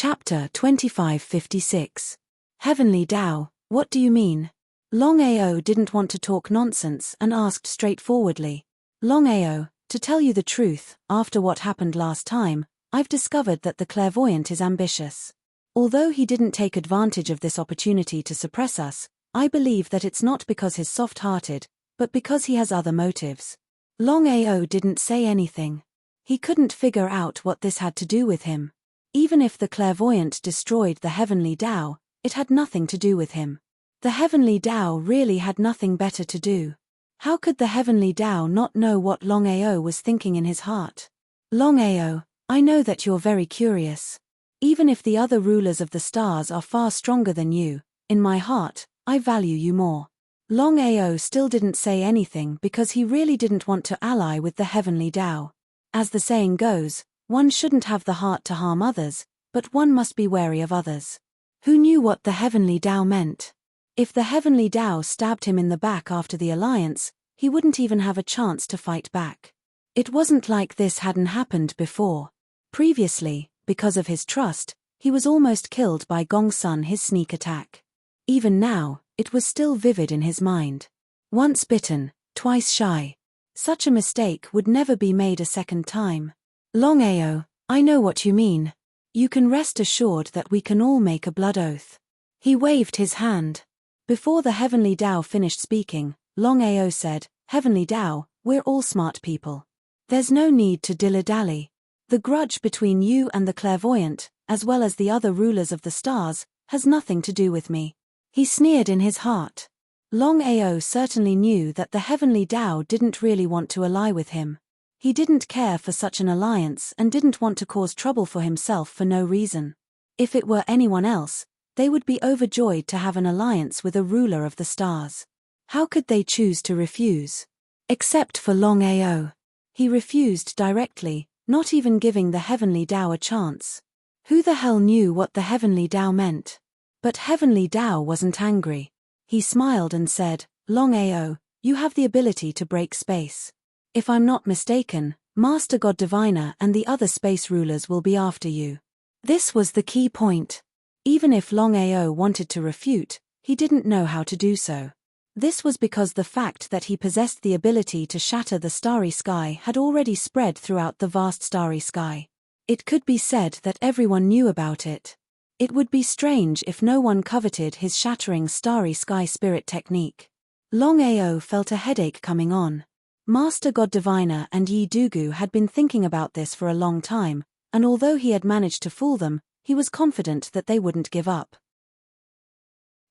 Chapter 2556. Heavenly Tao, what do you mean? Longao didn't want to talk nonsense and asked straightforwardly. Longao, to tell you the truth, after what happened last time, I've discovered that the clairvoyant is ambitious. Although he didn't take advantage of this opportunity to suppress us, I believe that it's not because he's soft-hearted, but because he has other motives. Longao didn't say anything. He couldn't figure out what this had to do with him. Even if the clairvoyant destroyed the heavenly Tao, it had nothing to do with him. The heavenly Tao really had nothing better to do. How could the heavenly Tao not know what Longao was thinking in his heart? Longao, I know that you're very curious. Even if the other rulers of the stars are far stronger than you, in my heart, I value you more. Longao still didn't say anything because he really didn't want to ally with the heavenly Tao. As the saying goes, one shouldn't have the heart to harm others, but one must be wary of others. Who knew what the heavenly Tao meant? If the heavenly Tao stabbed him in the back after the alliance, he wouldn't even have a chance to fight back. It wasn't like this hadn't happened before. Previously, because of his trust, he was almost killed by Gongsun his sneak attack. Even now, it was still vivid in his mind. Once bitten, twice shy. Such a mistake would never be made a second time. Longao, I know what you mean. You can rest assured that we can all make a blood oath. He waved his hand. Before the heavenly Tao finished speaking, Longao said, Heavenly Tao, we're all smart people. There's no need to dilly-dally. The grudge between you and the clairvoyant, as well as the other rulers of the stars, has nothing to do with me. He sneered in his heart. Longao certainly knew that the heavenly Tao didn't really want to ally with him. He didn't care for such an alliance and didn't want to cause trouble for himself for no reason. If it were anyone else, they would be overjoyed to have an alliance with a ruler of the stars. How could they choose to refuse? Except for Longao. He refused directly, not even giving the heavenly Tao a chance. Who the hell knew what the heavenly Tao meant? But heavenly Tao wasn't angry. He smiled and said, Longao, you have the ability to break space. If I'm not mistaken, Master God Diviner and the other space rulers will be after you. This was the key point. Even if Longao wanted to refute, he didn't know how to do so. This was because the fact that he possessed the ability to shatter the starry sky had already spread throughout the vast starry sky. It could be said that everyone knew about it. It would be strange if no one coveted his shattering starry sky spirit technique. Longao felt a headache coming on. Master God Diviner and Yi Dugu had been thinking about this for a long time, and although he had managed to fool them, he was confident that they wouldn't give up.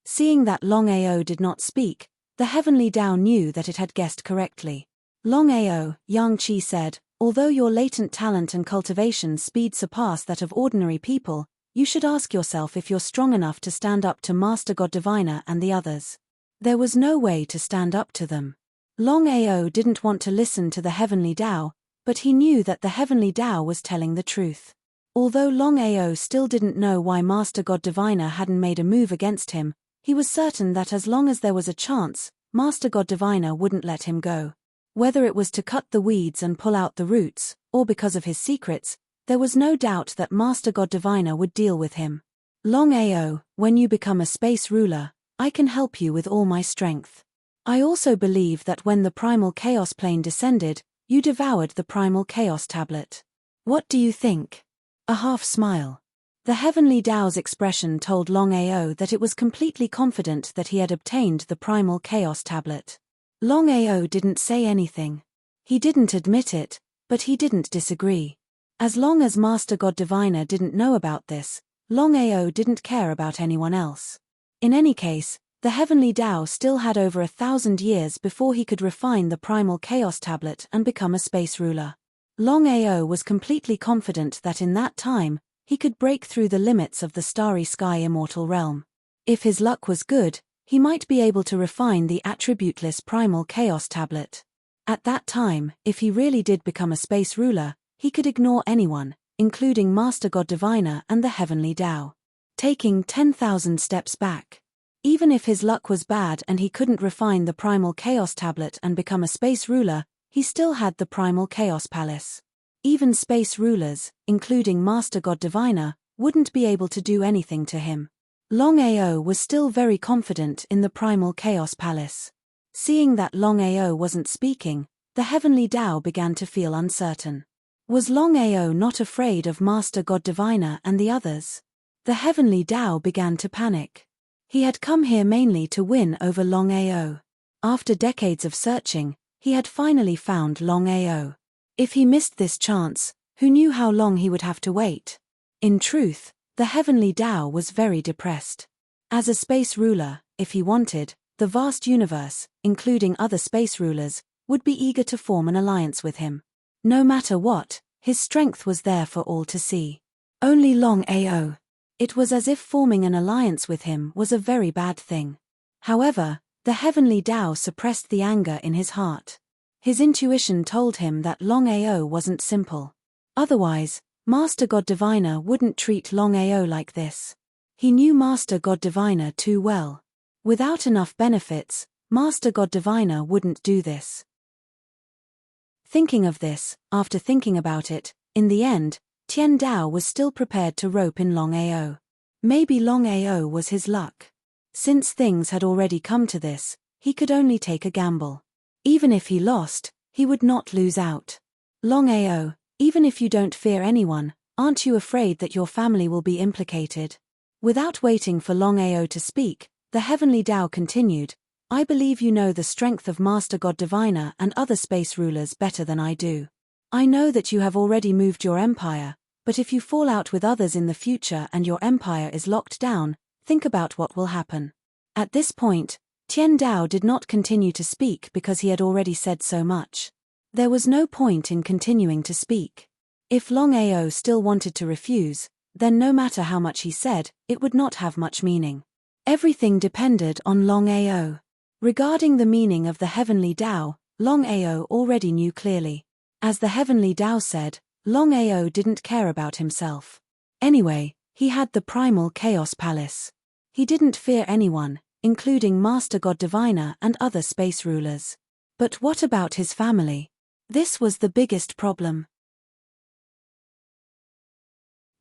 Seeing that Longao did not speak, the heavenly Tao knew that it had guessed correctly. Longao, Yang Qi said, although your latent talent and cultivation speed surpass that of ordinary people, you should ask yourself if you're strong enough to stand up to Master God Diviner and the others. There was no way to stand up to them. Longao didn't want to listen to the heavenly Tao, but he knew that the heavenly Tao was telling the truth. Although Longao still didn't know why Master God Diviner hadn't made a move against him, he was certain that as long as there was a chance, Master God Diviner wouldn't let him go. Whether it was to cut the weeds and pull out the roots, or because of his secrets, there was no doubt that Master God Diviner would deal with him. Longao, when you become a space ruler, I can help you with all my strength. I also believe that when the primal chaos plane descended, you devoured the primal chaos tablet. What do you think? A half smile. The heavenly Tao's expression told Longao that it was completely confident that he had obtained the primal chaos tablet. Longao didn't say anything. He didn't admit it, but he didn't disagree. As long as Master God Diviner didn't know about this, Longao didn't care about anyone else. In any case, the heavenly Tao still had over 1,000 years before he could refine the primal chaos tablet and become a space ruler. Longao was completely confident that in that time, he could break through the limits of the starry sky immortal realm. If his luck was good, he might be able to refine the attributeless primal chaos tablet. At that time, if he really did become a space ruler, he could ignore anyone, including Master God Diviner and the heavenly Tao. Taking 10,000 steps back. Even if his luck was bad and he couldn't refine the primal chaos tablet and become a space ruler, he still had the primal chaos palace. Even space rulers, including Master God Diviner, wouldn't be able to do anything to him. Longao was still very confident in the primal Chaos Palace. Seeing that Longao wasn't speaking, the heavenly Tao began to feel uncertain. Was Longao not afraid of Master God Diviner and the others? The heavenly Tao began to panic. He had come here mainly to win over Longao. After decades of searching, he had finally found Longao. If he missed this chance, who knew how long he would have to wait? In truth, the heavenly Tao was very depressed. As a space ruler, if he wanted, the vast universe, including other space rulers, would be eager to form an alliance with him. No matter what, his strength was there for all to see. Only Longao. It was as if forming an alliance with him was a very bad thing. However, the heavenly Tao suppressed the anger in his heart. His intuition told him that Longao wasn't simple. Otherwise, Master God Diviner wouldn't treat Longao like this. He knew Master God Diviner too well. Without enough benefits, Master God Diviner wouldn't do this. Thinking of this, after thinking about it, in the end, Tian Dao was still prepared to rope in Longao. Maybe Longao was his luck. Since things had already come to this, he could only take a gamble. Even if he lost, he would not lose out. Longao, even if you don't fear anyone, aren't you afraid that your family will be implicated? Without waiting for Longao to speak, the heavenly Tao continued, I believe you know the strength of Master God Diviner and other space rulers better than I do. I know that you have already moved your empire, but if you fall out with others in the future and your empire is locked down, think about what will happen. At this point, Tian Dao did not continue to speak because he had already said so much. There was no point in continuing to speak. If Longao still wanted to refuse, then no matter how much he said, it would not have much meaning. Everything depended on Longao. Regarding the meaning of the heavenly Tao, Longao already knew clearly. As the heavenly Tao said, Longao didn't care about himself. Anyway, he had the primal Chaos Palace. He didn't fear anyone, including Master God Diviner and other space rulers. But what about his family? This was the biggest problem.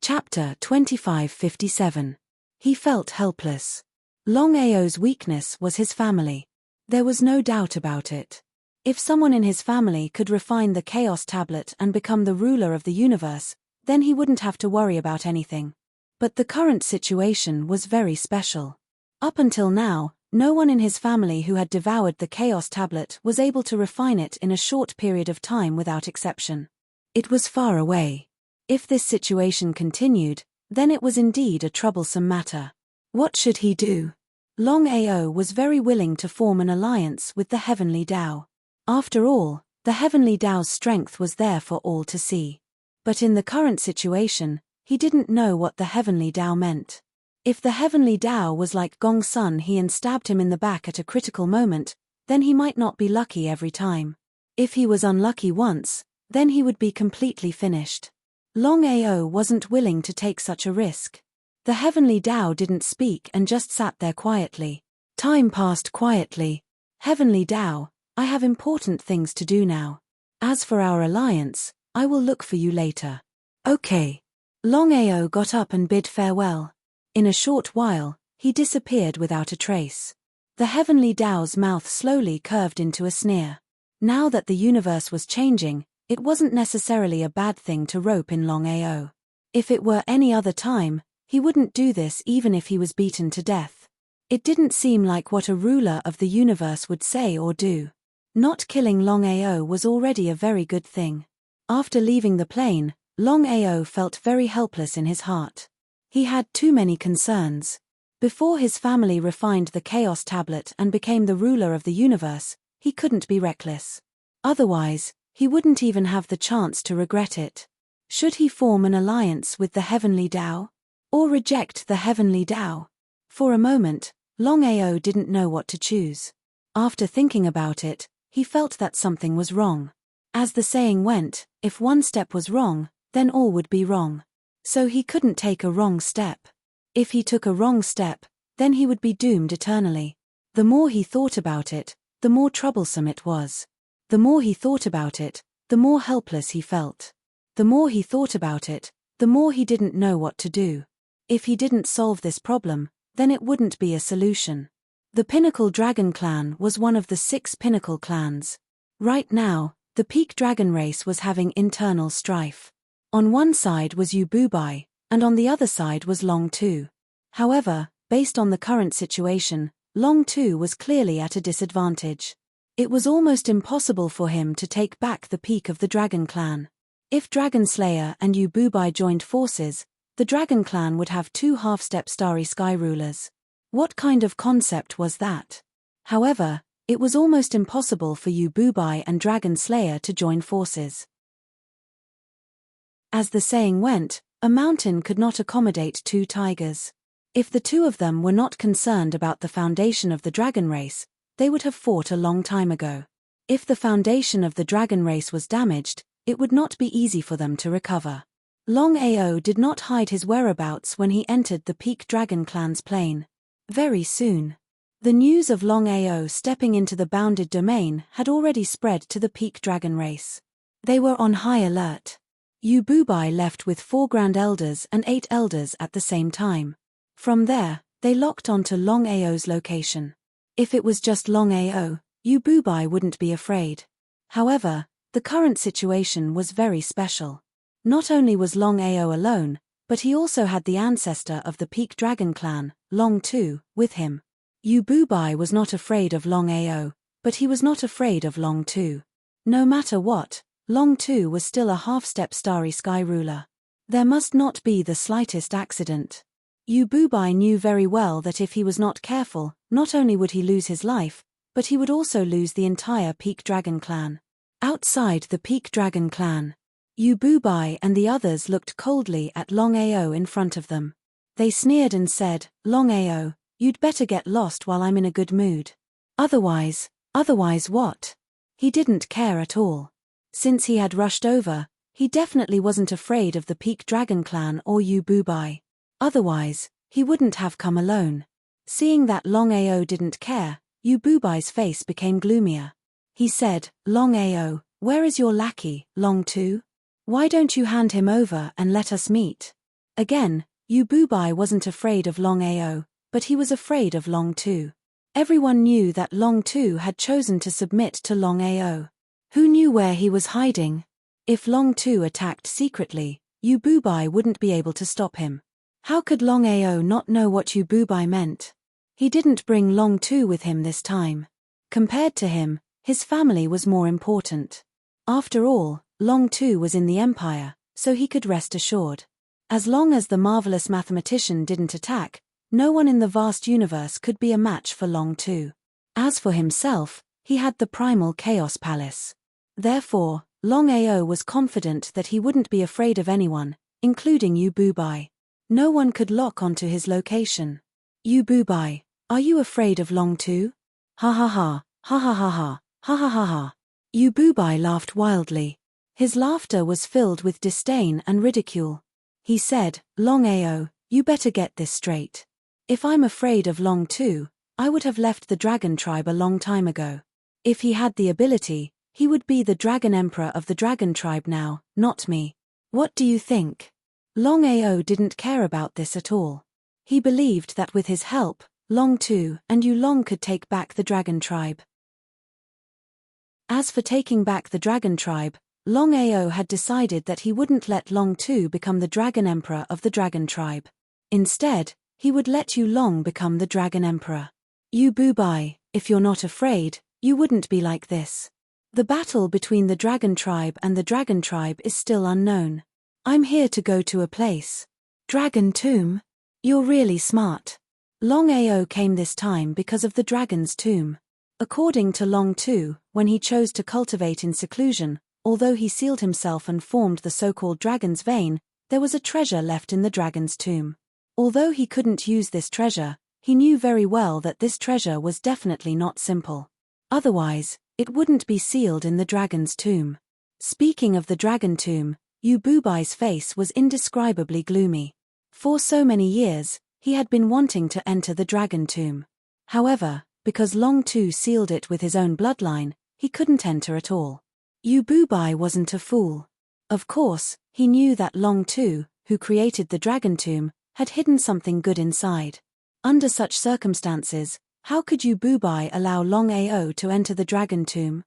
Chapter 2557. He felt helpless. Longao's weakness was his family. There was no doubt about it. If someone in his family could refine the Chaos Tablet and become the ruler of the universe, then he wouldn't have to worry about anything. But the current situation was very special. Up until now, no one in his family who had devoured the Chaos Tablet was able to refine it in a short period of time without exception. It was far away. If this situation continued, then it was indeed a troublesome matter. What should he do? Longao was very willing to form an alliance with the heavenly Tao. After all, the heavenly Tao's strength was there for all to see. But in the current situation, he didn't know what the heavenly Tao meant. If the heavenly Tao was like Gong Sun he and stabbed him in the back at a critical moment, then he might not be lucky every time. If he was unlucky once, then he would be completely finished. Longao wasn't willing to take such a risk. The heavenly Tao didn't speak and just sat there quietly. Time passed quietly. Heavenly Tao, I have important things to do now. As for our alliance, I will look for you later. Okay. Longao got up and bid farewell. In a short while, he disappeared without a trace. The heavenly Tao's mouth slowly curved into a sneer. Now that the universe was changing, it wasn't necessarily a bad thing to rope in Longao. If it were any other time, he wouldn't do this even if he was beaten to death. It didn't seem like what a ruler of the universe would say or do. Not killing Longao was already a very good thing. After leaving the plane, Longao felt very helpless in his heart. He had too many concerns. Before his family refined the Chaos Tablet and became the ruler of the universe, he couldn't be reckless. Otherwise, he wouldn't even have the chance to regret it. Should he form an alliance with the heavenly Tao? Or reject the heavenly Tao? For a moment, Longao didn't know what to choose. After thinking about it, he felt that something was wrong. As the saying went, if one step was wrong, then all would be wrong. So he couldn't take a wrong step. If he took a wrong step, then he would be doomed eternally. The more he thought about it, the more troublesome it was. The more he thought about it, the more helpless he felt. The more he thought about it, the more he didn't know what to do. If he didn't solve this problem, then it wouldn't be a solution. The Pinnacle Dragon Clan was one of the 6 Pinnacle clans. Right now, the Peak Dragon race was having internal strife. On one side was Yububai, and on the other side was Longtu. However, based on the current situation, Longtu was clearly at a disadvantage. It was almost impossible for him to take back the peak of the Dragon Clan. If Dragon Slayer and Yububai joined forces, the Dragon Clan would have 2 half-step starry sky rulers. What kind of concept was that? However, it was almost impossible for Yububai and Dragon Slayer to join forces. As the saying went, a mountain could not accommodate 2 tigers. If the 2 of them were not concerned about the foundation of the dragon race, they would have fought a long time ago. If the foundation of the dragon race was damaged, it would not be easy for them to recover. Longao did not hide his whereabouts when he entered the Peak Dragon Clan's plane. Very soon, the news of Longao stepping into the bounded domain had already spread to the Peak Dragon race. They were on high alert. Yububai left with 4 Grand Elders and 8 Elders at the same time. From there, they locked onto Longao's location. If it was just Longao, Yububai wouldn't be afraid. However, the current situation was very special. Not only was Longao alone, but he also had the ancestor of the Peak Dragon Clan, Longtu, with him. Yububai was not afraid of Longao, but he was not afraid of Longtu. No matter what, Longtu was still a half-step starry sky ruler. There must not be the slightest accident. Yububai knew very well that if he was not careful, not only would he lose his life, but he would also lose the entire Peak Dragon Clan. Outside the Peak Dragon Clan, Yububai and the others looked coldly at Longao in front of them. They sneered and said, "Longao, you'd better get lost while I'm in a good mood. Otherwise what?" He didn't care at all. Since he had rushed over, he definitely wasn't afraid of the Peak Dragon Clan or Yububai. Otherwise, he wouldn't have come alone. Seeing that Longao didn't care, Yububai's face became gloomier. He said, "Longao, where is your lackey, Longtu? Why don't you hand him over and let us meet?" Again, Yububai wasn't afraid of Longao, but he was afraid of Longtu. Everyone knew that Longtu had chosen to submit to Longao. Who knew where he was hiding? If Longtu attacked secretly, Yububai wouldn't be able to stop him. How could Longao not know what Yububai meant? He didn't bring Longtu with him this time. Compared to him, his family was more important. After all, Longtu was in the Empire, so he could rest assured. As long as the marvelous mathematician didn't attack, no one in the vast universe could be a match for Longtu. As for himself, he had the primal Chaos Palace. Therefore, Longao was confident that he wouldn't be afraid of anyone, including Yububai. No one could lock onto his location. "Yububai, are you afraid of Longtu?" "Ha ha ha, ha ha ha ha, ha ha ha ha." Yububai laughed wildly. His laughter was filled with disdain and ridicule. He said, "Longao, you better get this straight. If I'm afraid of Longtu, I would have left the Dragon Tribe a long time ago. If he had the ability, he would be the Dragon Emperor of the Dragon Tribe now, not me. What do you think?" Longao didn't care about this at all. He believed that with his help, Longtu and Yulong could take back the Dragon Tribe. As for taking back the Dragon Tribe, Longao had decided that he wouldn't let Longtu become the Dragon Emperor of the Dragon Tribe. Instead, he would let Yulong become the Dragon Emperor. "Yububai, if you're not afraid, you wouldn't be like this. The battle between the Dragon Tribe and the Dragon Tribe is still unknown. I'm here to go to a place. Dragon Tomb? You're really smart." Longao came this time because of the Dragon's Tomb. According to Longtu, when he chose to cultivate in seclusion, although he sealed himself and formed the so-called Dragon's Vein, there was a treasure left in the Dragon's Tomb. Although he couldn't use this treasure, he knew very well that this treasure was definitely not simple. Otherwise, it wouldn't be sealed in the Dragon's Tomb. Speaking of the Dragon Tomb, Yububai's face was indescribably gloomy. For so many years, he had been wanting to enter the Dragon Tomb. However, because Longtu sealed it with his own bloodline, he couldn't enter at all. Yububai wasn't a fool. Of course, he knew that Longtu, who created the dragon tomb, had hidden something good inside. Under such circumstances, how could Yu Bubai allow Longao to enter the dragon tomb?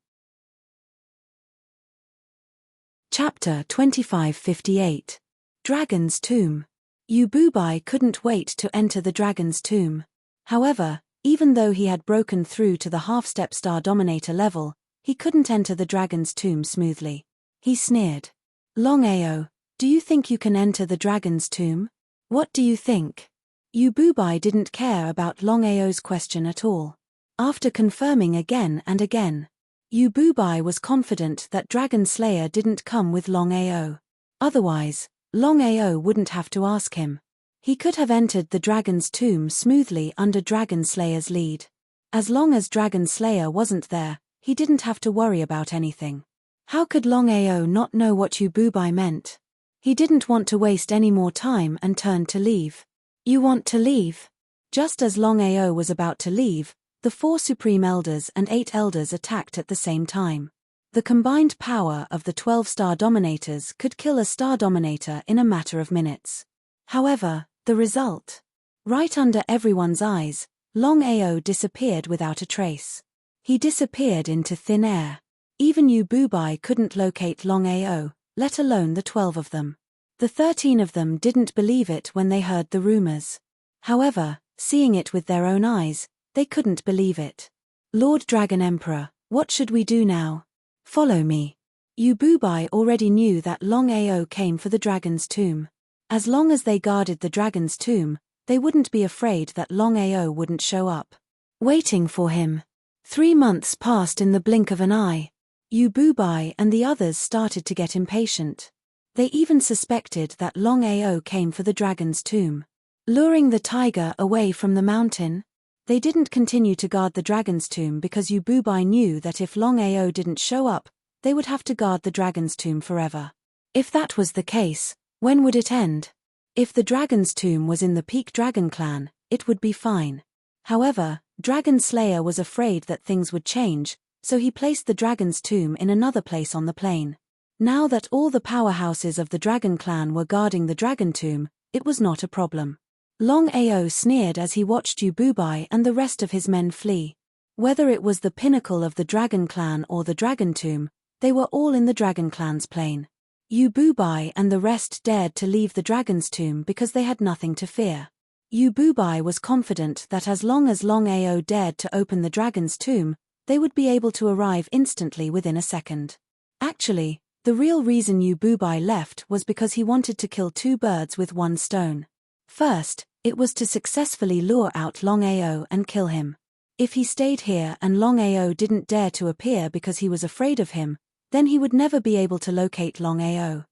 Chapter 2558. Dragon's Tomb. Yu Bubai couldn't wait to enter the dragon's tomb. However, even though he had broken through to the half-step Star Dominator level, he couldn't enter the dragon's tomb smoothly. He sneered. Longao, do you think you can enter the dragon's tomb? What do you think? Yu Bubai didn't care about Longao's question at all. After confirming again and again, Yu Bubai was confident that Dragon Slayer didn't come with Longao. Otherwise, Longao wouldn't have to ask him. He could have entered the dragon's tomb smoothly under Dragon Slayer's lead. As long as Dragon Slayer wasn't there, he didn't have to worry about anything. How could Longao not know what Yu Bubai meant? He didn't want to waste any more time and turned to leave. You want to leave? Just as Longao was about to leave, the 4 Supreme Elders and 8 Elders attacked at the same time. The combined power of the 12 Star Dominators could kill a Star Dominator in a matter of minutes. However, the result? Right under everyone's eyes, Longao disappeared without a trace. He disappeared into thin air. Even Yu Bubai couldn't locate Longao, let alone the 12 of them. The 13 of them didn't believe it when they heard the rumors. However, seeing it with their own eyes, they couldn't believe it. Lord Dragon Emperor, what should we do now? Follow me. Yu Bubai already knew that Longao came for the dragon's tomb. As long as they guarded the dragon's tomb, they wouldn't be afraid that Longao wouldn't show up. Waiting for him. 3 months passed in the blink of an eye. Yu Bubai and the others started to get impatient. They even suspected that Longao came for the dragon's tomb. Luring the tiger away from the mountain? They didn't continue to guard the dragon's tomb because Yu Bubai knew that if Longao didn't show up, they would have to guard the dragon's tomb forever. If that was the case, when would it end? If the dragon's tomb was in the Peak Dragon clan, it would be fine. However, Dragon Slayer was afraid that things would change, so he placed the dragon's tomb in another place on the plain. Now that all the powerhouses of the Dragon clan were guarding the dragon tomb, it was not a problem. Longao sneered as he watched Yu Bubai and the rest of his men flee. Whether it was the pinnacle of the Dragon clan or the dragon tomb, they were all in the Dragon clan's plane. Yu Bubai and the rest dared to leave the dragon's tomb because they had nothing to fear. Yu Bubai was confident that as long as Longao dared to open the dragon's tomb, they would be able to arrive instantly within a second. Actually, the real reason Yu Bubai left was because he wanted to kill 2 birds with 1 stone. First, it was to successfully lure out Longao and kill him. If he stayed here and Longao didn't dare to appear because he was afraid of him, then he would never be able to locate Longao.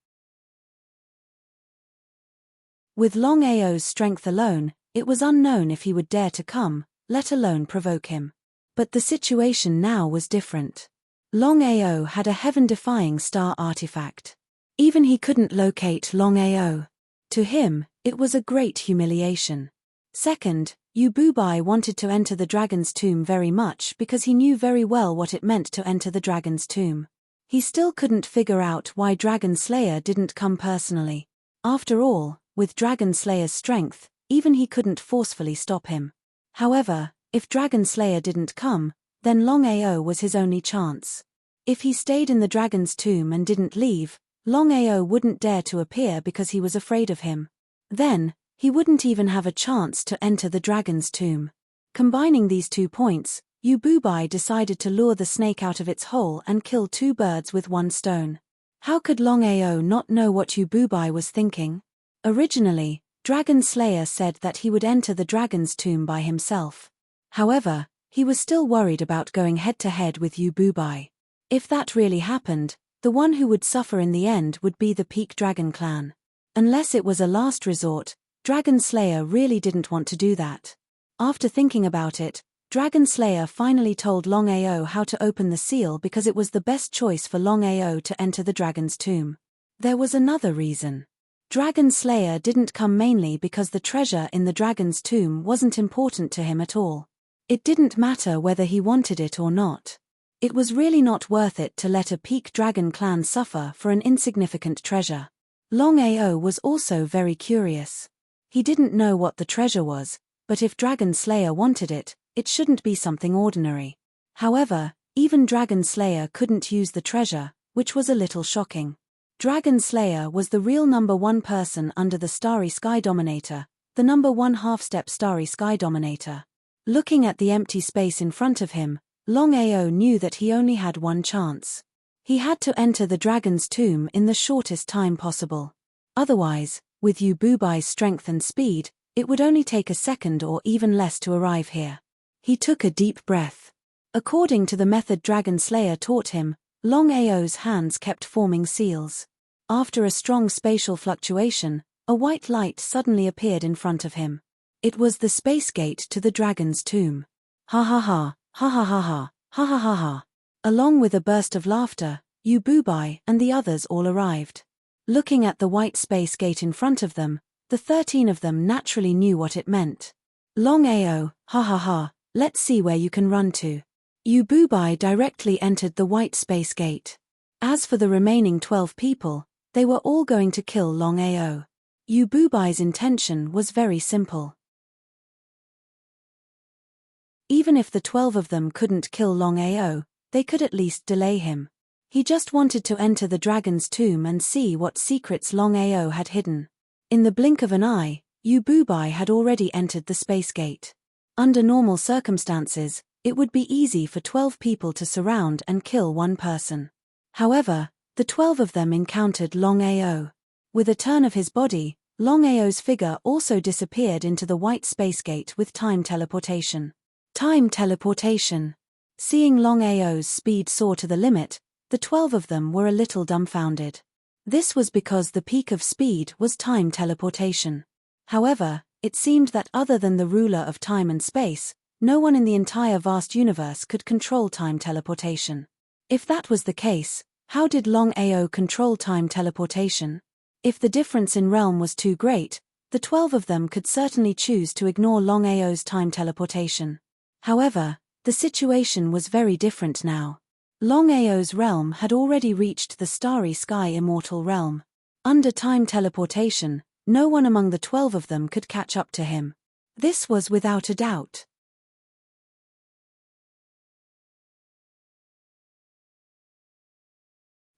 With Longao's strength alone, it was unknown if he would dare to come, let alone provoke him. But the situation now was different. Longao had a heaven-defying star artifact. Even he couldn't locate Longao. To him, it was a great humiliation. Second, Yu Bubai wanted to enter the dragon's tomb very much because he knew very well what it meant to enter the dragon's tomb. He still couldn't figure out why Dragon Slayer didn't come personally. After all, with Dragon Slayer's strength, even he couldn't forcefully stop him. However, if Dragon Slayer didn't come, then Longao was his only chance. If he stayed in the dragon's tomb and didn't leave, Longao wouldn't dare to appear because he was afraid of him. Then, he wouldn't even have a chance to enter the dragon's tomb. Combining these 2 points, Yu Bubai decided to lure the snake out of its hole and kill 2 birds with 1 stone. How could Longao not know what Yu Bubai was thinking? Originally, Dragon Slayer said that he would enter the dragon's tomb by himself. However, he was still worried about going head-to-head with Yu Bubai. If that really happened, the one who would suffer in the end would be the Peak Dragon clan. Unless it was a last resort, Dragon Slayer really didn't want to do that. After thinking about it, Dragon Slayer finally told Longao how to open the seal because it was the best choice for Longao to enter the dragon's tomb. There was another reason. Dragon Slayer didn't come mainly because the treasure in the dragon's tomb wasn't important to him at all. It didn't matter whether he wanted it or not. It was really not worth it to let a Peak Dragon clan suffer for an insignificant treasure. Longao was also very curious. He didn't know what the treasure was, but if Dragon Slayer wanted it, it shouldn't be something ordinary. However, even Dragon Slayer couldn't use the treasure, which was a little shocking. Dragon Slayer was the real number one person under the Starry Sky Dominator, the number one half-step Starry Sky Dominator. Looking at the empty space in front of him, Longao knew that he only had one chance. He had to enter the dragon's tomb in the shortest time possible. Otherwise, with Yububai's strength and speed, it would only take a second or even less to arrive here. He took a deep breath. According to the method Dragon Slayer taught him, Longao's hands kept forming seals. After a strong spatial fluctuation, a white light suddenly appeared in front of him. It was the space gate to the dragon's tomb. Ha ha ha, ha ha ha ha, ha ha ha ha. Along with a burst of laughter, Yububai and the others all arrived. Looking at the white space gate in front of them, the 13 of them naturally knew what it meant. Longao, ha ha ha, let's see where you can run to. Yububai directly entered the white space gate. As for the remaining 12 people, they were all going to kill Longao. Yububai's intention was very simple. Even if the 12 of them couldn't kill Longao, they could at least delay him. He just wanted to enter the dragon's tomb and see what secrets Longao had hidden. In the blink of an eye, Yububai had already entered the space gate. Under normal circumstances, it would be easy for 12 people to surround and kill one person. However, the 12 of them encountered Longao. With a turn of his body, Longao's figure also disappeared into the white space gate with time teleportation. Time teleportation. Seeing Longao's speed soar to the limit, the 12 of them were a little dumbfounded. This was because the peak of speed was time teleportation. However, it seemed that other than the ruler of time and space, no one in the entire vast universe could control time teleportation. If that was the case, how did Longao control time teleportation? If the difference in realm was too great, the 12 of them could certainly choose to ignore Longao's time teleportation. However, the situation was very different now. Longao's realm had already reached the Starry Sky Immortal realm. Under time teleportation, no one among the 12 of them could catch up to him. This was without a doubt.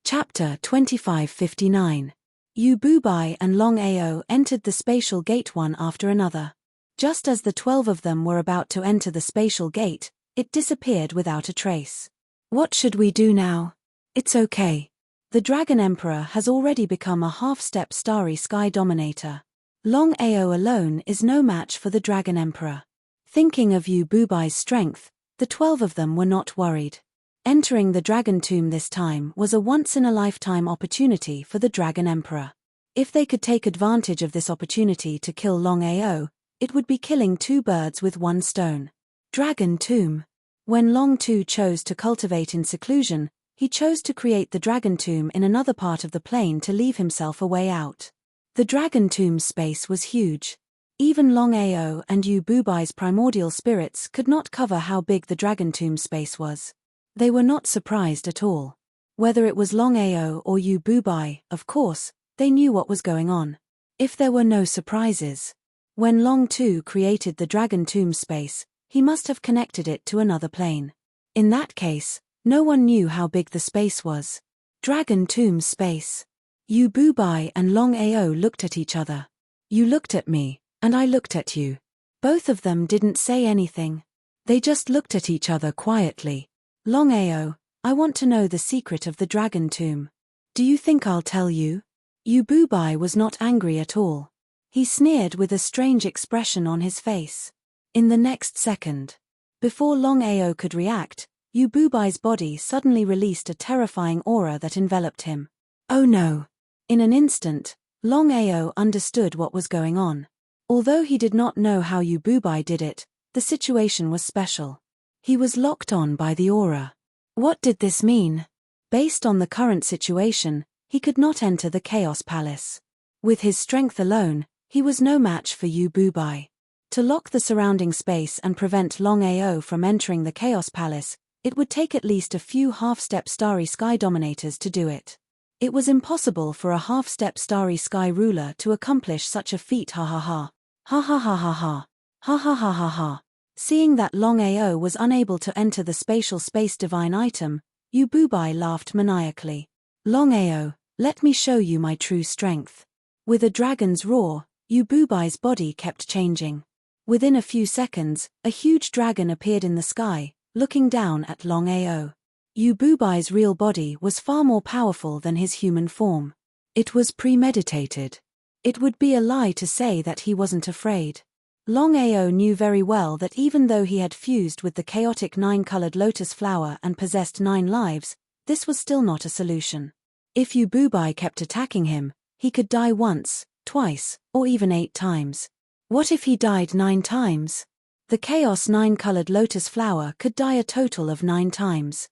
Chapter 2559. Yububai and Longao entered the spatial gate one after another. Just as the 12 of them were about to enter the spatial gate, it disappeared without a trace. What should we do now? It's okay. The Dragon Emperor has already become a half-step Starry Sky Dominator. Longao alone is no match for the Dragon Emperor. Thinking of Yububai's strength, the 12 of them were not worried. Entering the Dragon Tomb this time was a once-in-a-lifetime opportunity for the Dragon Emperor. If they could take advantage of this opportunity to kill Longao, it would be killing two birds with one stone. Dragon Tomb. When Long Tu chose to cultivate in seclusion, he chose to create the Dragon Tomb in another part of the plane to leave himself a way out. The Dragon Tomb's space was huge. Even Longao and Yububai's primordial spirits could not cover how big the Dragon Tomb's space was. They were not surprised at all. Whether it was Longao or Yububai, of course, they knew what was going on. If there were no surprises. When Long Tu created the Dragon Tomb space, he must have connected it to another plane. In that case, no one knew how big the space was. Dragon Tomb space. Yububai and Longao looked at each other. You looked at me, and I looked at you. Both of them didn't say anything. They just looked at each other quietly. Longao, I want to know the secret of the Dragon Tomb. Do you think I'll tell you? Yububai was not angry at all. He sneered with a strange expression on his face. In the next second, before Longao could react, Yububai's body suddenly released a terrifying aura that enveloped him. Oh no! In an instant, Longao understood what was going on. Although he did not know how Yububai did it, the situation was special. He was locked on by the aura. What did this mean? Based on the current situation, he could not enter the Chaos Palace. With his strength alone, he was no match for Yububai. To lock the surrounding space and prevent Longao from entering the Chaos Palace, it would take at least a few half-step Starry Sky Dominators to do it. It was impossible for a half-step starry sky ruler to accomplish such a feat. Ha ha ha. Ha ha ha ha ha. Ha ha ha ha ha. Seeing that Longao was unable to enter the spatial space divine item, Yububai laughed maniacally. Longao, let me show you my true strength. With a dragon's roar, Yububai's body kept changing. Within a few seconds, a huge dragon appeared in the sky, looking down at Longao. Yububai's real body was far more powerful than his human form. It was premeditated. It would be a lie to say that he wasn't afraid. Longao knew very well that even though he had fused with the chaotic 9-colored lotus flower and possessed 9 lives, this was still not a solution. If Yububai kept attacking him, he could die once, twice, or even 8 times. What if he died 9 times? The chaos 9-colored lotus flower could die a total of 9 times.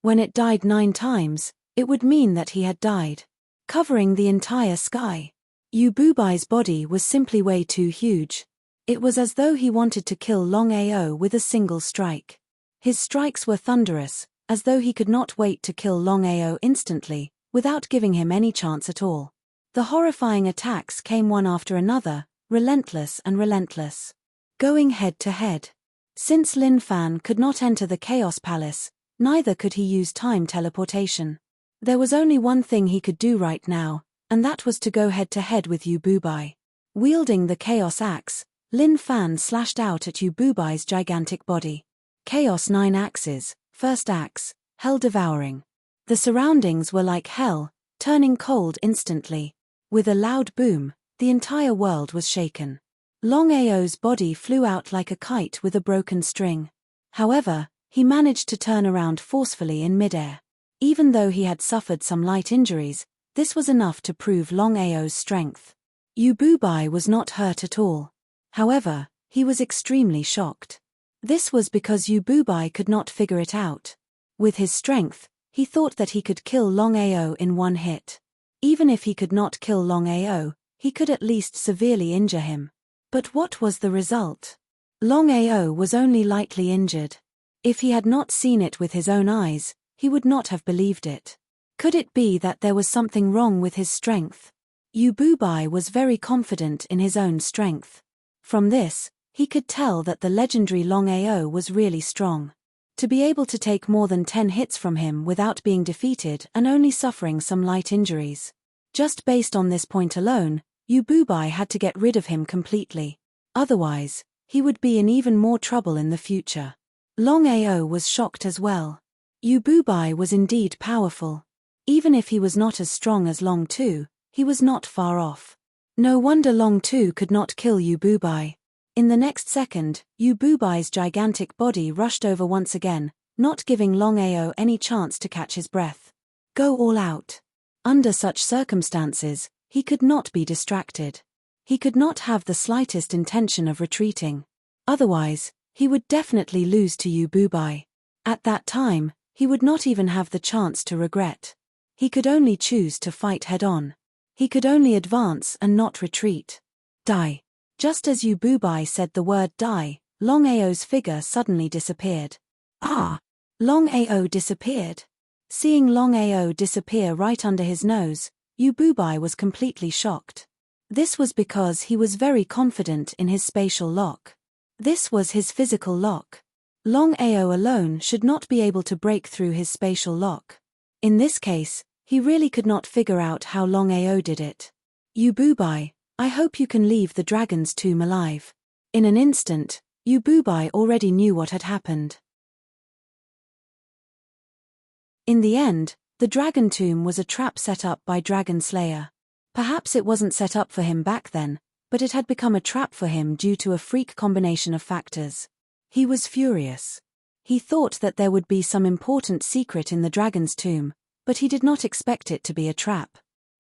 When it died 9 times, it would mean that he had died, covering the entire sky. Yububai's body was simply way too huge. It was as though he wanted to kill Longao with a single strike. His strikes were thunderous, as though he could not wait to kill Longao instantly, without giving him any chance at all. The horrifying attacks came one after another, relentless and relentless. Going head to head. Since Lin Fan could not enter the Chaos Palace, neither could he use time teleportation. There was only one thing he could do right now, and that was to go head-to-head with Yububai. Wielding the Chaos Axe, Lin Fan slashed out at Yububai's gigantic body. Chaos 9 axes, first axe, hell devouring. The surroundings were like hell, turning cold instantly. With a loud boom, the entire world was shaken. Longao's body flew out like a kite with a broken string. However, he managed to turn around forcefully in midair. Even though he had suffered some light injuries, this was enough to prove Longao's strength. Yububai was not hurt at all. However, he was extremely shocked. This was because Yububai could not figure it out. With his strength, he thought that he could kill Longao in one hit. Even if he could not kill Longao, he could at least severely injure him. But what was the result? Longao was only lightly injured. If he had not seen it with his own eyes, he would not have believed it. Could it be that there was something wrong with his strength? Yububai was very confident in his own strength. From this, he could tell that the legendary Longao was really strong. To be able to take more than 10 hits from him without being defeated and only suffering some light injuries. Just based on this point alone, Yububai had to get rid of him completely. Otherwise, he would be in even more trouble in the future. Longao was shocked as well. Yububai was indeed powerful. Even if he was not as strong as Long Tu, he was not far off. No wonder Long Tu could not kill Yububai. In the next second, Yububai's gigantic body rushed over once again, not giving Longao any chance to catch his breath. Go all out. Under such circumstances, he could not be distracted. He could not have the slightest intention of retreating. Otherwise, he would definitely lose to Yububai. At that time, he would not even have the chance to regret. He could only choose to fight head-on. He could only advance and not retreat. Die. Just as Yububai said the word die, Longao's figure suddenly disappeared. Ah! Longao disappeared. Seeing Longao disappear right under his nose, Yububai was completely shocked. This was because he was very confident in his spatial lock. This was his physical lock. Longao alone should not be able to break through his spatial lock. In this case, he really could not figure out how Longao did it. Yububai, I hope you can leave the dragon's tomb alive. In an instant, Yububai already knew what had happened. In the end, the dragon tomb was a trap set up by Dragon Slayer. Perhaps it wasn't set up for him back then, but it had become a trap for him due to a freak combination of factors. He was furious. He thought that there would be some important secret in the dragon's tomb, but he did not expect it to be a trap.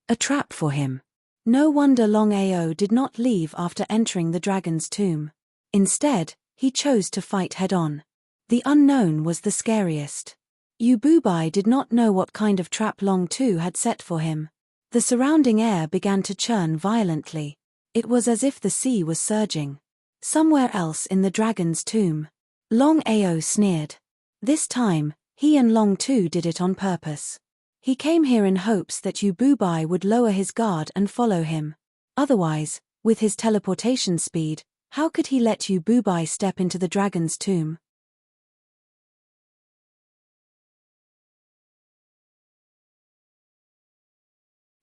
A trap for him. No wonder Longao did not leave after entering the dragon's tomb. Instead, he chose to fight head-on. The unknown was the scariest. Yububai did not know what kind of trap Long Tu had set for him. The surrounding air began to churn violently. It was as if the sea was surging. Somewhere else in the dragon's tomb. Longao sneered. This time, He and Long Tu did it on purpose. He came here in hopes that Yu Bubai would lower his guard and follow him. Otherwise, with his teleportation speed, how could he let Yu Bubai step into the dragon's tomb?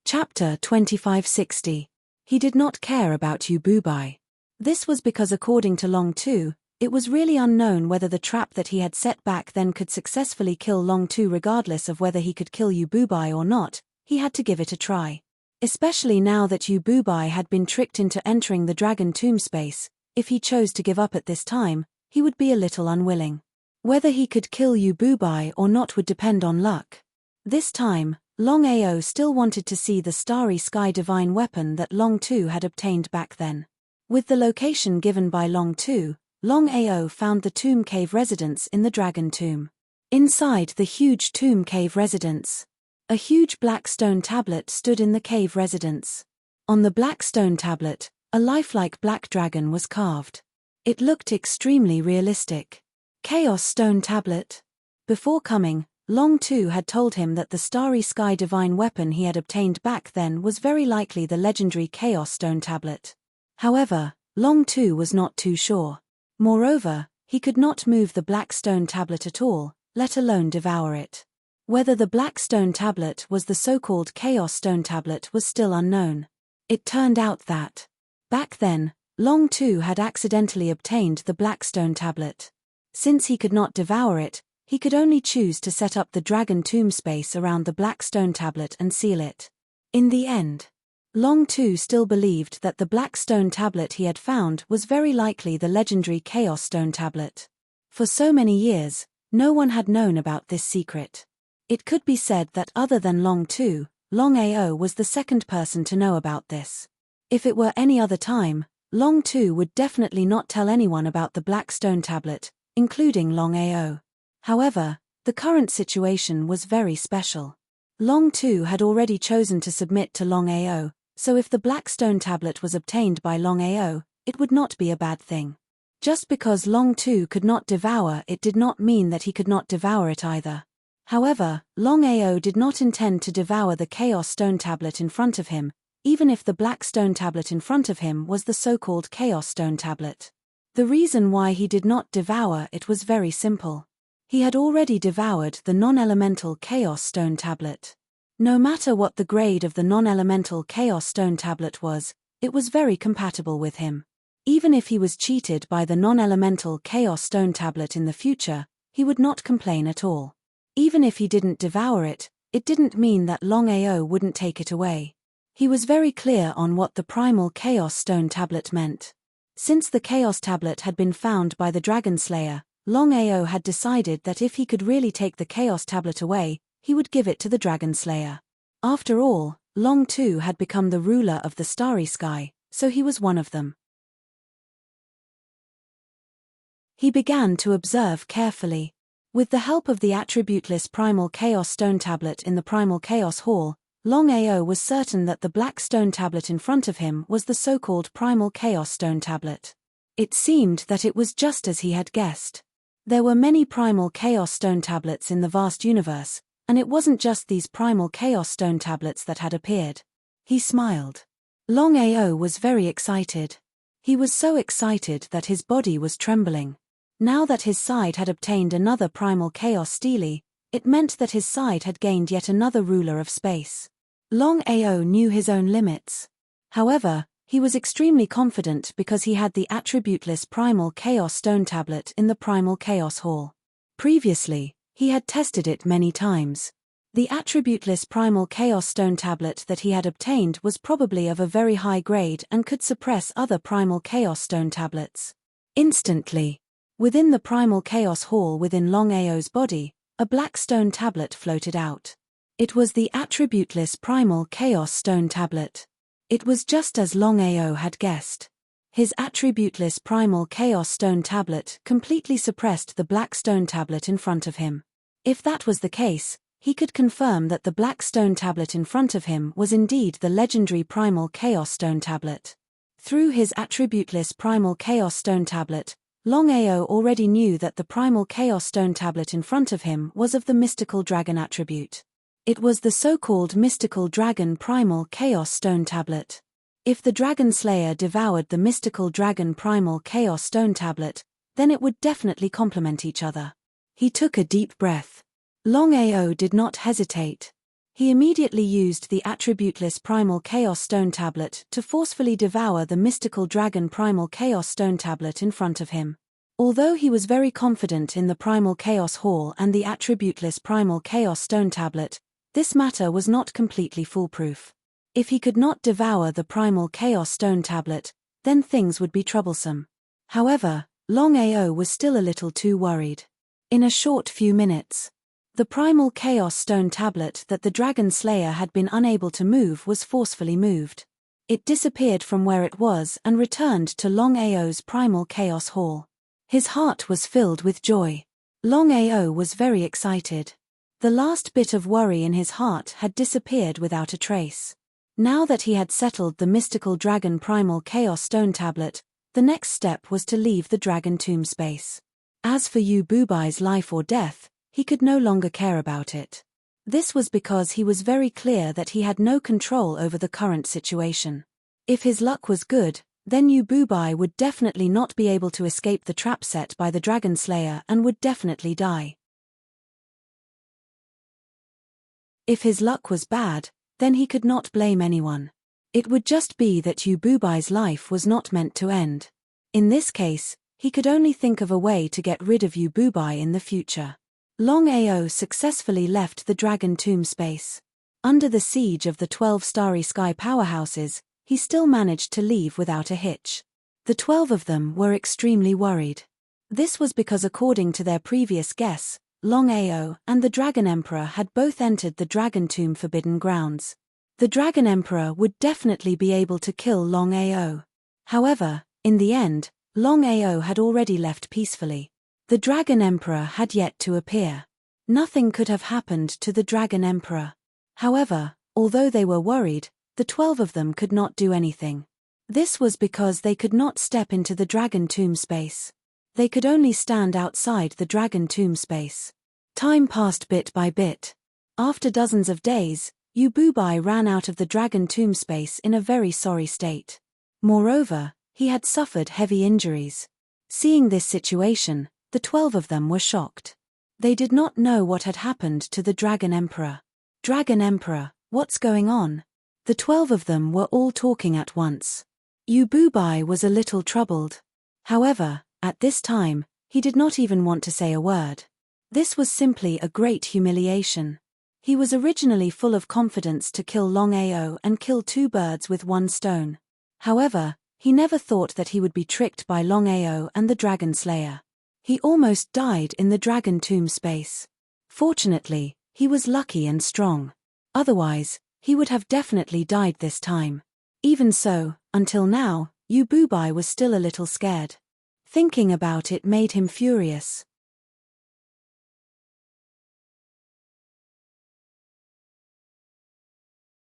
Chapter 2560. He did not care about Yu Bubai. This was because according to Long Tu, it was really unknown whether the trap that he had set back then could successfully kill Long Tu. Regardless of whether he could kill Yu Bubai or not, he had to give it a try. Especially now that Yu Bubai had been tricked into entering the dragon tomb space. If he chose to give up at this time, he would be a little unwilling. Whether he could kill Yu Bubai or not would depend on luck. This time, Longao still wanted to see the starry sky divine weapon that Long Tu had obtained back then. With the location given by Long Tu, Longao found the tomb cave residence in the dragon tomb. Inside the huge tomb cave residence, a huge black stone tablet stood in the cave residence. On the black stone tablet, a lifelike black dragon was carved. It looked extremely realistic. Chaos Stone Tablet. Before coming, Long Tu had told him that the starry sky divine weapon he had obtained back then was very likely the legendary Chaos Stone Tablet. However, Long Tu was not too sure. Moreover, he could not move the black stone tablet at all, let alone devour it. Whether the black stone tablet was the so-called Chaos Stone Tablet was still unknown. It turned out that, back then, Long Tu had accidentally obtained the black stone tablet. Since he could not devour it, he could only choose to set up the dragon tomb space around the black stone tablet and seal it. In the end, Long Tu still believed that the black stone tablet he had found was very likely the legendary Chaos Stone Tablet. For so many years, no one had known about this secret. It could be said that other than Long Tu, Longao was the second person to know about this. If it were any other time, Long Tu would definitely not tell anyone about the black stone tablet, including Longao. However, the current situation was very special. Long Tu had already chosen to submit to Longao, so if the black stone tablet was obtained by Longao, it would not be a bad thing. Just because Long Tu could not devour it did not mean that he could not devour it either. However, Longao did not intend to devour the Chaos Stone Tablet in front of him, even if the black stone tablet in front of him was the so-called Chaos Stone Tablet. The reason why he did not devour it was very simple. He had already devoured the non-elemental Chaos Stone Tablet. No matter what the grade of the non-elemental Chaos Stone Tablet was, it was very compatible with him. Even if he was cheated by the non-elemental Chaos Stone Tablet in the future, he would not complain at all. Even if he didn't devour it, it didn't mean that Longao wouldn't take it away. He was very clear on what the primal Chaos Stone Tablet meant. Since the Chaos Tablet had been found by the Dragon Slayer, Longao had decided that if he could really take the Chaos Tablet away, he would give it to the Dragon Slayer. After all, Long Tu had become the ruler of the starry sky, so he was one of them. He began to observe carefully. With the help of the attributeless Primal Chaos Stone Tablet in the Primal Chaos Hall, Longao was certain that the black stone tablet in front of him was the so-called Primal Chaos Stone Tablet. It seemed that it was just as he had guessed. There were many Primal Chaos Stone Tablets in the vast universe, and it wasn't just these Primal Chaos Stone Tablets that had appeared. He smiled. Longao was very excited. He was so excited that his body was trembling. Now that his side had obtained another Primal Chaos Stele, it meant that his side had gained yet another ruler of space. Longao knew his own limits. However, he was extremely confident because he had the attributeless Primal Chaos Stone Tablet in the Primal Chaos Hall. Previously, he had tested it many times. The attributeless Primal Chaos Stone Tablet that he had obtained was probably of a very high grade and could suppress other Primal Chaos Stone Tablets. Instantly, within the Primal Chaos Hall within Longao's body, a black stone tablet floated out. It was the attributeless Primal Chaos Stone Tablet. It was just as Longao had guessed. His attributeless Primal Chaos Stone Tablet completely suppressed the black stone tablet in front of him. If that was the case, he could confirm that the black stone tablet in front of him was indeed the legendary Primal Chaos Stone Tablet. Through his attributeless Primal Chaos Stone Tablet, Longao already knew that the primal chaos stone tablet in front of him was of the mystical dragon attribute. It was the so-called mystical dragon primal chaos stone tablet. If the dragon slayer devoured the mystical dragon primal chaos stone tablet, then it would definitely complement each other. He took a deep breath. Longao did not hesitate. He immediately used the attributeless primal chaos stone tablet to forcefully devour the mystical dragon primal chaos stone tablet in front of him. Although he was very confident in the primal chaos hall and the attributeless primal chaos stone tablet, this matter was not completely foolproof. If he could not devour the primal chaos stone tablet, then things would be troublesome. However, Longao was still a little too worried. In a short few minutes, the primal chaos stone tablet that the dragon slayer had been unable to move was forcefully moved. It disappeared from where it was and returned to Longao's primal chaos hall. His heart was filled with joy. Longao was very excited. The last bit of worry in his heart had disappeared without a trace. Now that he had settled the mystical dragon primal chaos stone tablet, the next step was to leave the dragon tomb space. As for Yu Bubai's life or death, he could no longer care about it. This was because he was very clear that he had no control over the current situation. If his luck was good, then Yu Bubai would definitely not be able to escape the trap set by the dragon slayer and would definitely die. If his luck was bad, then he could not blame anyone. It would just be that Yu Bubai's life was not meant to end. In this case, he could only think of a way to get rid of Yu Bubai in the future. Longao successfully left the dragon tomb space. Under the siege of the 12 starry sky powerhouses, he still managed to leave without a hitch. The 12 of them were extremely worried. This was because according to their previous guess, Longao and the Dragon Emperor had both entered the Dragon Tomb Forbidden Grounds. The Dragon Emperor would definitely be able to kill Longao. However, in the end, Longao had already left peacefully. The Dragon Emperor had yet to appear. Nothing could have happened to the Dragon Emperor. However, although they were worried, the 12 of them could not do anything. This was because they could not step into the Dragon Tomb space. They could only stand outside the Dragon Tomb space. Time passed bit by bit. After dozens of days, Yu Bubai ran out of the Dragon Tomb space in a very sorry state. Moreover, he had suffered heavy injuries. Seeing this situation, the 12 of them were shocked. They did not know what had happened to the Dragon Emperor. Dragon Emperor, what's going on? The 12 of them were all talking at once. Yu Bubai was a little troubled. However, at this time, he did not even want to say a word. This was simply a great humiliation. He was originally full of confidence to kill Longao and kill 2 birds with 1 stone. However, he never thought that he would be tricked by Longao and the Dragon Slayer. He almost died in the Dragon Tomb space. Fortunately, he was lucky and strong. Otherwise, he would have definitely died this time. Even so, until now, Yu Bubai was still a little scared. Thinking about it made him furious.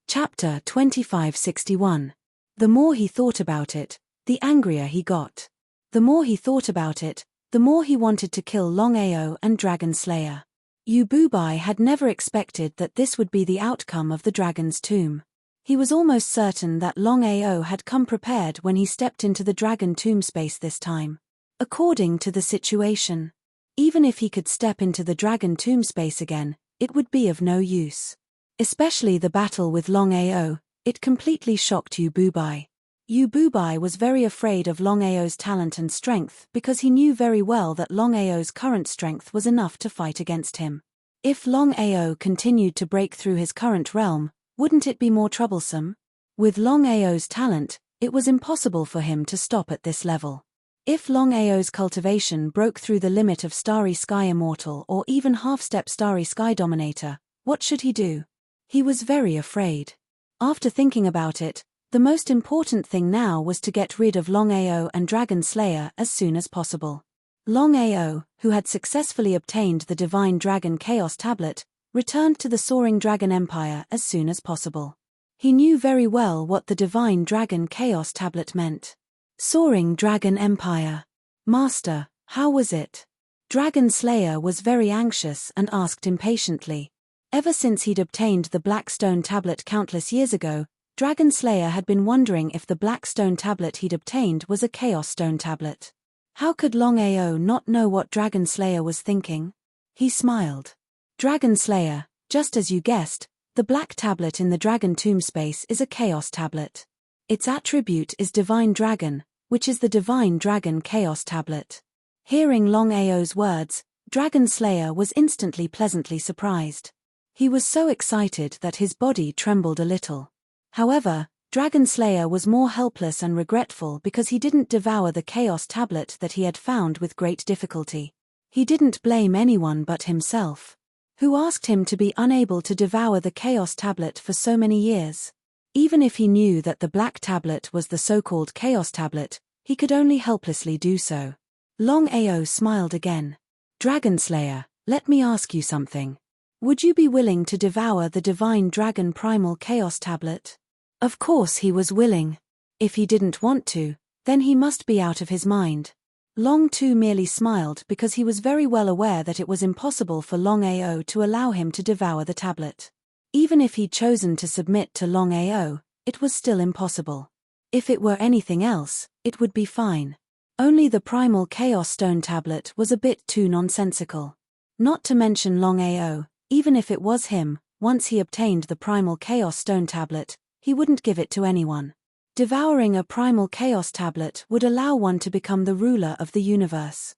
Chapter 2561. The more he thought about it, the angrier he got. The more he thought about it, the more he wanted to kill Longao and Dragon Slayer. Yu Bubai had never expected that this would be the outcome of the Dragon's Tomb. He was almost certain that Longao had come prepared when he stepped into the Dragon Tomb space this time. According to the situation, even if he could step into the Dragon Tomb space again, it would be of no use. Especially the battle with Longao, it completely shocked Yu Bubai. Yu Bubai was very afraid of Longao's talent and strength because he knew very well that Longao's current strength was enough to fight against him. If Longao continued to break through his current realm, wouldn't it be more troublesome? With Longao's talent, it was impossible for him to stop at this level. If Longao's cultivation broke through the limit of Starry Sky Immortal or even half-step Starry Sky Dominator, what should he do? He was very afraid. After thinking about it, the most important thing now was to get rid of Longao and Dragon Slayer as soon as possible. Longao, who had successfully obtained the Divine Dragon Chaos Tablet, returned to the Soaring Dragon Empire as soon as possible. He knew very well what the Divine Dragon Chaos Tablet meant. Soaring Dragon Empire. Master, how was it? Dragon Slayer was very anxious and asked impatiently. Ever since he'd obtained the Black Stone Tablet countless years ago, Dragon Slayer had been wondering if the Black Stone Tablet he'd obtained was a Chaos Stone Tablet. How could Longao not know what Dragon Slayer was thinking? He smiled. Dragon Slayer, just as you guessed, the Black Tablet in the Dragon Tomb space is a Chaos Tablet. Its attribute is Divine Dragon, which is the Divine Dragon Chaos Tablet. Hearing Longao's words, Dragon Slayer was instantly pleasantly surprised. He was so excited that his body trembled a little. However, Dragon Slayer was more helpless and regretful because he didn't devour the Chaos Tablet that he had found with great difficulty. He didn't blame anyone but himself. Who asked him to be unable to devour the Chaos Tablet for so many years? Even if he knew that the Black Tablet was the so-called Chaos Tablet, he could only helplessly do so. Longao smiled again. Dragon Slayer, let me ask you something. Would you be willing to devour the Divine Dragon Primal Chaos Tablet? Of course he was willing. If he didn't want to, then he must be out of his mind. Long Tu merely smiled because he was very well aware that it was impossible for Longao to allow him to devour the tablet. Even if he'd chosen to submit to Longao, it was still impossible. If it were anything else, it would be fine. Only the Primal Chaos Stone Tablet was a bit too nonsensical. Not to mention Longao, even if it was him, once he obtained the Primal Chaos Stone Tablet, he wouldn't give it to anyone. Devouring a Primal Chaos Tablet would allow one to become the ruler of the universe.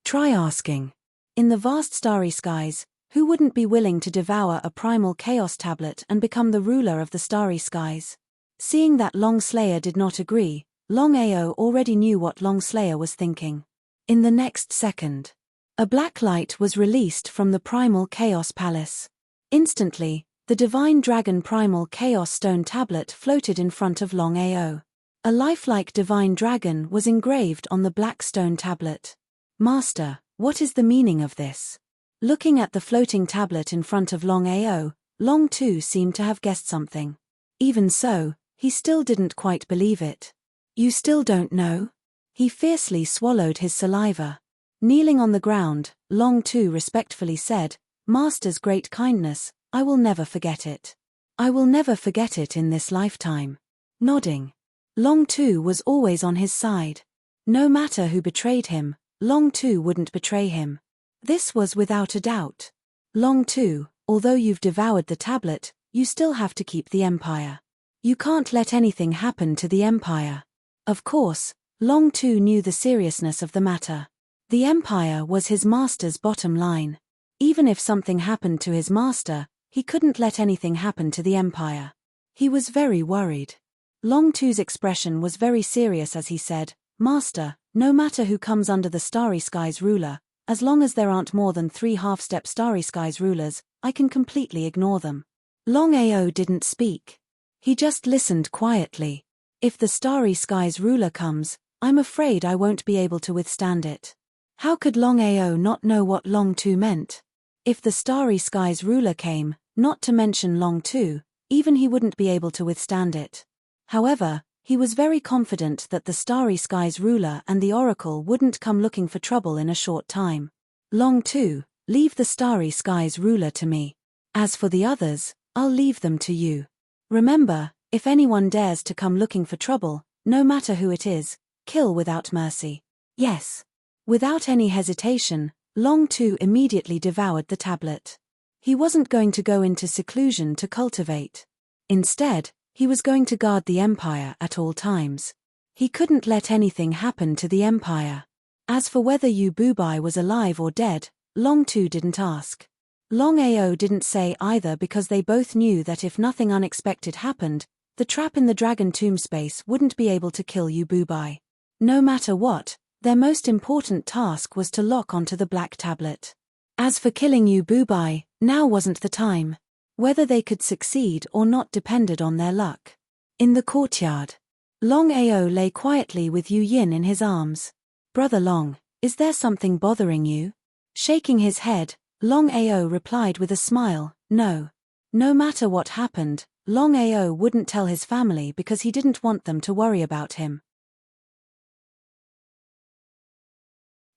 Try asking. In the vast starry skies, who wouldn't be willing to devour a Primal Chaos Tablet and become the ruler of the starry skies? Seeing that Long Slayer did not agree, Longao already knew what Long Slayer was thinking. In the next second, a black light was released from the Primal Chaos Palace. Instantly, the Divine Dragon Primal Chaos Stone Tablet floated in front of Longao. A lifelike Divine Dragon was engraved on the Black Stone Tablet. Master, what is the meaning of this? Looking at the floating tablet in front of Longao, Long Tu seemed to have guessed something. Even so, he still didn't quite believe it. You still don't know? He fiercely swallowed his saliva. Kneeling on the ground, Long Tu respectfully said, Master's great kindness, I will never forget it. I will never forget it in this lifetime. Nodding. Long Tu was always on his side. No matter who betrayed him, Long Tu wouldn't betray him. This was without a doubt. Long Tu, although you've devoured the tablet, you still have to keep the Empire. You can't let anything happen to the Empire. Of course, Long Tu knew the seriousness of the matter. The Empire was his master's bottom line. Even if something happened to his master, he couldn't let anything happen to the Empire. He was very worried. Long Tu's expression was very serious as he said, Master, no matter who comes under the Starry Skies ruler, as long as there aren't more than 3 half-step Starry Skies rulers, I can completely ignore them. Longao didn't speak. He just listened quietly. If the Starry Skies ruler comes, I'm afraid I won't be able to withstand it. How could Longao not know what Long Tu meant? If the Starry Skies ruler came, not to mention Long Tu, even he wouldn't be able to withstand it. However, he was very confident that the Starry Skies ruler and the Oracle wouldn't come looking for trouble in a short time. Long Tu, leave the Starry Skies ruler to me. As for the others, I'll leave them to you. Remember, if anyone dares to come looking for trouble, no matter who it is, kill without mercy. Yes. Without any hesitation, Long Tu immediately devoured the tablet. He wasn't going to go into seclusion to cultivate. Instead, he was going to guard the Empire at all times. He couldn't let anything happen to the Empire. As for whether Yu Bubai was alive or dead, Long Tu didn't ask. Longao didn't say either because they both knew that if nothing unexpected happened, the trap in the Dragon Tomb space wouldn't be able to kill Yu Bubai. No matter what, their most important task was to lock onto the Black Tablet. As for killing Yu Bubai, now wasn't the time. Whether they could succeed or not depended on their luck. In the courtyard, Longao lay quietly with Yu Yin in his arms. Brother Long, is there something bothering you? Shaking his head, Longao replied with a smile, no. No matter what happened, Longao wouldn't tell his family because he didn't want them to worry about him.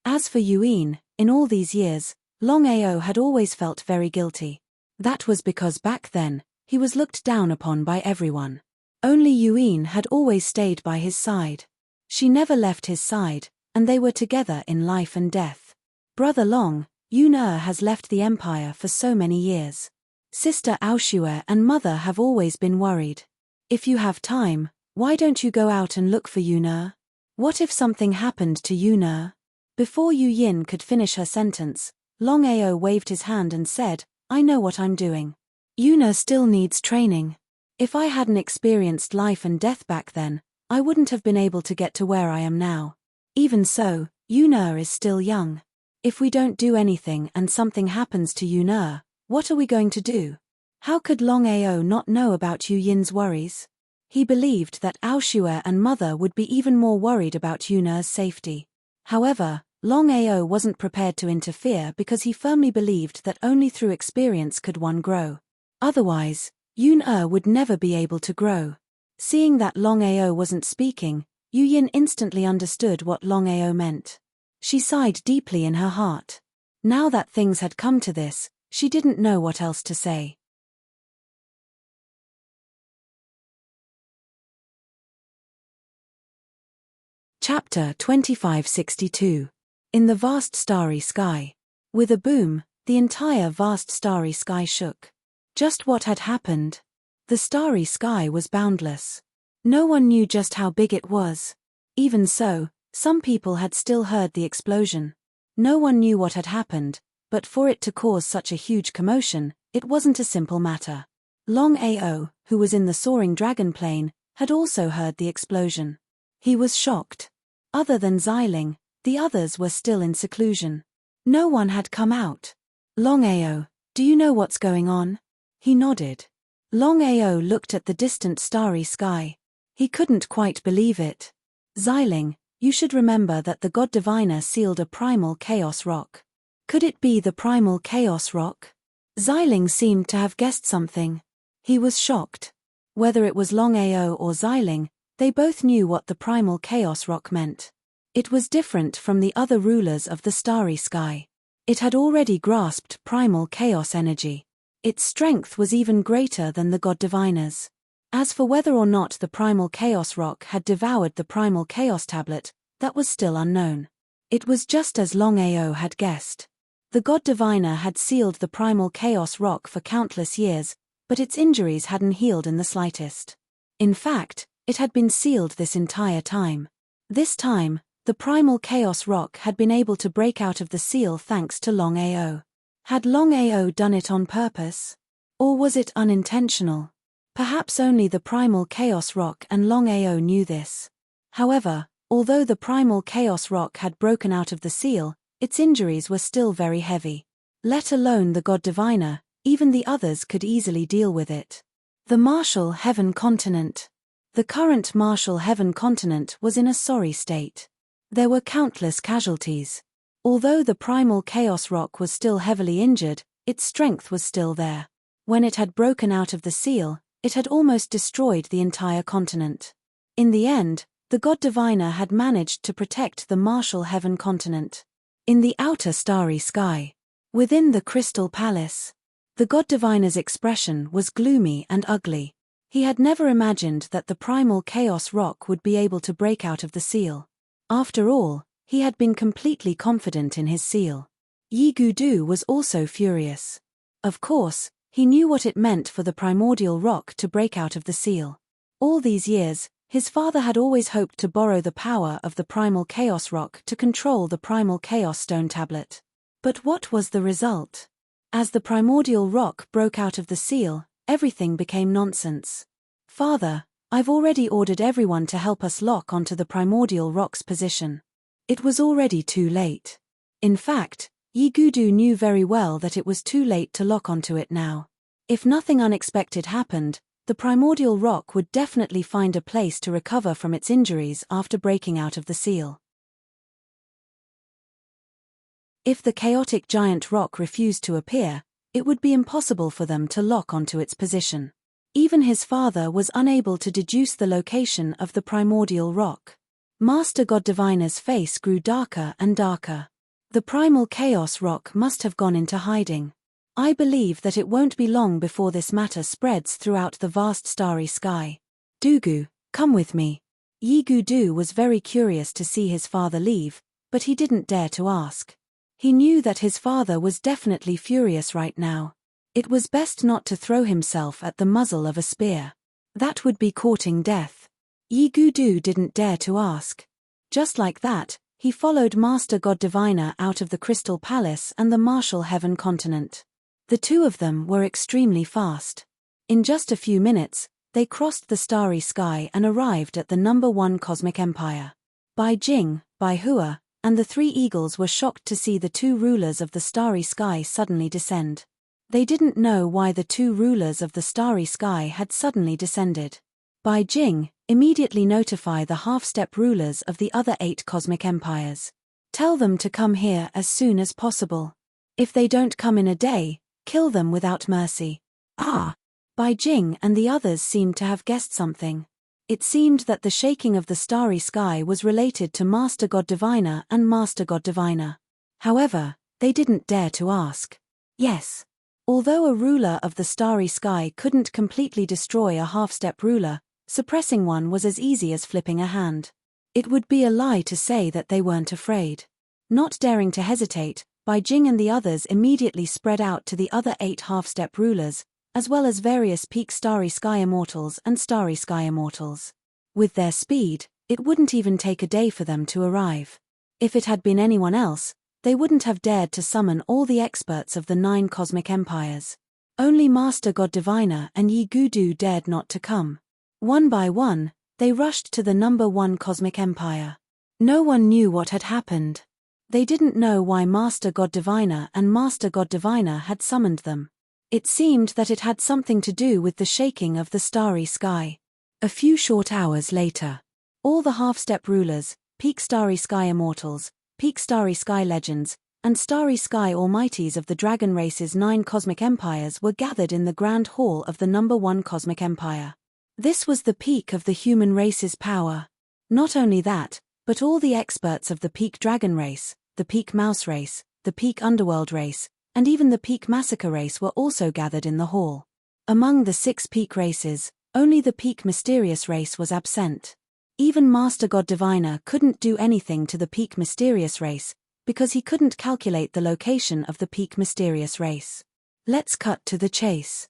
As for Yuin, in all these years, Longao had always felt very guilty. That was because back then, he was looked down upon by everyone. Only Yuin had always stayed by his side. She never left his side, and they were together in life and death. Brother Long, Yun-er has left the empire for so many years. Sister Aoshue and mother have always been worried. If you have time, why don't you go out and look for Yun-er? What if something happened to Yun-er? Before Yu Yin could finish her sentence, Longao waved his hand and said, I know what I'm doing. Yun-er still needs training. If I hadn't experienced life and death back then, I wouldn't have been able to get to where I am now. Even so, Yun-er is still young. If we don't do anything and something happens to Yun-er, what are we going to do? How could Longao not know about Yu Yin's worries? He believed that Aoshue and mother would be even more worried about Yun-er's safety. However, Longao wasn't prepared to interfere because he firmly believed that only through experience could one grow. Otherwise, Yun-er would never be able to grow. Seeing that Longao wasn't speaking, Yu Yin instantly understood what Longao meant. She sighed deeply in her heart. Now that things had come to this, she didn't know what else to say. Chapter 2562. In the vast starry sky. With a boom, the entire vast starry sky shook. Just what had happened? The starry sky was boundless. No one knew just how big it was. Even so, some people had still heard the explosion. No one knew what had happened, but for it to cause such a huge commotion, it wasn't a simple matter. Longao, who was in the soaring dragon plane, had also heard the explosion. He was shocked. Other than Xiling, the others were still in seclusion. No one had come out. Longao, do you know what's going on? He nodded. Longao looked at the distant starry sky. He couldn't quite believe it. Xiling, you should remember that the God Diviner sealed a primal chaos rock. Could it be the primal chaos rock? Xiling seemed to have guessed something. He was shocked. Whether it was Longao or Xiling, they both knew what the primal chaos rock meant. It was different from the other rulers of the starry sky. It had already grasped primal chaos energy. Its strength was even greater than the God Diviner's. As for whether or not the primal chaos rock had devoured the primal chaos tablet, that was still unknown. It was just as Longao had guessed. The God Diviner had sealed the primal chaos rock for countless years, but its injuries hadn't healed in the slightest. In fact, it had been sealed this entire time. This time, the primal chaos rock had been able to break out of the seal thanks to Longao. Had Longao done it on purpose? Or was it unintentional? Perhaps only the primal chaos rock and Longao knew this. However, although the primal chaos rock had broken out of the seal, its injuries were still very heavy. Let alone the God Diviner, even the others could easily deal with it. The Martial Heaven Continent. The current Martial Heaven Continent was in a sorry state. There were countless casualties. Although the primal chaos rock was still heavily injured, its strength was still there. When it had broken out of the seal, it had almost destroyed the entire continent. In the end, the God Diviner had managed to protect the Martial Heaven Continent. In the outer starry sky, within the Crystal Palace, the God Diviner's expression was gloomy and ugly. He had never imagined that the primal chaos rock would be able to break out of the seal. After all, he had been completely confident in his seal. Yi Gudu was also furious. Of course, he knew what it meant for the primordial rock to break out of the seal. All these years, his father had always hoped to borrow the power of the primal chaos rock to control the primal chaos stone tablet. But what was the result? As the primordial rock broke out of the seal, everything became nonsense. Father, I've already ordered everyone to help us lock onto the primordial rock's position. It was already too late. In fact, Yi Gudu knew very well that it was too late to lock onto it now. If nothing unexpected happened, the primordial rock would definitely find a place to recover from its injuries after breaking out of the seal. If the chaotic giant rock refused to appear, it would be impossible for them to lock onto its position. Even his father was unable to deduce the location of the primordial rock. Master God Diviner's face grew darker and darker. The primal chaos rock must have gone into hiding. I believe that it won't be long before this matter spreads throughout the vast starry sky. Dugu, come with me. Yi-Gu-Du was very curious to see his father leave, but he didn't dare to ask. He knew that his father was definitely furious right now. It was best not to throw himself at the muzzle of a spear. That would be courting death. Yi-Gu-Du didn't dare to ask. Just like that, he followed Master God Diviner out of the Crystal Palace and the martial heaven continent. The two of them were extremely fast. In just a few minutes, they crossed the starry sky and arrived at the number 1 cosmic empire. Bai Jing, Bai Hua, and the 3 eagles were shocked to see the 2 rulers of the starry sky suddenly descend. They didn't know why the 2 rulers of the starry sky had suddenly descended. Bai Jing, immediately notify the half-step rulers of the other 8 cosmic empires. Tell them to come here as soon as possible. If they don't come in a day, kill them without mercy. Ah! Bai Jing and the others seemed to have guessed something. It seemed that the shaking of the starry sky was related to Master God Diviner and Master God Diviner. However, they didn't dare to ask. Yes. Although a ruler of the starry sky couldn't completely destroy a half-step ruler, suppressing one was as easy as flipping a hand. It would be a lie to say that they weren't afraid. Not daring to hesitate, Bai Jing and the others immediately spread out to the other 8 half-step rulers, as well as various peak starry sky immortals and starry sky immortals. With their speed, it wouldn't even take a day for them to arrive. If it had been anyone else, they wouldn't have dared to summon all the experts of the 9 cosmic empires. Only Master God Diviner and Yi-Gu-Du dared not to come. One by one, they rushed to the number 1 cosmic empire. No one knew what had happened. They didn't know why Master God Diviner and Master God Diviner had summoned them. It seemed that it had something to do with the shaking of the starry sky. A few short hours later, all the half-step rulers, peak starry sky immortals, peak starry sky legends, and starry sky almighties of the dragon race's 9 cosmic empires were gathered in the grand hall of the number 1 cosmic empire. This was the peak of the human race's power. Not only that, but all the experts of the peak dragon race, the peak mouse race, the peak underworld race, and even the peak massacre race were also gathered in the hall. Among the 6 peak races, only the peak mysterious race was absent. Even Master God Diviner couldn't do anything to the peak mysterious race, because he couldn't calculate the location of the peak mysterious race. Let's cut to the chase.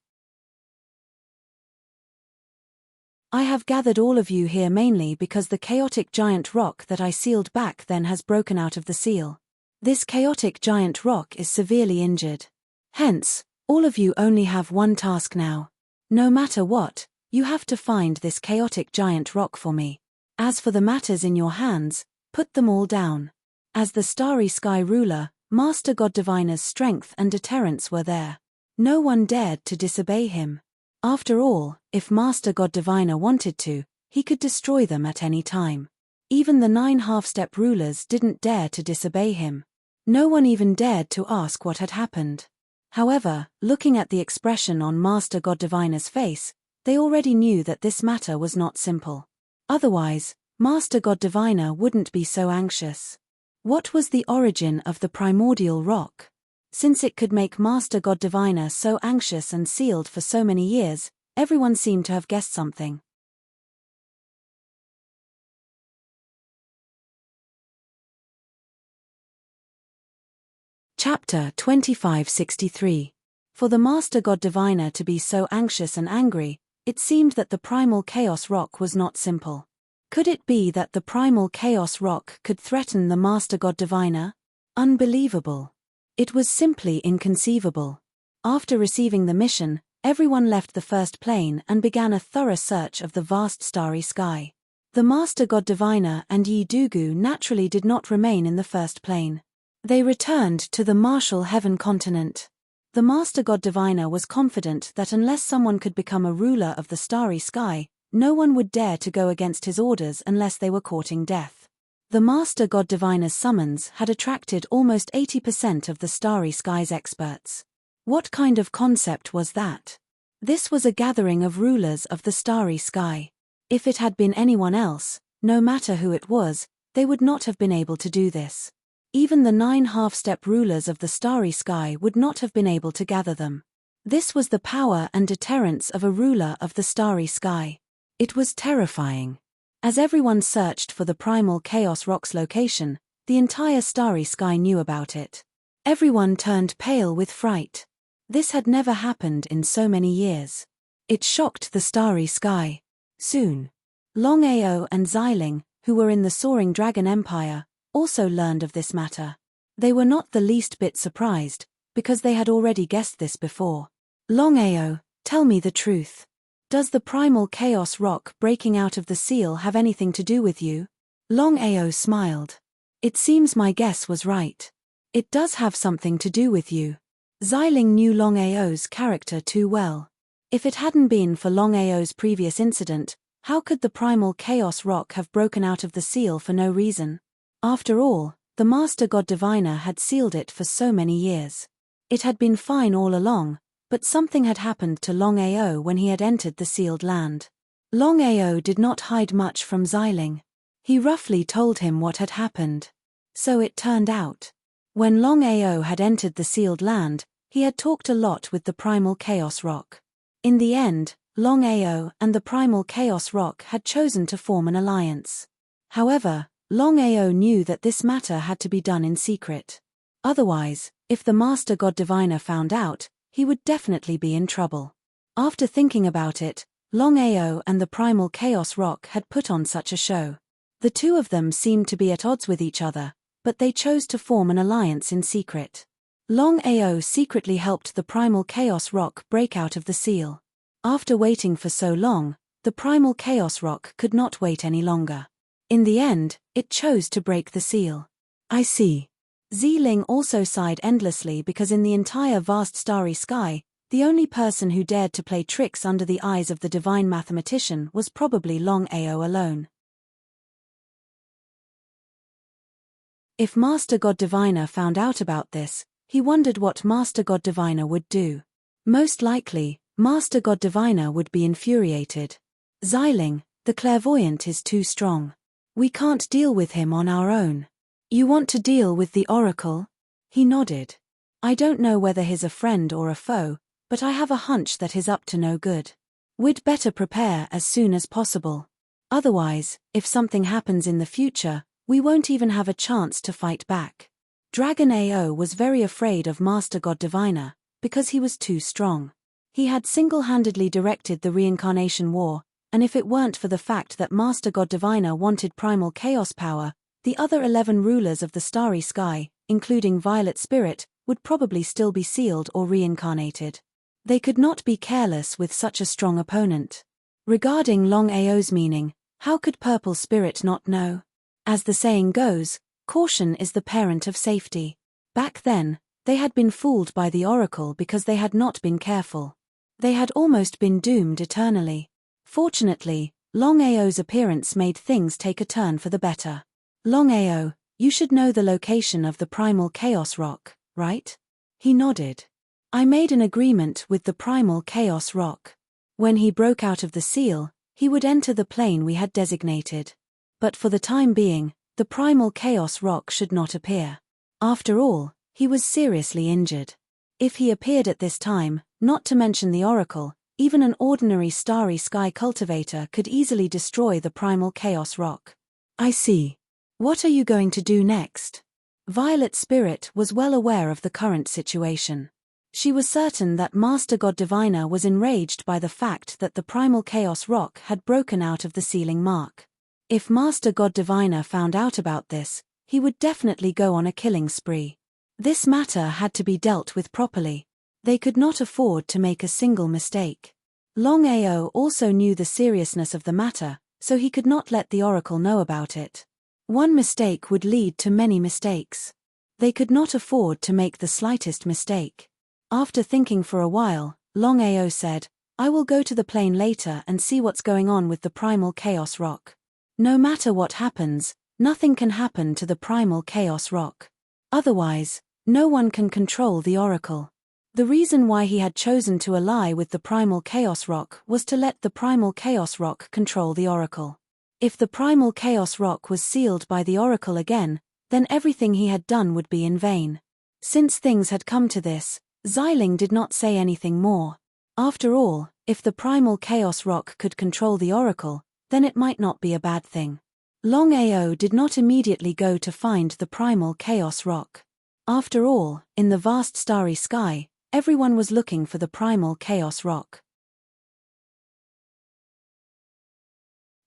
I have gathered all of you here mainly because the chaotic giant rock that I sealed back then has broken out of the seal. This chaotic giant rock is severely injured. Hence, all of you only have one task now. No matter what, you have to find this chaotic giant rock for me. As for the matters in your hands, put them all down. As the starry sky ruler, Master God Diviner's strength and deterrence were there. No one dared to disobey him. After all, if Master God Diviner wanted to, he could destroy them at any time. Even the 9 half-step rulers didn't dare to disobey him. No one even dared to ask what had happened. However, looking at the expression on Master God Diviner's face, they already knew that this matter was not simple. Otherwise, Master God Diviner wouldn't be so anxious. What was the origin of the primordial rock? Since it could make Master God Diviner so anxious and sealed for so many years, everyone seemed to have guessed something. Chapter 2563. For the Master God Diviner to be so anxious and angry, it seemed that the primal chaos rock was not simple. Could it be that the primal chaos rock could threaten the Master God Diviner? Unbelievable. It was simply inconceivable. After receiving the mission, everyone left the first plane and began a thorough search of the vast starry sky. The Master God Diviner and Yi-Dugu naturally did not remain in the first plane. They returned to the martial heaven continent. The Master God Diviner was confident that unless someone could become a ruler of the starry sky, no one would dare to go against his orders unless they were courting death. The Master God Diviner's summons had attracted almost 80% of the starry sky's experts. What kind of concept was that? This was a gathering of rulers of the starry sky. If it had been anyone else, no matter who it was, they would not have been able to do this. Even the 9 half-step rulers of the starry sky would not have been able to gather them. This was the power and deterrence of a ruler of the starry sky. It was terrifying. As everyone searched for the primal chaos rock's location, the entire starry sky knew about it. Everyone turned pale with fright. This had never happened in so many years. It shocked the starry sky. Soon, Longao and Xiling, who were in the Soaring Dragon Empire, also learned of this matter. They were not the least bit surprised, because they had already guessed this before. Longao, tell me the truth. Does the primal chaos rock breaking out of the seal have anything to do with you? Longao smiled. It seems my guess was right. It does have something to do with you. Xiling knew Longao's character too well. If it hadn't been for Longao's previous incident, how could the primal chaos rock have broken out of the seal for no reason? After all, the Master God Diviner had sealed it for so many years. It had been fine all along, but something had happened to Longao when he had entered the sealed land. Longao did not hide much from Xiling. He roughly told him what had happened. So it turned out. When Longao had entered the sealed land, he had talked a lot with the primal chaos rock. In the end, Longao and the primal chaos rock had chosen to form an alliance. However, Longao knew that this matter had to be done in secret. Otherwise, if the Master God Diviner found out, he would definitely be in trouble. After thinking about it, Longao and the primal chaos rock had put on such a show. The two of them seemed to be at odds with each other, but they chose to form an alliance in secret. Longao secretly helped the primal chaos rock break out of the seal. After waiting for so long, the primal chaos rock could not wait any longer. In the end, it chose to break the seal. I see. Xiling also sighed endlessly because in the entire vast starry sky, the only person who dared to play tricks under the eyes of the divine mathematician was probably Longao alone. If Master God Diviner found out about this, he wondered what Master God Diviner would do. Most likely, Master God Diviner would be infuriated. Xiling, the clairvoyant is too strong. We can't deal with him on our own. You want to deal with the Oracle? He nodded. I don't know whether he's a friend or a foe, but I have a hunch that he's up to no good. We'd better prepare as soon as possible. Otherwise, if something happens in the future, we won't even have a chance to fight back. Dragon Ao was very afraid of Master God Diviner, because he was too strong. He had single-handedly directed the reincarnation war, and if it weren't for the fact that Master God Diviner wanted primal chaos power, the other 11 rulers of the starry sky, including Violet Spirit, would probably still be sealed or reincarnated. They could not be careless with such a strong opponent. Regarding Longao's meaning, how could Purple Spirit not know? As the saying goes, caution is the parent of safety. Back then, they had been fooled by the Oracle because they had not been careful. They had almost been doomed eternally. Fortunately, Longao's appearance made things take a turn for the better. Longao, you should know the location of the primal chaos rock, right? He nodded. I made an agreement with the primal chaos rock. When he broke out of the seal, he would enter the plane we had designated. But for the time being, the primal chaos rock should not appear. After all, he was seriously injured. If he appeared at this time, not to mention the Oracle, even an ordinary starry sky cultivator could easily destroy the primal chaos rock. I see. What are you going to do next? Violet Spirit was well aware of the current situation. She was certain that Master God Diviner was enraged by the fact that the primal chaos rock had broken out of the sealing mark. If Master God Diviner found out about this, he would definitely go on a killing spree. This matter had to be dealt with properly. They could not afford to make a single mistake. Longao also knew the seriousness of the matter, so he could not let the Oracle know about it. One mistake would lead to many mistakes. They could not afford to make the slightest mistake. After thinking for a while, Longao said, I will go to the plane later and see what's going on with the primal chaos rock. No matter what happens, nothing can happen to the primal chaos rock. Otherwise, no one can control the Oracle. The reason why he had chosen to ally with the primal chaos rock was to let the primal chaos rock control the Oracle. If the primal chaos rock was sealed by the Oracle again, then everything he had done would be in vain. Since things had come to this, Xiling did not say anything more. After all, if the primal chaos rock could control the oracle, then it might not be a bad thing. Longao did not immediately go to find the primal chaos rock. After all, in the vast starry sky, everyone was looking for the primal chaos rock.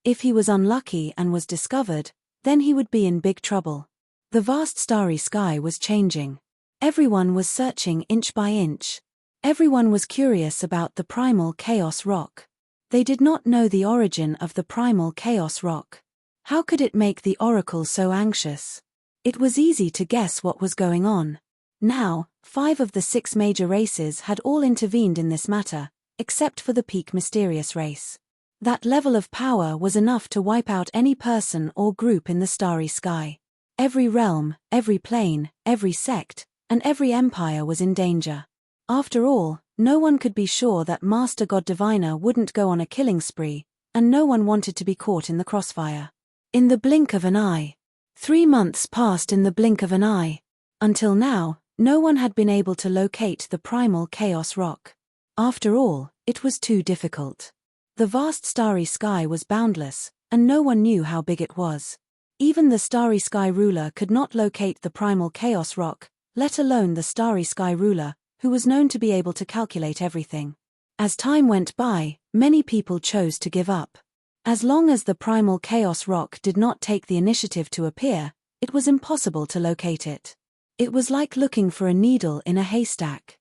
If he was unlucky and was discovered, then he would be in big trouble. The vast starry sky was changing. Everyone was searching inch by inch. Everyone was curious about the primal chaos rock. They did not know the origin of the primal chaos rock. How could it make the oracle so anxious? It was easy to guess what was going on. Now, 5 of the 6 major races had all intervened in this matter, except for the peak mysterious race. That level of power was enough to wipe out any person or group in the starry sky. Every realm, every plane, every sect, and every empire was in danger. After all, no one could be sure that Master God Diviner wouldn't go on a killing spree, and no one wanted to be caught in the crossfire. In the blink of an eye. 3 months passed in the blink of an eye. Until now, no one had been able to locate the primal chaos rock. After all, it was too difficult. The vast starry sky was boundless, and no one knew how big it was. Even the starry sky ruler could not locate the primal chaos rock, let alone the starry sky ruler, who was known to be able to calculate everything. As time went by, many people chose to give up. As long as the primal chaos rock did not take the initiative to appear, it was impossible to locate it. It was like looking for a needle in a haystack.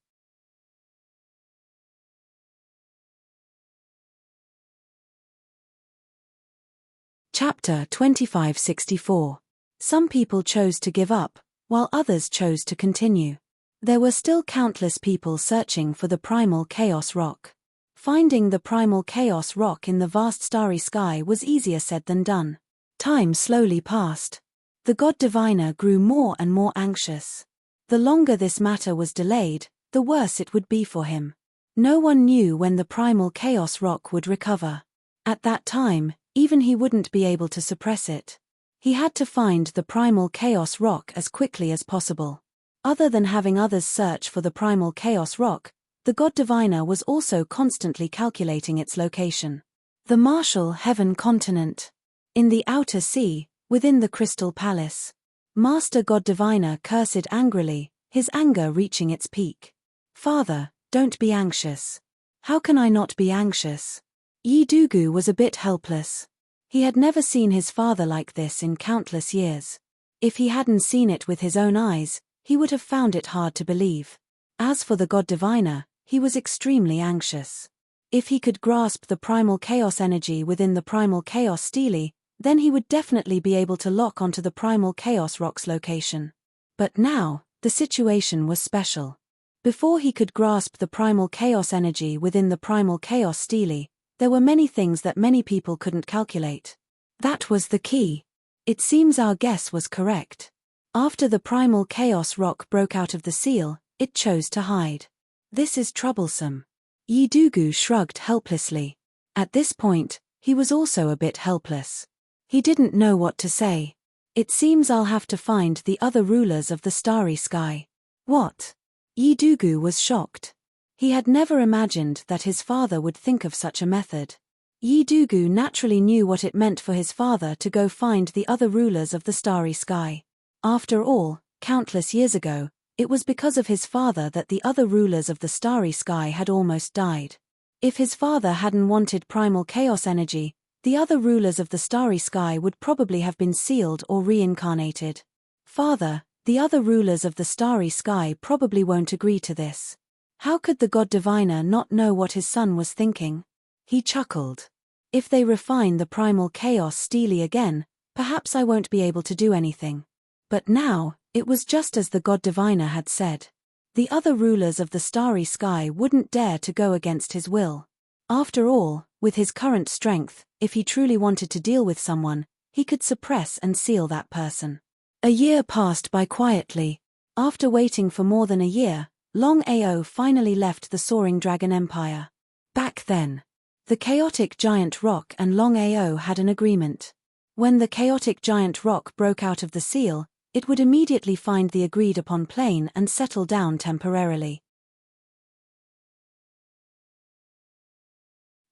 Chapter 2564. Some people chose to give up, while others chose to continue. There were still countless people searching for the primal chaos rock. Finding the primal chaos rock in the vast starry sky was easier said than done. Time slowly passed. The God Diviner grew more and more anxious. The longer this matter was delayed, the worse it would be for him. No one knew when the primal chaos rock would recover. At that time, even he wouldn't be able to suppress it. He had to find the primal chaos rock as quickly as possible. Other than having others search for the primal chaos rock, the God Diviner was also constantly calculating its location. The Martial Heaven Continent. In the outer sea, within the Crystal Palace. Master God Diviner cursed angrily, his anger reaching its peak. Father, don't be anxious. How can I not be anxious? Yi Dugu was a bit helpless. He had never seen his father like this in countless years. If he hadn't seen it with his own eyes, he would have found it hard to believe. As for the God Diviner, he was extremely anxious. If he could grasp the primal chaos energy within the primal chaos stele, then he would definitely be able to lock onto the primal chaos rock's location. But now, the situation was special. Before he could grasp the primal chaos energy within the primal chaos stele, there were many things that many people couldn't calculate. That was the key. It seems our guess was correct. After the primal chaos rock broke out of the seal, it chose to hide. This is troublesome. Yi Dugu shrugged helplessly. At this point, he was also a bit helpless. He didn't know what to say. It seems I'll have to find the other rulers of the starry sky. What? Yi Dugu was shocked. He had never imagined that his father would think of such a method. Yi Dugu naturally knew what it meant for his father to go find the other rulers of the starry sky. After all, countless years ago, it was because of his father that the other rulers of the starry sky had almost died. If his father hadn't wanted primal chaos energy, the other rulers of the starry sky would probably have been sealed or reincarnated. Father, the other rulers of the starry sky probably won't agree to this. How could the God Diviner not know what his son was thinking? He chuckled. If they refine the primal chaos stele again, perhaps I won't be able to do anything. But now, it was just as the God Diviner had said. The other rulers of the starry sky wouldn't dare to go against his will. After all, with his current strength, if he truly wanted to deal with someone, he could suppress and seal that person. A year passed by quietly. After waiting for more than a year, Longao finally left the Soaring Dragon Empire. Back then, the chaotic giant rock and Longao had an agreement. When the chaotic giant rock broke out of the seal, it would immediately find the agreed-upon plane and settle down temporarily.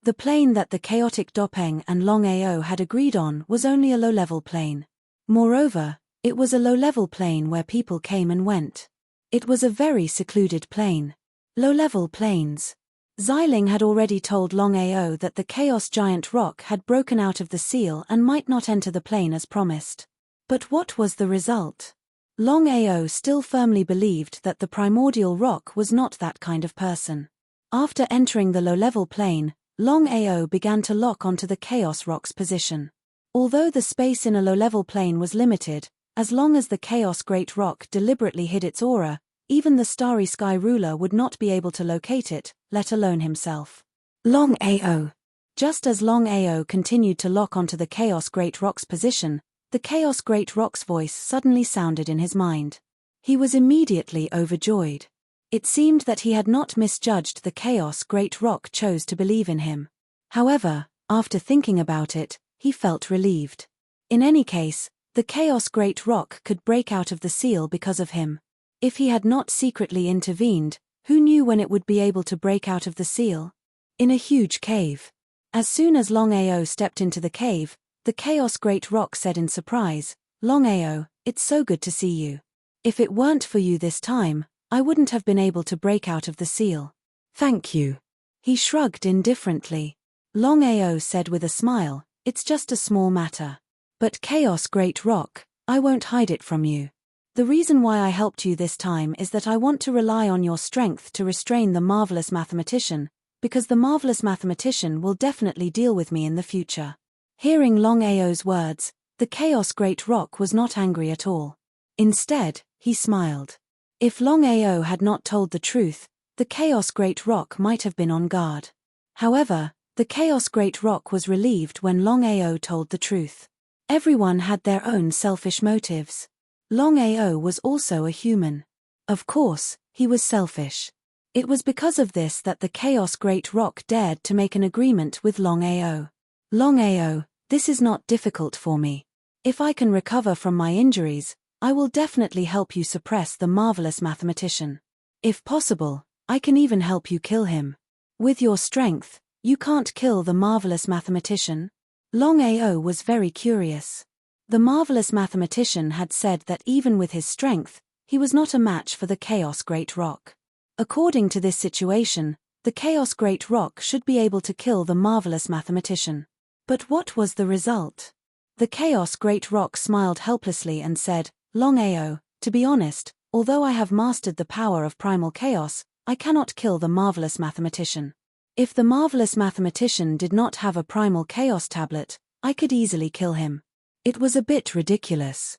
The plane that the chaotic Dopeng and Longao had agreed on was only a low-level plane. Moreover, it was a low-level plane where people came and went. It was a very secluded plane. Low-level planes. Xiling had already told Longao that the Chaos Giant Rock had broken out of the seal and might not enter the plane as promised. But what was the result? Longao still firmly believed that the primordial rock was not that kind of person. After entering the low-level plane, Longao began to lock onto the Chaos Rock's position. Although the space in a low-level plane was limited, as long as the Chaos Great Rock deliberately hid its aura, even the Starry Sky Ruler would not be able to locate it, let alone himself. Longao. Just as Longao continued to lock onto the Chaos Great Rock's position, the Chaos Great Rock's voice suddenly sounded in his mind. He was immediately overjoyed. It seemed that he had not misjudged the Chaos Great Rock chose to believe in him. However, after thinking about it, he felt relieved. In any case, the Chaos Great Rock could break out of the seal because of him. If he had not secretly intervened, who knew when it would be able to break out of the seal? In a huge cave. As soon as Longao stepped into the cave, the Chaos Great Rock said in surprise, "Longao, it's so good to see you. If it weren't for you this time, I wouldn't have been able to break out of the seal." "Thank you." He shrugged indifferently. Longao said with a smile, "It's just a small matter. But Chaos Great Rock, I won't hide it from you. The reason why I helped you this time is that I want to rely on your strength to restrain the marvelous mathematician, because the marvelous mathematician will definitely deal with me in the future." Hearing Longao's words, the Chaos Great Rock was not angry at all. Instead, he smiled. If Longao had not told the truth, the Chaos Great Rock might have been on guard. However, the Chaos Great Rock was relieved when Longao told the truth. Everyone had their own selfish motives. Longao was also a human. Of course, he was selfish. It was because of this that the Chaos Great Rock dared to make an agreement with Longao. "Longao, this is not difficult for me. If I can recover from my injuries, I will definitely help you suppress the marvelous mathematician. If possible, I can even help you kill him. With your strength, you can't kill the marvelous mathematician?" Longao was very curious. The marvelous mathematician had said that even with his strength, he was not a match for the Chaos Great Rock. According to this situation, the Chaos Great Rock should be able to kill the marvelous mathematician. But what was the result? The Chaos Great Rock smiled helplessly and said, "Longao, to be honest, although I have mastered the power of primal chaos, I cannot kill the marvelous mathematician. If the marvelous mathematician did not have a primal chaos tablet, I could easily kill him. It was a bit ridiculous.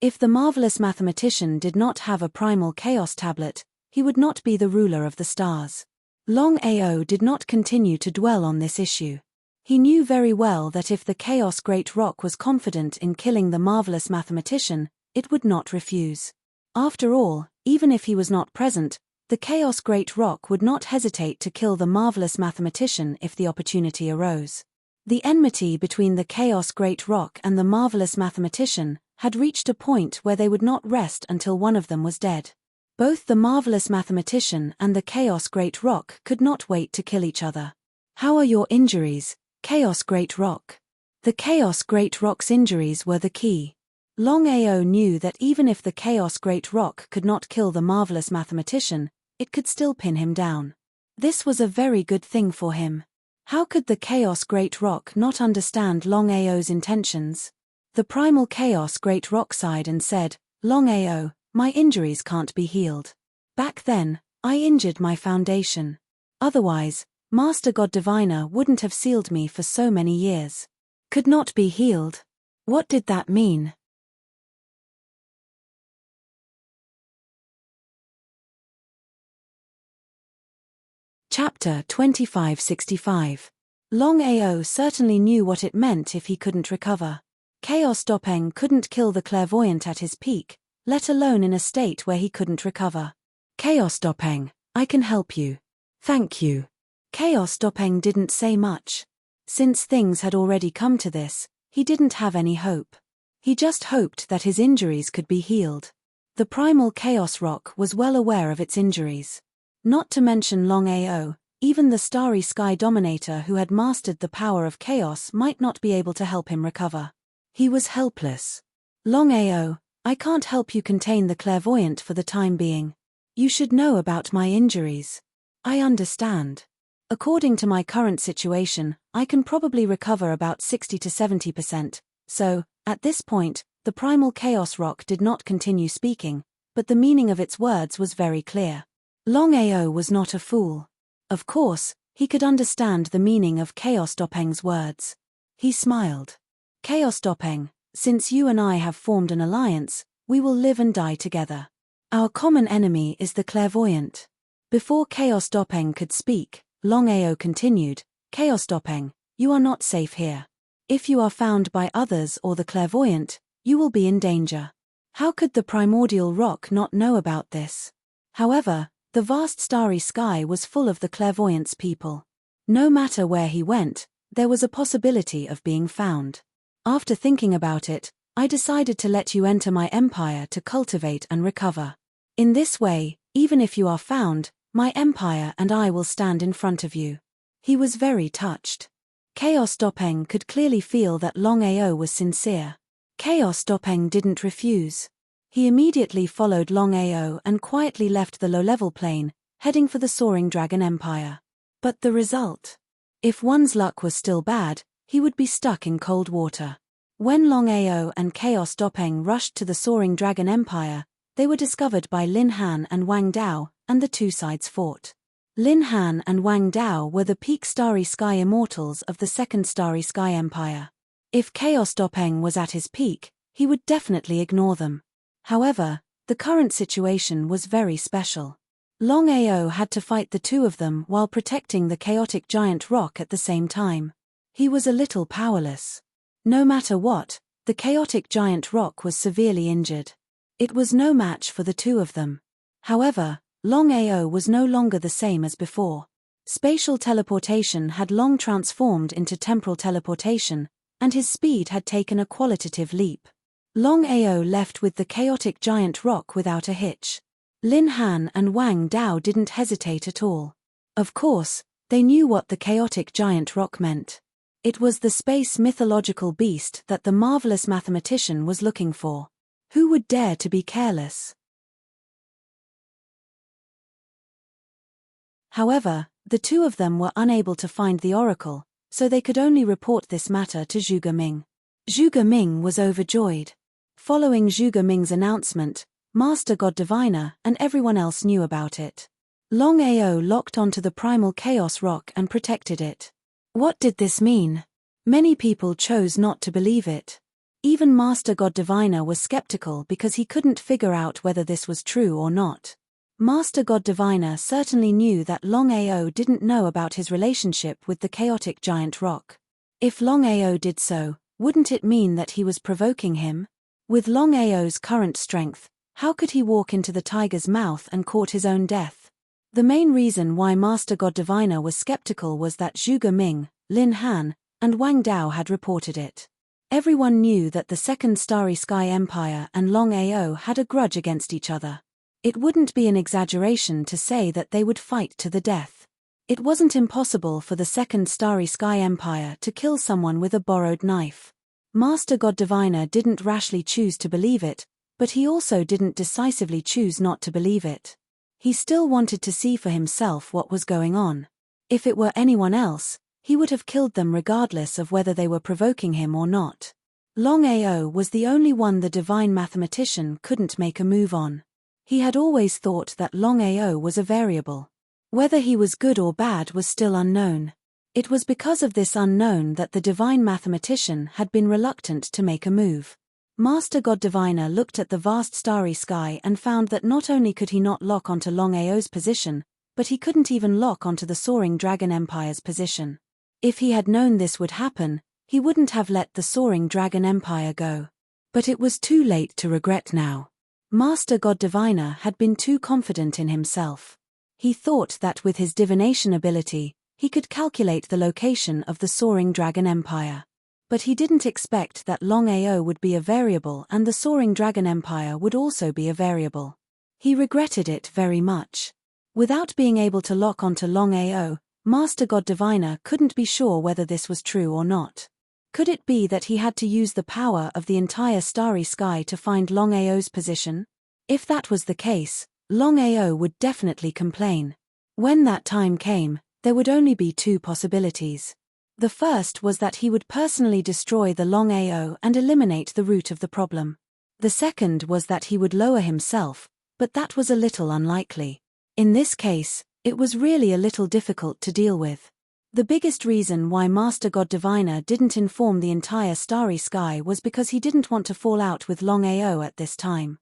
If the marvelous mathematician did not have a primal chaos tablet, he would not be the ruler of the stars." Longao did not continue to dwell on this issue. He knew very well that if the Chaos Great Rock was confident in killing the marvelous mathematician, it would not refuse. After all, even if he was not present, the Chaos Great Rock would not hesitate to kill the marvelous mathematician if the opportunity arose. The enmity between the Chaos Great Rock and the marvelous mathematician had reached a point where they would not rest until one of them was dead. Both the marvelous mathematician and the Chaos Great Rock could not wait to kill each other. "How are your injuries, Chaos Great Rock?" The Chaos Great Rock's injuries were the key. Longao knew that even if the Chaos Great Rock could not kill the marvelous mathematician, it could still pin him down. This was a very good thing for him. How could the Chaos Great Rock not understand Longao's intentions? The primal Chaos Great Rock sighed and said, "Longao, my injuries can't be healed. Back then, I injured my foundation. Otherwise, Master God Diviner wouldn't have sealed me for so many years." Could not be healed. What did that mean? Chapter 2565. Longao certainly knew what it meant if he couldn't recover. Chaos Dopeng couldn't kill the clairvoyant at his peak, let alone in a state where he couldn't recover. "Chaos Dopeng, I can help you." "Thank you." Chaos Dopeng didn't say much. Since things had already come to this, He didn't have any hope. He just hoped that his injuries could be healed. The primal Chaos Rock was well aware of its injuries. Not to mention Longao, even the Starry Sky Dominator who had mastered the power of chaos might not be able to help him recover. He was helpless. Longao, I can't help you contain the clairvoyant for the time being. You should know about my injuries. I understand. According to my current situation, I can probably recover about 60 to 70%, so, at this point, the primal Chaos Rock did not continue speaking, but the meaning of its words was very clear. Longao was not a fool. Of course, he could understand the meaning of Chaos Dopeng's words. He smiled. Chaos Dopeng, since you and I have formed an alliance, we will live and die together. Our common enemy is the clairvoyant. Before Chaos Dopeng could speak, Longao continued, Chaos Dopeng, you are not safe here. If you are found by others or the clairvoyant, you will be in danger. How could the primordial rock not know about this? However, the vast starry sky was full of the clairvoyant's people. No matter where he went, there was a possibility of being found. After thinking about it, I decided to let you enter my empire to cultivate and recover. In this way, even if you are found, my empire and I will stand in front of you. He was very touched. Chaos Dopeng could clearly feel that Longao was sincere. Chaos Dopeng didn't refuse. He immediately followed Longao and quietly left the low-level plane, heading for the soaring dragon empire. But the result? If one's luck was still bad, he would be stuck in cold water. When Longao and Chaos Dopeng rushed to the soaring dragon empire, they were discovered by Lin Han and Wang Dao, and the two sides fought. Lin Han and Wang Dao were the peak Starry Sky immortals of the Second Starry Sky Empire. If Chaos Dopeng was at his peak, he would definitely ignore them. However, the current situation was very special. Longao had to fight the two of them while protecting the chaotic giant rock at the same time. He was a little powerless. No matter what, the chaotic giant rock was severely injured. It was no match for the two of them. However, Longao was no longer the same as before. Spatial teleportation had long transformed into temporal teleportation, and his speed had taken a qualitative leap. Longao left with the chaotic giant rock without a hitch. Lin Han and Wang Dao didn't hesitate at all. Of course, they knew what the chaotic giant rock meant. It was the space mythological beast that the marvelous mathematician was looking for. Who would dare to be careless? However, the two of them were unable to find the oracle, so they could only report this matter to Zhuge Ming. Zhuge Ming was overjoyed. Following Zhuge Ming's announcement, Master God Diviner and everyone else knew about it. Longao locked onto the primal chaos rock and protected it. What did this mean? Many people chose not to believe it. Even Master God Diviner was skeptical because he couldn't figure out whether this was true or not. Master God Diviner certainly knew that Longao didn't know about his relationship with the chaotic giant rock. If Longao did so, wouldn't it mean that he was provoking him? With Longao's current strength, how could he walk into the tiger's mouth and court his own death? The main reason why Master God Diviner was skeptical was that Zhuge Ming, Lin Han, and Wang Dao had reported it. Everyone knew that the Second Starry Sky Empire and Longao had a grudge against each other. It wouldn't be an exaggeration to say that they would fight to the death. It wasn't impossible for the Second Starry Sky Empire to kill someone with a borrowed knife. Master God Diviner didn't rashly choose to believe it, but he also didn't decisively choose not to believe it. He still wanted to see for himself what was going on. If it were anyone else, he would have killed them regardless of whether they were provoking him or not. Longao was the only one the divine mathematician couldn't make a move on. He had always thought that Longao was a variable. Whether he was good or bad was still unknown. It was because of this unknown that the divine mathematician had been reluctant to make a move. Master God Diviner looked at the vast starry sky and found that not only could he not lock onto Longao's position, but he couldn't even lock onto the soaring dragon empire's position. If he had known this would happen, he wouldn't have let the soaring dragon empire go. But it was too late to regret now. Master God Diviner had been too confident in himself. He thought that with his divination ability, he could calculate the location of the soaring dragon empire. But he didn't expect that Longao would be a variable and the Soaring Dragon Empire would also be a variable. He regretted it very much. Without being able to lock onto Longao, Master God Diviner couldn't be sure whether this was true or not. Could it be that he had to use the power of the entire starry sky to find Longao's position? If that was the case, Longao would definitely complain. When that time came, there would only be two possibilities. The first was that he would personally destroy the Longao and eliminate the root of the problem. The second was that he would lower himself, but that was a little unlikely. In this case, it was really a little difficult to deal with. The biggest reason why Master God Diviner didn't inform the entire starry sky was because he didn't want to fall out with Longao at this time.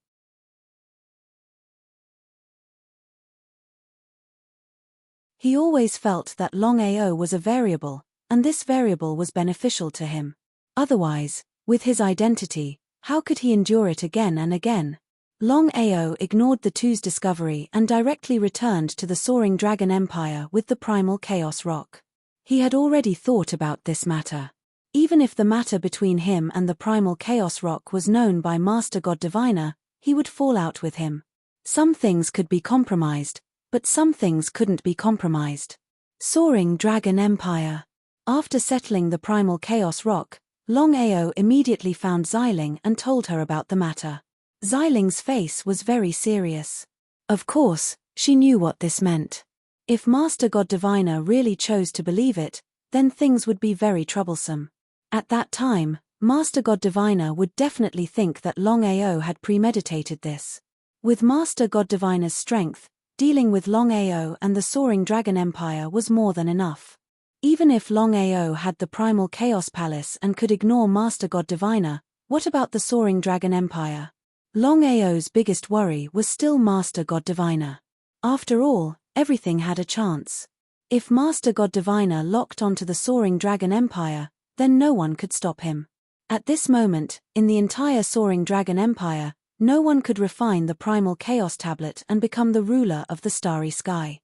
He always felt that Longao was a variable, and this variable was beneficial to him. Otherwise, with his identity, how could he endure it again and again? Longao ignored the two's discovery and directly returned to the Soaring Dragon Empire with the Primal Chaos Rock. He had already thought about this matter. Even if the matter between him and the Primal Chaos Rock was known by Master God Diviner, he would fall out with him. Some things could be compromised, but some things couldn't be compromised. Soaring Dragon Empire. After settling the Primal Chaos Rock, Longao immediately found Xiling and told her about the matter. Xiling's face was very serious. Of course, she knew what this meant. If Master God Diviner really chose to believe it, then things would be very troublesome. At that time, Master God Diviner would definitely think that Longao had premeditated this. With Master God Diviner's strength, dealing with Longao and the Soaring Dragon Empire was more than enough. Even if Longao had the Primal Chaos Palace and could ignore Master God Diviner, what about the Soaring Dragon Empire? Longao's biggest worry was still Master God Diviner. After all, everything had a chance. If Master God Diviner locked onto the Soaring Dragon Empire, then no one could stop him. At this moment, in the entire Soaring Dragon Empire, no one could refine the Primal Chaos Tablet and become the ruler of the starry sky.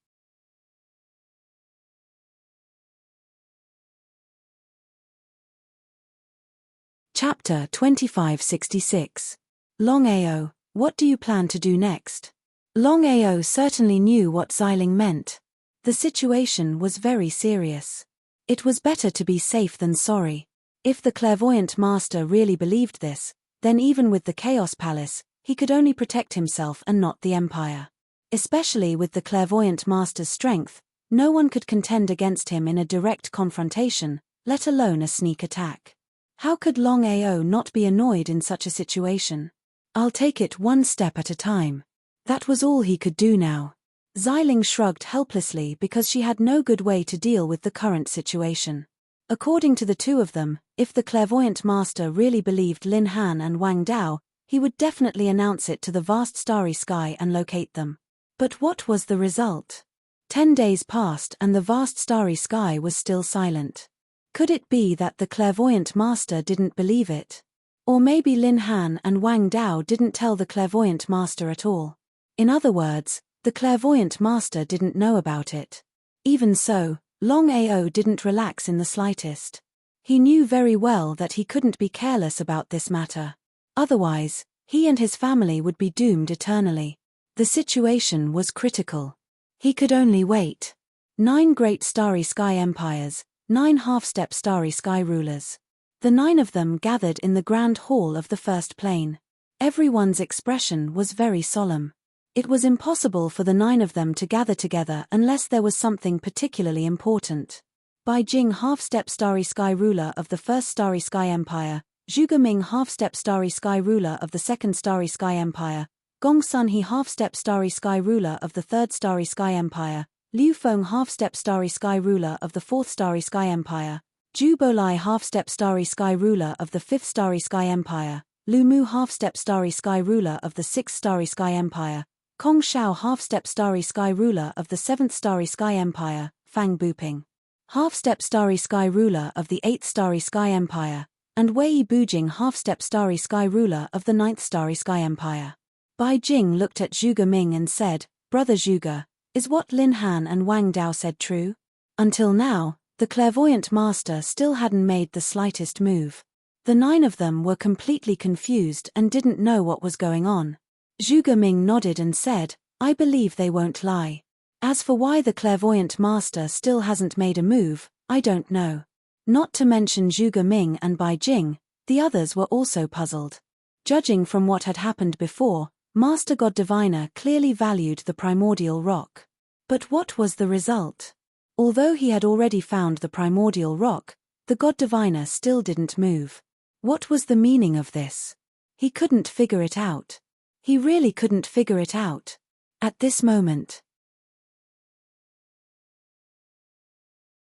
Chapter 2566. Longao, what do you plan to do next? Longao certainly knew what Xiling meant. The situation was very serious. It was better to be safe than sorry. If the clairvoyant master really believed this, then even with the Chaos Palace, he could only protect himself and not the Empire. Especially with the clairvoyant master's strength, no one could contend against him in a direct confrontation, let alone a sneak attack. How could Longao not be annoyed in such a situation? I'll take it one step at a time. That was all he could do now. Xiling shrugged helplessly because she had no good way to deal with the current situation. According to the two of them, if the clairvoyant master really believed Lin Han and Wang Dao, he would definitely announce it to the vast starry sky and locate them. But what was the result? 10 days passed and the vast starry sky was still silent. Could it be that the clairvoyant master didn't believe it? Or maybe Lin Han and Wang Dao didn't tell the clairvoyant master at all. In other words, the clairvoyant master didn't know about it. Even so, Longao didn't relax in the slightest. He knew very well that he couldn't be careless about this matter. Otherwise, he and his family would be doomed eternally. The situation was critical. He could only wait. 9 great starry sky empires, 9 half-step starry sky rulers. The 9 of them gathered in the grand hall of the first plane. Everyone's expression was very solemn. It was impossible for the 9 of them to gather together unless there was something particularly important. Bai Jing half-step starry sky ruler of the first starry sky empire, Zhuge Ming half-step starry sky ruler of the second starry sky empire, Gong Sun He half-step starry sky ruler of the third starry sky empire, Liu Feng half-step starry sky ruler of the fourth starry sky empire, Zhu Bolai half-step starry sky ruler of the fifth starry sky empire, Lu Mu half-step starry sky ruler of the sixth starry sky empire, Kong Shao half-step starry sky ruler of the seventh starry sky empire, Fang Buping half-step starry sky ruler of the eighth starry sky empire, and Wei Bujing half-step starry sky ruler of the ninth starry sky empire. Bai Jing looked at Zhuge Ming and said, "Brother Zhuge, is what Lin Han and Wang Dao said true? Until now, The clairvoyant master still hadn't made the slightest move. The 9 of them were completely confused and didn't know what was going on. Zhuge Ming nodded and said, "I believe they won't lie. As for why the clairvoyant master still hasn't made a move, I don't know." Not to mention Zhuge Ming and Bai Jing, the others were also puzzled. Judging from what had happened before, Master God Diviner clearly valued the primordial rock. But what was the result? Although he had already found the primordial rock, the God Diviner still didn't move. What was the meaning of this? He couldn't figure it out. He really couldn't figure it out. At this moment.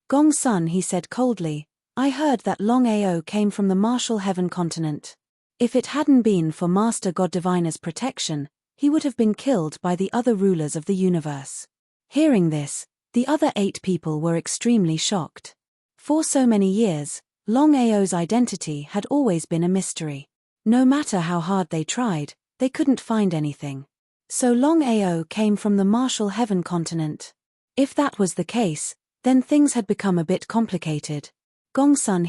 Gong Sun, he said coldly, "I heard that Longao came from the Martial Heaven continent. If it hadn't been for Master God Diviner's protection, he would have been killed by the other rulers of the universe." Hearing this, the other 8 people were extremely shocked. For so many years, Longao's identity had always been a mystery. No matter how hard they tried, they couldn't find anything. So Longao came from the Martial Heaven continent. If that was the case, then things had become a bit complicated. Gong Sun,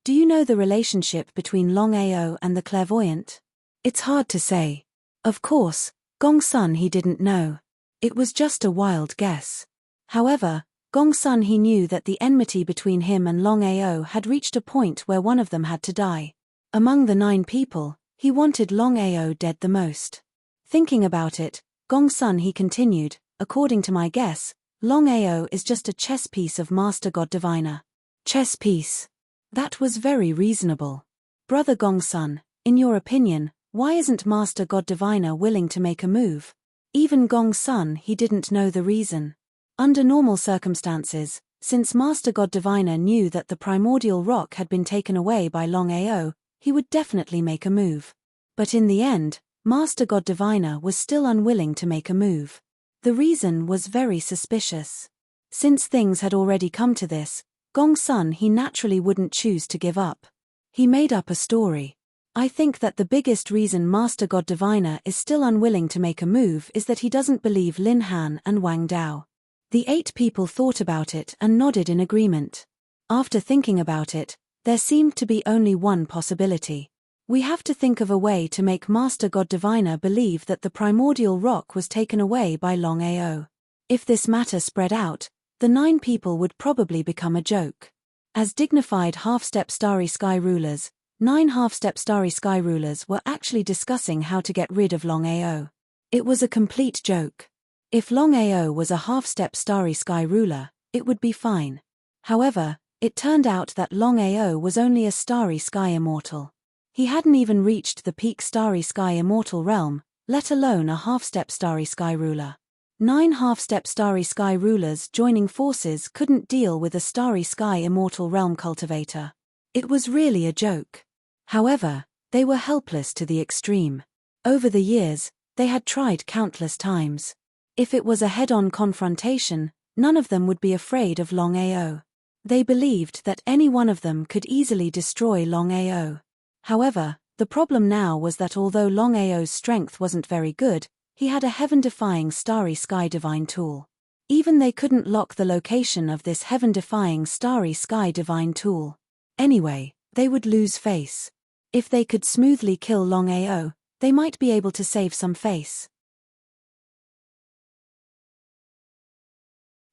do you know the relationship between Longao and the clairvoyant? It's hard to say. Of course, Gong Sun didn't know. It was just a wild guess. However, Gong Sun knew that the enmity between him and Longao had reached a point where one of them had to die. Among the 9 people, he wanted Longao dead the most. Thinking about it, Gong Sun continued, "According to my guess, Longao is just a chess piece of Master God Diviner." Chess piece. That was very reasonable. Brother Gong Sun, in your opinion, why isn't Master God Diviner willing to make a move? Even Gong Sun didn't know the reason. Under normal circumstances, since Master God Diviner knew that the primordial rock had been taken away by Longao, he would definitely make a move. But in the end, Master God Diviner was still unwilling to make a move. The reason was very suspicious. Since things had already come to this, Gong Sun naturally wouldn't choose to give up. He made up a story. "I think that the biggest reason Master God Diviner is still unwilling to make a move is that he doesn't believe Lin Han and Wang Dao." The 8 people thought about it and nodded in agreement. After thinking about it, there seemed to be only one possibility. "We have to think of a way to make Master God Diviner believe that the primordial rock was taken away by Longao. If this matter spread out, the 9 people would probably become a joke. As dignified half-step Starry Sky rulers, 9 half-step Starry Sky rulers were actually discussing how to get rid of Longao. It was a complete joke. If Longao was a half-step Starry Sky ruler, it would be fine. However, it turned out that Longao was only a Starry Sky immortal. He hadn't even reached the peak Starry Sky immortal realm, let alone a half-step Starry Sky ruler. 9 half-step Starry Sky rulers joining forces couldn't deal with a Starry Sky immortal realm cultivator. It was really a joke. However, they were helpless to the extreme. Over the years, they had tried countless times. If it was a head-on confrontation, none of them would be afraid of Longao. They believed that any one of them could easily destroy Longao. However, the problem now was that although Longao's strength wasn't very good, he had a heaven-defying Starry Sky Divine tool. Even they couldn't lock the location of this heaven-defying Starry Sky Divine tool. Anyway, they would lose face. If they could smoothly kill Longao, they might be able to save some face.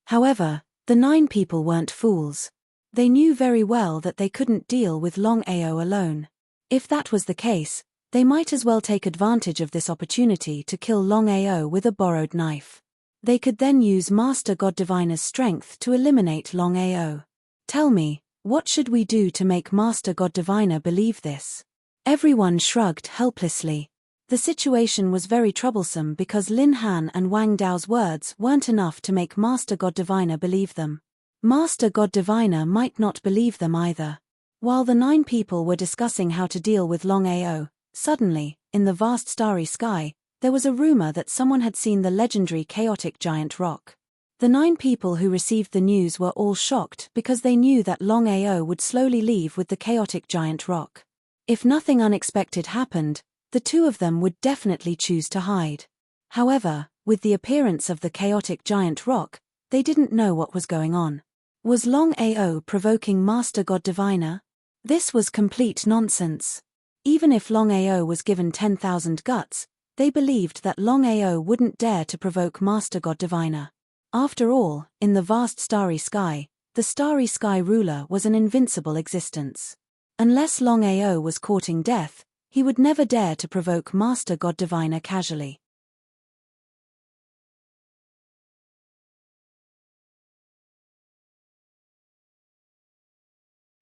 However, the 9 people weren't fools. They knew very well that they couldn't deal with Longao alone. If that was the case, they might as well take advantage of this opportunity to kill Longao with a borrowed knife. They could then use Master God Diviner's strength to eliminate Longao. "Tell me, what should we do to make Master God Diviner believe this?" Everyone shrugged helplessly. The situation was very troublesome because Lin Han and Wang Dao's words weren't enough to make Master God Diviner believe them. Master God Diviner might not believe them either. While the 9 people were discussing how to deal with Longao, suddenly, in the vast starry sky, there was a rumor that someone had seen the legendary chaotic giant rock. The 9 people who received the news were all shocked because they knew that Longao would slowly leave with the chaotic giant rock. If nothing unexpected happened, the 2 of them would definitely choose to hide. However, with the appearance of the chaotic giant rock, they didn't know what was going on. Was Longao provoking Master God Diviner? This was complete nonsense. Even if Longao was given 10,000 guts, they believed that Longao wouldn't dare to provoke Master God Diviner. After all, in the vast starry sky, the starry sky ruler was an invincible existence. Unless Longao was courting death, he would never dare to provoke Master God Diviner casually.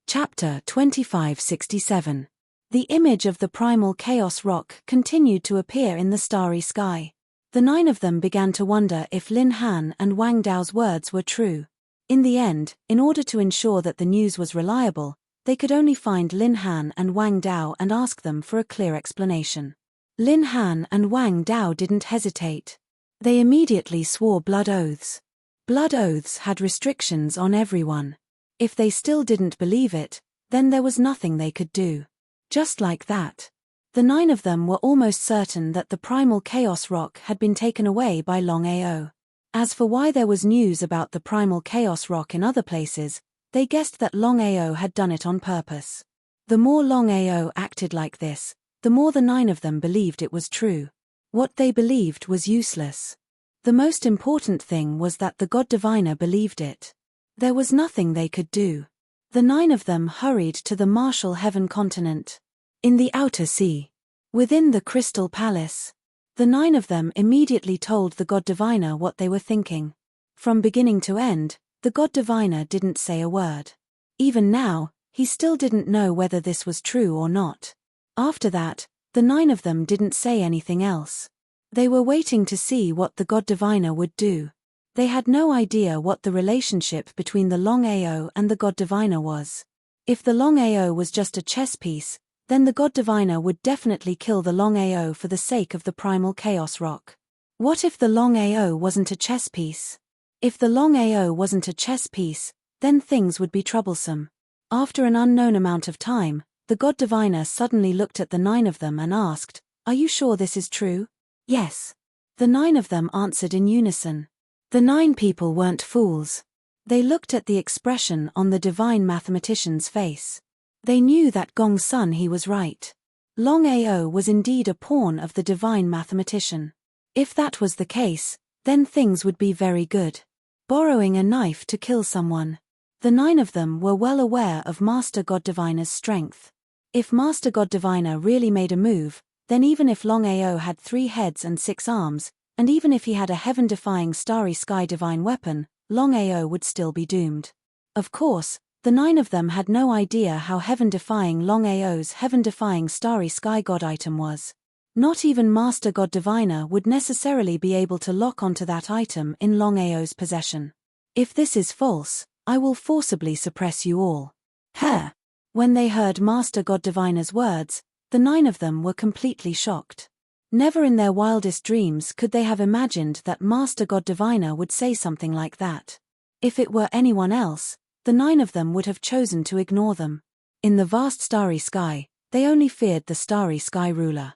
Chapter 2567. The image of the primal chaos rock continued to appear in the starry sky. The 9 of them began to wonder if Lin Han and Wang Dao's words were true. In the end, in order to ensure that the news was reliable, they could only find Lin Han and Wang Dao and ask them for a clear explanation. Lin Han and Wang Dao didn't hesitate. They immediately swore blood oaths. Blood oaths had restrictions on everyone. If they still didn't believe it, then there was nothing they could do. Just like that. The 9 of them were almost certain that the primal chaos rock had been taken away by Longao. As for why there was news about the primal chaos rock in other places, they guessed that Longao had done it on purpose. The more Longao acted like this, the more the 9 of them believed it was true. What they believed was useless. The most important thing was that the God Diviner believed it. There was nothing they could do. The 9 of them hurried to the Martial Heaven continent. In the outer sea, within the Crystal Palace, the 9 of them immediately told the God Diviner what they were thinking. From beginning to end, the God Diviner didn't say a word. Even now, he still didn't know whether this was true or not. After that, the 9 of them didn't say anything else. They were waiting to see what the God Diviner would do. They had no idea what the relationship between the Longao and the God Diviner was. If the Longao was just a chess piece, then the God Diviner would definitely kill the Longao for the sake of the primal chaos rock. What if the Longao wasn't a chess piece? If the Longao wasn't a chess piece, then things would be troublesome. After an unknown amount of time, the God Diviner suddenly looked at the 9 of them and asked, "Are you sure this is true?" "Yes." The 9 of them answered in unison. The 9 people weren't fools. They looked at the expression on the divine mathematician's face. They knew that Gong's son he was right. Longao was indeed a pawn of the divine mathematician. If that was the case, then things would be very good. Borrowing a knife to kill someone. The 9 of them were well aware of Master God Diviner's strength. If Master God Diviner really made a move, then even if Longao had 3 heads and 6 arms, and even if he had a heaven-defying starry sky divine weapon, Longao would still be doomed. Of course, the 9 of them had no idea how heaven-defying Longao's heaven-defying starry sky god item was. Not even Master God Diviner would necessarily be able to lock onto that item in Longao's possession. If this is false, I will forcibly suppress you all. Huh! When they heard Master God Diviner's words, the 9 of them were completely shocked. Never in their wildest dreams could they have imagined that Master God Diviner would say something like that. If it were anyone else, the 9 of them would have chosen to ignore them. In the vast starry sky, they only feared the starry sky ruler.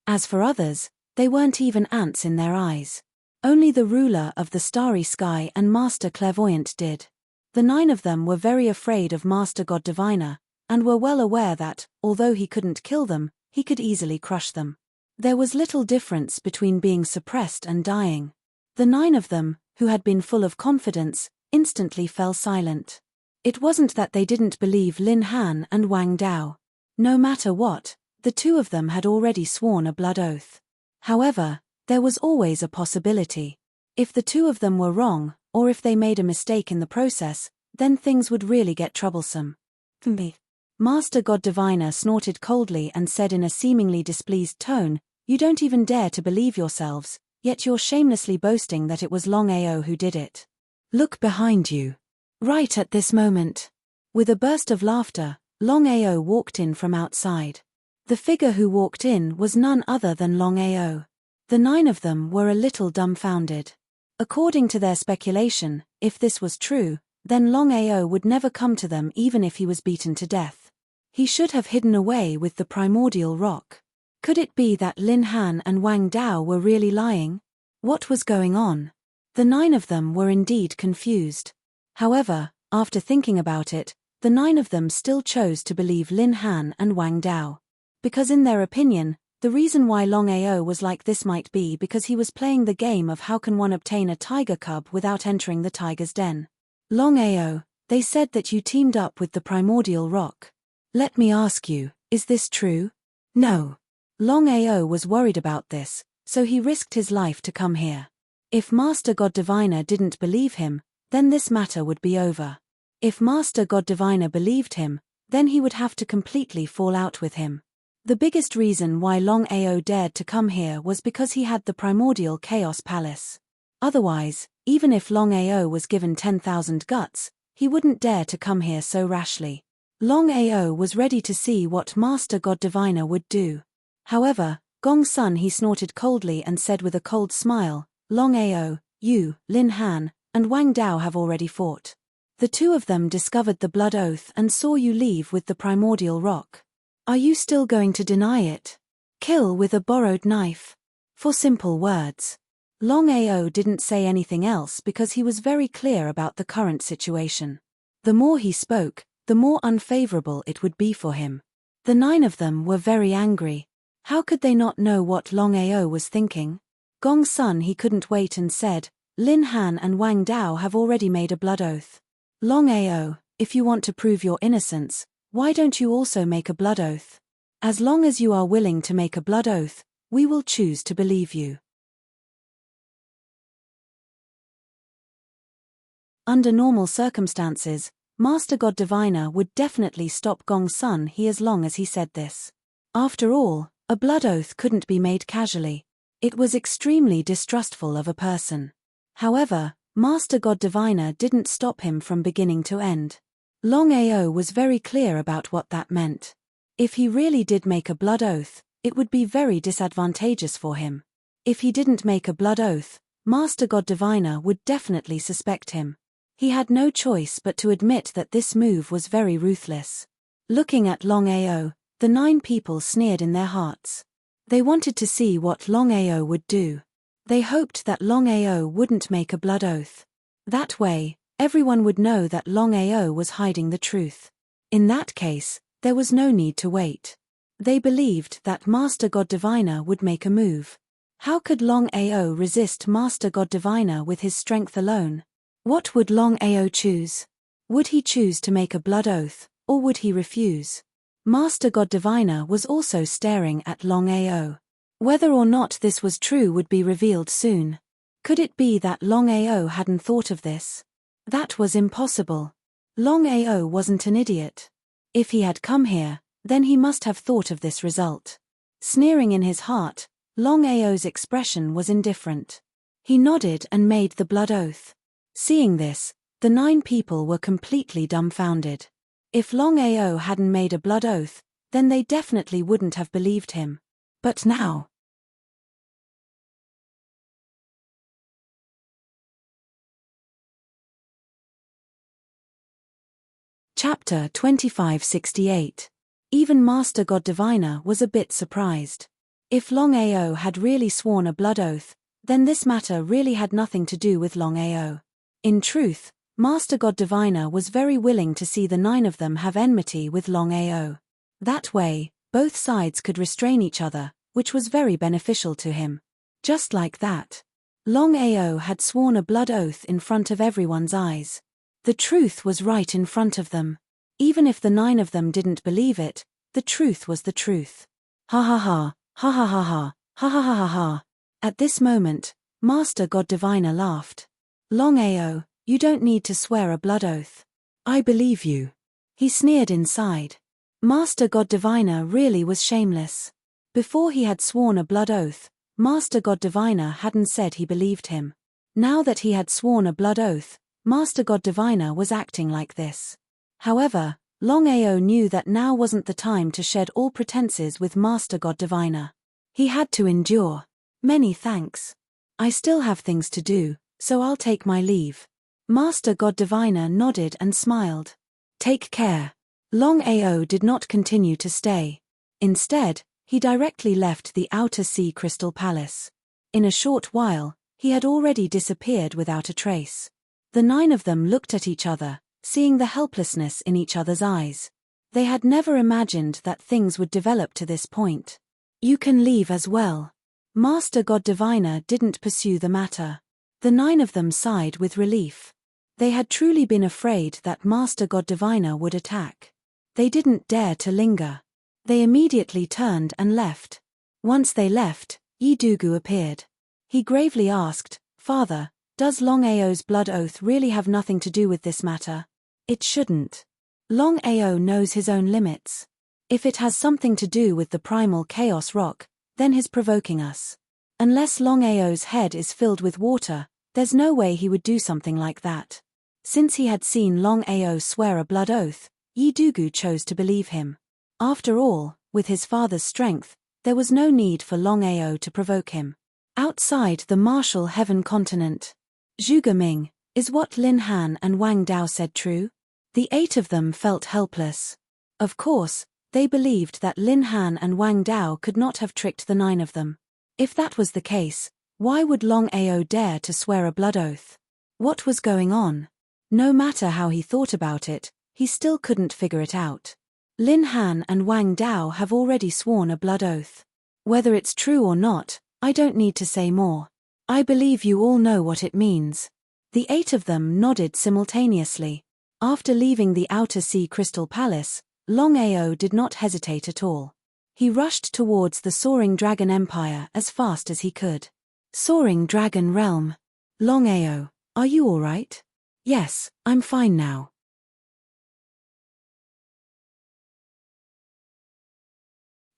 As for others, they weren't even ants in their eyes. Only the ruler of the starry sky and Master Clairvoyant did. The 9 of them were very afraid of Master God Diviner, and were well aware that, although he couldn't kill them, he could easily crush them. There was little difference between being suppressed and dying. The 9 of them, who had been full of confidence, instantly fell silent. It wasn't that they didn't believe Lin Han and Wang Dao. No matter what, the 2 of them had already sworn a blood oath. However, there was always a possibility. If the 2 of them were wrong, or if they made a mistake in the process, then things would really get troublesome. Master God Diviner snorted coldly and said in a seemingly displeased tone, "You don't even dare to believe yourselves, yet you're shamelessly boasting that it was Longao who did it. Look behind you." Right at this moment, with a burst of laughter, Longao walked in from outside. The figure who walked in was none other than Longao. The 9 of them were a little dumbfounded. According to their speculation, if this was true, then Longao would never come to them even if he was beaten to death. He should have hidden away with the primordial rock. Could it be that Lin Han and Wang Dao were really lying? What was going on? The 9 of them were indeed confused. However, after thinking about it, the 9 of them still chose to believe Lin Han and Wang Dao. Because in their opinion, the reason why Longao was like this might be because he was playing the game of how can one obtain a tiger cub without entering the tiger's den. Longao, they said that you teamed up with the primordial rock. Let me ask you, is this true? No. Longao was worried about this, so he risked his life to come here. If Master God Diviner didn't believe him, then this matter would be over. If Master God Diviner believed him, then he would have to completely fall out with him. The biggest reason why Longao dared to come here was because he had the primordial Chaos Palace. Otherwise, even if Longao was given 10,000 guts, he wouldn't dare to come here so rashly. Longao was ready to see what Master God Diviner would do. However, Gong Sun he snorted coldly and said with a cold smile, Longao, you, Lin Han, and Wang Dao have already fought. The 2 of them discovered the blood oath and saw you leave with the primordial rock. Are you still going to deny it? Kill with a borrowed knife. For simple words. Longao didn't say anything else because he was very clear about the current situation. The more he spoke, the more unfavorable it would be for him. The 9 of them were very angry. How could they not know what Longao was thinking? Gong Sun he couldn't wait and said, Lin Han and Wang Dao have already made a blood oath. Longao, if you want to prove your innocence, why don't you also make a blood oath? As long as you are willing to make a blood oath, we will choose to believe you. Under normal circumstances, Master God Diviner would definitely stop Gong Sun he as long as he said this. After all, a blood oath couldn't be made casually. It was extremely distrustful of a person. However, Master God Diviner didn't stop him from beginning to end. Longao was very clear about what that meant. If he really did make a blood oath, it would be very disadvantageous for him. If he didn't make a blood oath, Master God Diviner would definitely suspect him. He had no choice but to admit that this move was very ruthless. Looking at Longao, the 9 people sneered in their hearts. They wanted to see what Longao would do. They hoped that Longao wouldn't make a blood oath. That way, everyone would know that Longao was hiding the truth. In that case, there was no need to wait. They believed that Master God Diviner would make a move. How could Longao resist Master God Diviner with his strength alone? What would Longao choose? Would he choose to make a blood oath, or would he refuse? Master God Diviner was also staring at Longao. Whether or not this was true would be revealed soon. Could it be that Longao hadn't thought of this? That was impossible. Longao wasn't an idiot. If he had come here, then he must have thought of this result. Sneering in his heart, Longao's expression was indifferent. He nodded and made the blood oath. Seeing this, the 9 people were completely dumbfounded. If Longao hadn't made a blood oath, then they definitely wouldn't have believed him. But now. Chapter 2568. Even Master God Diviner was a bit surprised. If Longao had really sworn a blood oath, then this matter really had nothing to do with Longao. In truth, Master God Diviner was very willing to see the 9 of them have enmity with Longao. That way, both sides could restrain each other, which was very beneficial to him. Just like that. Longao had sworn a blood oath in front of everyone's eyes. The truth was right in front of them. Even if the 9 of them didn't believe it, the truth was the truth. Ha ha ha, ha ha ha ha, ha ha ha ha ha. At this moment, Master God Diviner laughed. Longao, you don't need to swear a blood oath. I believe you. He sneered inside. Master God Diviner really was shameless. Before he had sworn a blood oath, Master God Diviner hadn't said he believed him. Now that he had sworn a blood oath, Master God Diviner was acting like this. However, Longao knew that now wasn't the time to shed all pretenses with Master God Diviner. He had to endure. Many thanks. I still have things to do, so I'll take my leave. Master God Diviner nodded and smiled. Take care. Longao did not continue to stay. Instead, he directly left the Outer Sea Crystal Palace. In a short while, He had already disappeared without a trace. The 9 of them looked at each other, seeing the helplessness in each other's eyes. They had never imagined that things would develop to this point. You can leave as well. Master God Diviner didn't pursue the matter. The 9 of them sighed with relief. They had truly been afraid that Master God Diviner would attack. They didn't dare to linger. They immediately turned and left. Once they left, Yidugu appeared. He gravely asked, "Father, does Longao's blood oath really have nothing to do with this matter?" "It shouldn't. Longao knows his own limits. If it has something to do with the primal chaos rock, then he's provoking us. Unless Longao's head is filled with water, there's no way he would do something like that." Since he had seen Longao swear a blood oath, Yidugu chose to believe him. After all, with his father's strength, there was no need for Longao to provoke him. Outside the martial heaven continent, Zhuge Ming, is what Lin Han and Wang Dao said true? The 8 of them felt helpless. Of course, they believed that Lin Han and Wang Dao could not have tricked the 9 of them. If that was the case, why would Longao dare to swear a blood oath? What was going on? No matter how he thought about it, he still couldn't figure it out. Lin Han and Wang Dao have already sworn a blood oath. Whether it's true or not, I don't need to say more. I believe you all know what it means. The 8 of them nodded simultaneously. After leaving the Outer Sea Crystal Palace, Longao did not hesitate at all. He rushed towards the Soaring Dragon Empire as fast as he could. Soaring Dragon Realm. Longao, are you all right? Yes, I'm fine now.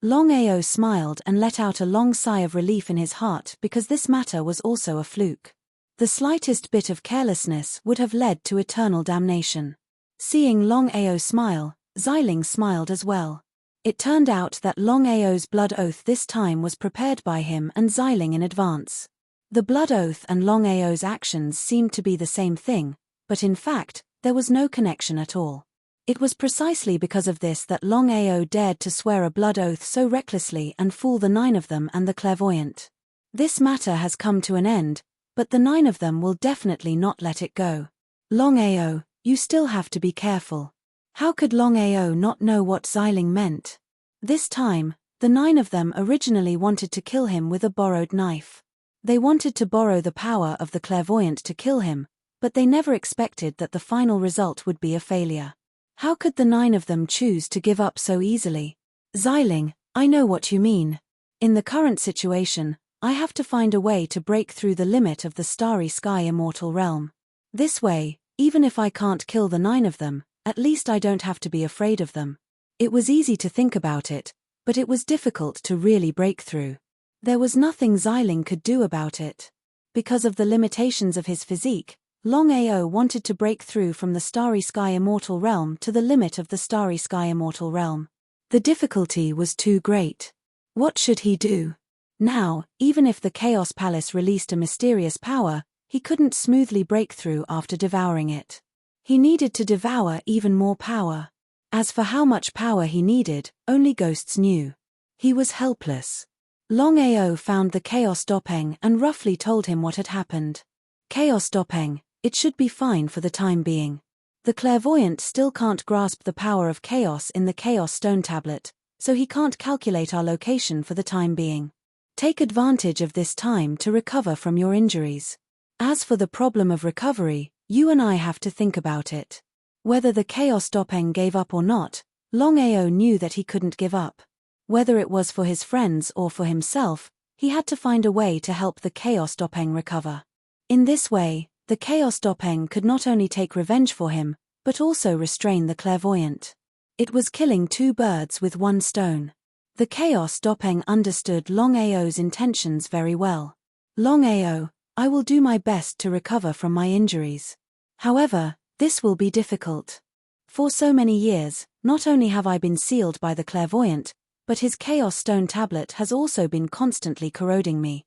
Longao smiled and let out a long sigh of relief in his heart because this matter was also a fluke. The slightest bit of carelessness would have led to eternal damnation. Seeing Longao smile, Xiling smiled as well. It turned out that Longao's blood oath this time was prepared by him and Xiling in advance. The blood oath and Longao's actions seemed to be the same thing, but in fact, there was no connection at all. It was precisely because of this that Longao dared to swear a blood oath so recklessly and fool the 9 of them and the clairvoyant. This matter has come to an end, but the 9 of them will definitely not let it go. Longao, you still have to be careful. How could Longao not know what Xiling meant? This time, the 9 of them originally wanted to kill him with a borrowed knife. They wanted to borrow the power of the clairvoyant to kill him, but they never expected that the final result would be a failure. How could the 9 of them choose to give up so easily? Xiling, I know what you mean. In the current situation, I have to find a way to break through the limit of the Starry Sky Immortal Realm. This way, even if I can't kill the 9 of them, at least I don't have to be afraid of them. It was easy to think about it, but it was difficult to really break through. There was nothing Xiling could do about it. Because of the limitations of his physique, Longao wanted to break through from the Starry Sky Immortal Realm to the limit of the Starry Sky Immortal Realm. The difficulty was too great. What should he do? Now, even if the Chaos Palace released a mysterious power, he couldn't smoothly break through after devouring it. He needed to devour even more power. As for how much power he needed, only ghosts knew. He was helpless. Longao found the Chaos Dopeng and roughly told him what had happened. Chaos Dopeng, it should be fine for the time being. The clairvoyant still can't grasp the power of chaos in the Chaos Stone Tablet, so he can't calculate our location for the time being. Take advantage of this time to recover from your injuries. As for the problem of recovery, you and I have to think about it. Whether the Chaos Dopeng gave up or not, Longao knew that he couldn't give up. Whether it was for his friends or for himself, he had to find a way to help the Chaos Dopeng recover. In this way, the Chaos Dopeng could not only take revenge for him, but also restrain the clairvoyant. It was killing 2 birds with 1 stone. The Chaos Dopeng understood Longao's intentions very well. Longao, I will do my best to recover from my injuries. However, this will be difficult. For so many years, not only have I been sealed by the clairvoyant, but his Chaos Stone Tablet has also been constantly corroding me.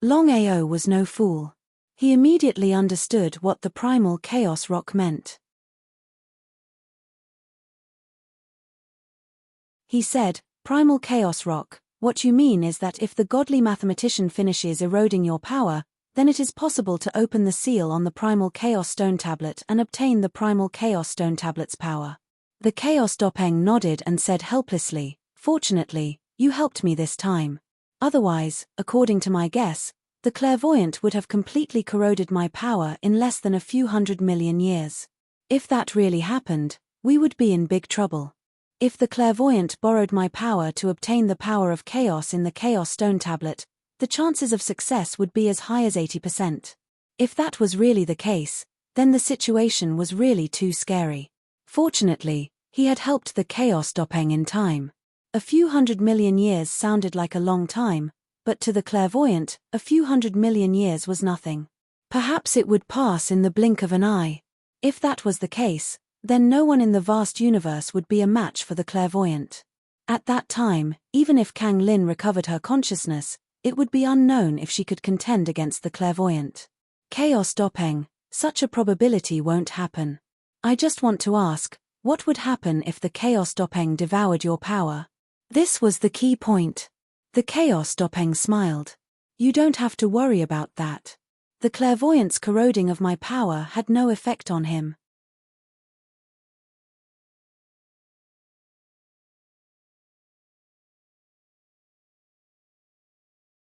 Longao was no fool. He immediately understood what the primal chaos rock meant. He said, "Primal chaos rock, what you mean is that if the godly mathematician finishes eroding your power, then it is possible to open the seal on the Primal Chaos Stone Tablet and obtain the Primal Chaos Stone Tablet's power. The Chaos Doppeng nodded and said helplessly, "Fortunately, you helped me this time. Otherwise, according to my guess, the clairvoyant would have completely corroded my power in less than a few 100 million years. If that really happened, we would be in big trouble. If the clairvoyant borrowed my power to obtain the power of chaos in the Chaos Stone Tablet, the chances of success would be as high as 80%. If that was really the case, then the situation was really too scary. Fortunately, he had helped the Chaos Doppeng in time. A few 100 million years sounded like a long time, but to the clairvoyant, a few 100 million years was nothing. Perhaps it would pass in the blink of an eye. If that was the case, then no one in the vast universe would be a match for the clairvoyant. At that time, even if Kang Lin recovered her consciousness, it would be unknown if she could contend against the clairvoyant. Chaos Doppeng, such a probability won't happen. I just want to ask, what would happen if the Chaos Doppeng devoured your power? This was the key point. The Chaos Doppeng smiled. You don't have to worry about that. The clairvoyant's corroding of my power had no effect on him.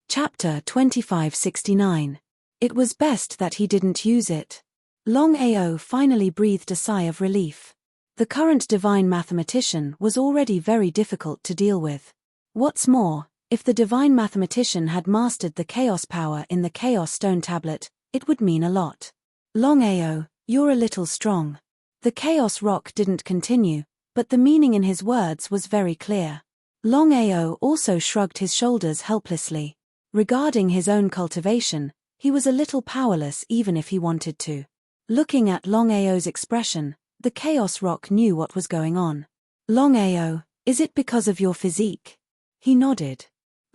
Chapter 2569. It was best that he didn't use it. Longao finally breathed a sigh of relief. The current divine mathematician was already very difficult to deal with. What's more, if the divine mathematician had mastered the chaos power in the Chaos Stone Tablet, it would mean a lot. Longao, you're a little strong. The Chaos Rock didn't continue, but the meaning in his words was very clear. Longao also shrugged his shoulders helplessly. Regarding his own cultivation, he was a little powerless even if he wanted to. Looking at Longao's expression, the Chaos Rock knew what was going on. Longao, is it because of your physique? He nodded.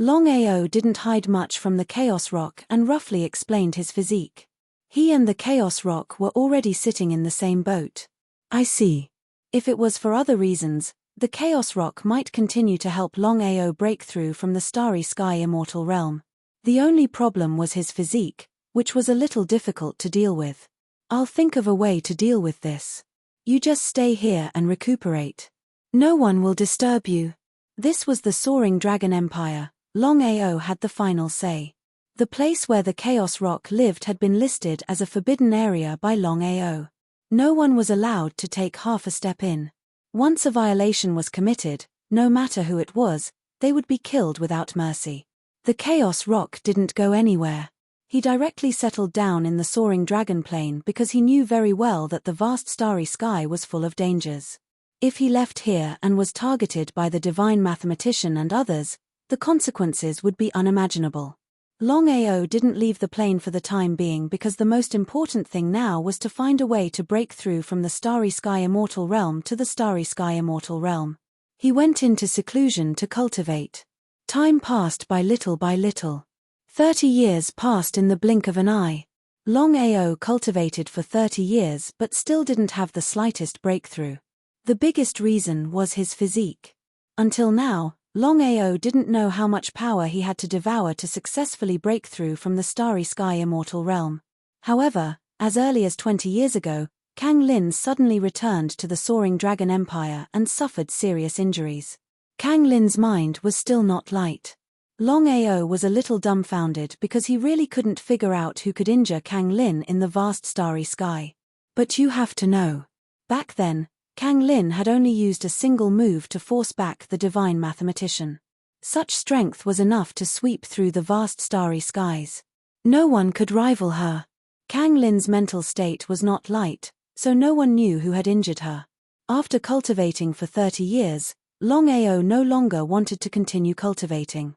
Longao didn't hide much from the Chaos Rock and roughly explained his physique. He and the Chaos Rock were already sitting in the same boat. I see. If it was for other reasons, the Chaos Rock might continue to help Longao break through from the Starry Sky Immortal Realm. The only problem was his physique, which was a little difficult to deal with. I'll think of a way to deal with this. You just stay here and recuperate. No one will disturb you. This was the Soaring Dragon Empire. Longao had the final say. The place where the Chaos Rock lived had been listed as a forbidden area by Longao. No one was allowed to take half a step in. Once a violation was committed, no matter who it was, they would be killed without mercy. The Chaos Rock didn't go anywhere. He directly settled down in the Soaring Dragon Plain because he knew very well that the vast starry sky was full of dangers. If he left here and was targeted by the divine mathematician and others, the consequences would be unimaginable. Longao didn't leave the plane for the time being because the most important thing now was to find a way to break through from the Starry Sky Immortal Realm to the Starry Sky Immortal Realm. He went into seclusion to cultivate. Time passed by little by little. 30 years passed in the blink of an eye. Longao cultivated for 30 years but still didn't have the slightest breakthrough. The biggest reason was his physique. Until now, Longao didn't know how much power he had to devour to successfully break through from the Starry Sky Immortal Realm. However, as early as 20 years ago, Kang Lin suddenly returned to the Soaring Dragon Empire and suffered serious injuries. Kang Lin's mind was still not light. Longao was a little dumbfounded because he really couldn't figure out who could injure Kang Lin in the vast starry sky. But you have to know. Back then, Kang Lin had only used a single move to force back the divine mathematician. Such strength was enough to sweep through the vast starry skies. No one could rival her. Kang Lin's mental state was not light, so no one knew who had injured her. After cultivating for 30 years, Longao no longer wanted to continue cultivating.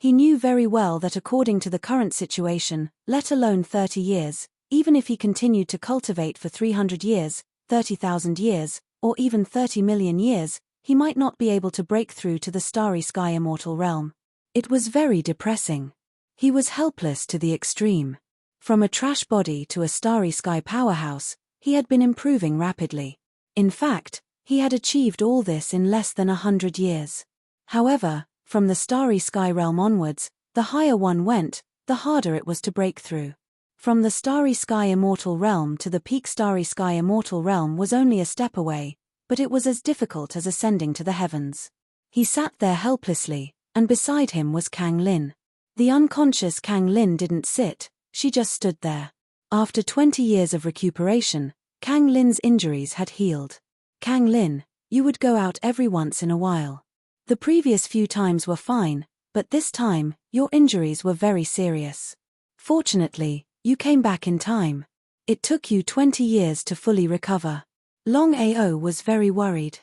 He knew very well that according to the current situation, let alone 30 years, even if he continued to cultivate for 300 years, 30,000 years, or even 30 million years, he might not be able to break through to the Starry Sky Immortal Realm. It was very depressing. He was helpless to the extreme. From a trash body to a Starry Sky powerhouse, he had been improving rapidly. In fact, he had achieved all this in less than 100 years. However, From the starry sky realm onwards, the higher one went, the harder it was to break through. From the starry sky immortal realm to the peak starry sky immortal realm was only a step away, but it was as difficult as ascending to the heavens. He sat there helplessly, and beside him was Kang Lin. The unconscious Kang Lin didn't sit, she just stood there. After 20 years of recuperation, Kang Lin's injuries had healed. Kang Lin, you would go out every once in a while. The previous few times were fine, but this time, your injuries were very serious. Fortunately, you came back in time. It took you 20 years to fully recover. Longao was very worried.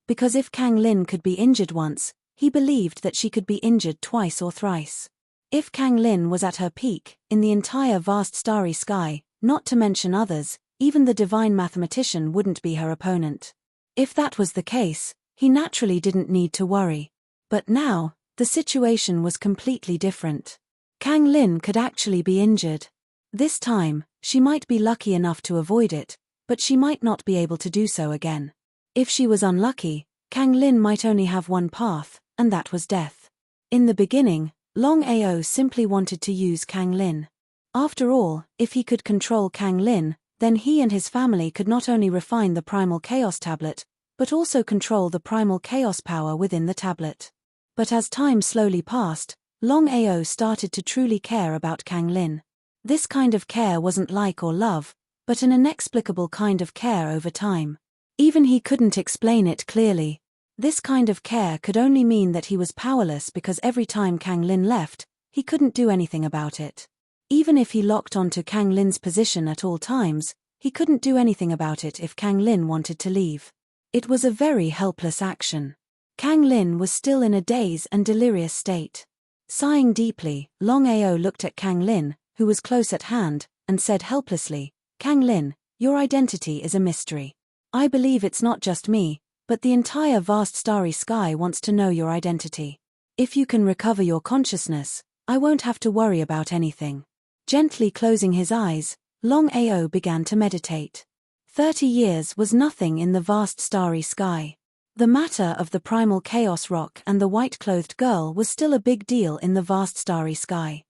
Because if Kang Lin could be injured once, he believed that she could be injured twice or thrice. If Kang Lin was at her peak, in the entire vast starry sky, not to mention others, even the divine mathematician wouldn't be her opponent. If that was the case, he naturally didn't need to worry. But now, the situation was completely different. Kang Lin could actually be injured. This time, she might be lucky enough to avoid it, but she might not be able to do so again. If she was unlucky, Kang Lin might only have one path, and that was death. In the beginning, Longao simply wanted to use Kang Lin. After all, if he could control Kang Lin, then he and his family could not only refine the primal chaos tablet, but also control the primal chaos power within the tablet. But as time slowly passed, Longao started to truly care about Kang Lin. This kind of care wasn't like or love, but an inexplicable kind of care over time. Even he couldn't explain it clearly. This kind of care could only mean that he was powerless because every time Kang Lin left, he couldn't do anything about it. Even if he locked onto Kang Lin's position at all times, he couldn't do anything about it if Kang Lin wanted to leave. It was a very helpless action. Kang Lin was still in a daze and delirious state. Sighing deeply, Longao looked at Kang Lin, who was close at hand, and said helplessly, "Kang Lin, your identity is a mystery. I believe it's not just me, but the entire vast starry sky wants to know your identity. If you can recover your consciousness, I won't have to worry about anything." Gently closing his eyes, Longao began to meditate. 30 years was nothing in the vast starry sky. The matter of the primal chaos rock and the white-clothed girl was still a big deal in the vast starry sky.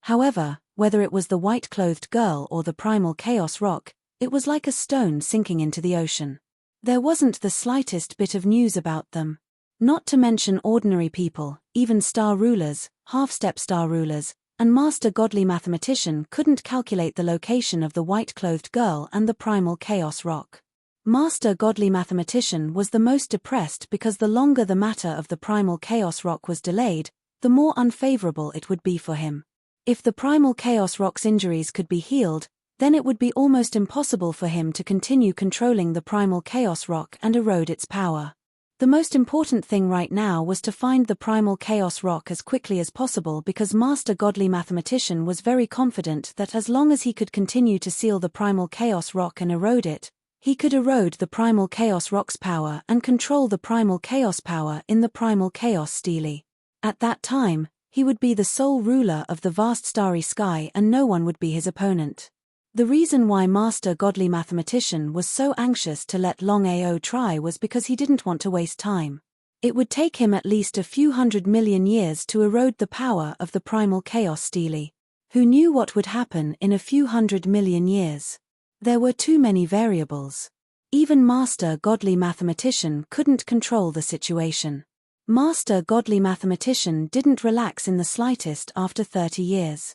However, whether it was the white-clothed girl or the primal chaos rock, it was like a stone sinking into the ocean. There wasn't the slightest bit of news about them. Not to mention ordinary people, even star rulers, half-step star rulers, and Master Godly Mathematician couldn't calculate the location of the white-clothed girl and the primal chaos rock. Master Godly Mathematician was the most depressed because the longer the matter of the primal chaos rock was delayed, the more unfavorable it would be for him. If the primal chaos rock's injuries could be healed, then it would be almost impossible for him to continue controlling the primal chaos rock and erode its power. The most important thing right now was to find the primal chaos rock as quickly as possible because Master Godly Mathematician was very confident that as long as he could continue to seal the primal chaos rock and erode it, he could erode the primal chaos rock's power and control the primal chaos power in the primal chaos stele. At that time, he would be the sole ruler of the vast starry sky and no one would be his opponent. The reason why Master Godly Mathematician was so anxious to let Longao try was because he didn't want to waste time. It would take him at least a few 100 million years to erode the power of the primal chaos stele. Who knew what would happen in a few 100 million years? There were too many variables. Even Master Godly Mathematician couldn't control the situation. Master Godly Mathematician didn't relax in the slightest after 30 years.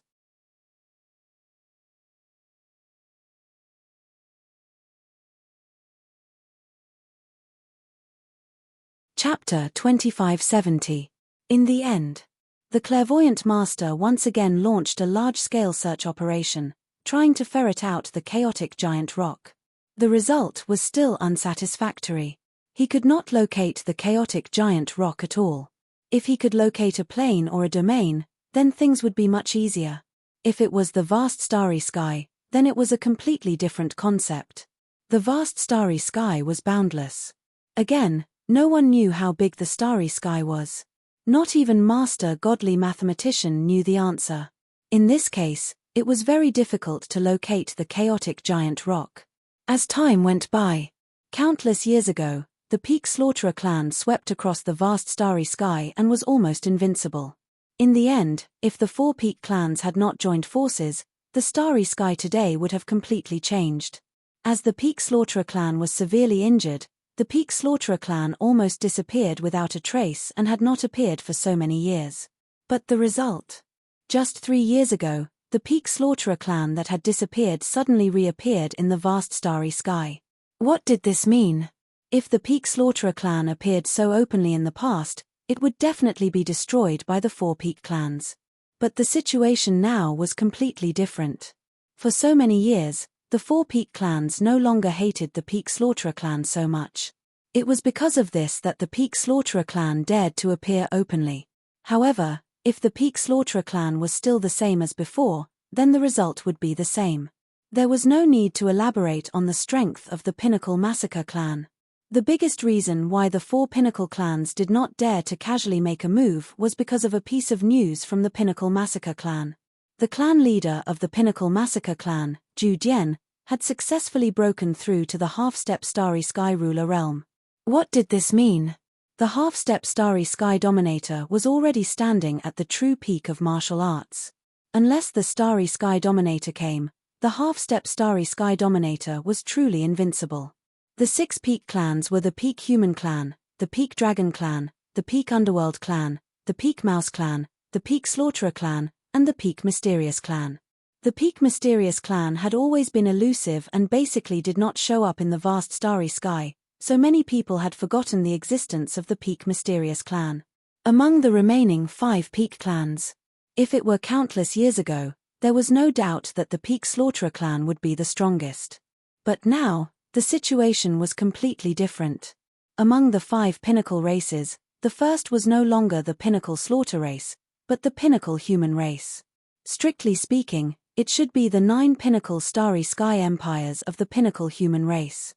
Chapter 2570. In the end. The clairvoyant master once again launched a large-scale search operation, trying to ferret out the chaotic giant rock. The result was still unsatisfactory. He could not locate the chaotic giant rock at all. If he could locate a plane or a domain, then things would be much easier. If it was the vast starry sky, then it was a completely different concept. The vast starry sky was boundless. Again, no one knew how big the starry sky was. Not even Master Godly Mathematician knew the answer. In this case, it was very difficult to locate the chaotic giant rock. As time went by, Countless years ago, the Peak Slaughterer clan swept across the vast starry sky and was almost invincible. In the end, if the four Peak clans had not joined forces, the starry sky today would have completely changed. As the Peak Slaughterer clan was severely injured, the Peak Slaughterer clan almost disappeared without a trace and had not appeared for so many years. But the result? Just 3 years ago, the Peak Slaughterer clan that had disappeared suddenly reappeared in the vast starry sky. What did this mean? If the Peak Slaughterer clan appeared so openly in the past, it would definitely be destroyed by the four Peak clans. But the situation now was completely different. For so many years, the four Peak clans no longer hated the Peak Slaughterer clan so much. It was because of this that the Peak Slaughterer clan dared to appear openly. However, if the Peak Slaughterer clan was still the same as before, then the result would be the same. There was no need to elaborate on the strength of the Pinnacle Massacre clan. The biggest reason why the four Pinnacle clans did not dare to casually make a move was because of a piece of news from the Pinnacle Massacre clan. The clan leader of the Pinnacle Massacre clan, Zhu Dian, had successfully broken through to the half-step Starry Sky Ruler realm. What did this mean? The half-step Starry Sky Dominator was already standing at the true peak of martial arts. Unless the Starry Sky Dominator came, the half-step Starry Sky Dominator was truly invincible. The 6 Peak clans were the Peak Human clan, the Peak Dragon clan, the Peak Underworld clan, the Peak Mouse clan, the Peak Slaughterer clan, and the Peak Mysterious clan. The Peak Mysterious clan had always been elusive and basically did not show up in the vast starry sky, so many people had forgotten the existence of the Peak Mysterious clan. Among the remaining 5 Peak clans, if it were countless years ago, there was no doubt that the Peak Slaughterer clan would be the strongest. But now, the situation was completely different. Among the 5 Pinnacle races, the first was no longer the Pinnacle Slaughter race, but the Pinnacle Human race. Strictly speaking, it should be the 9 Pinnacle Starry Sky Empires of the Pinnacle Human race.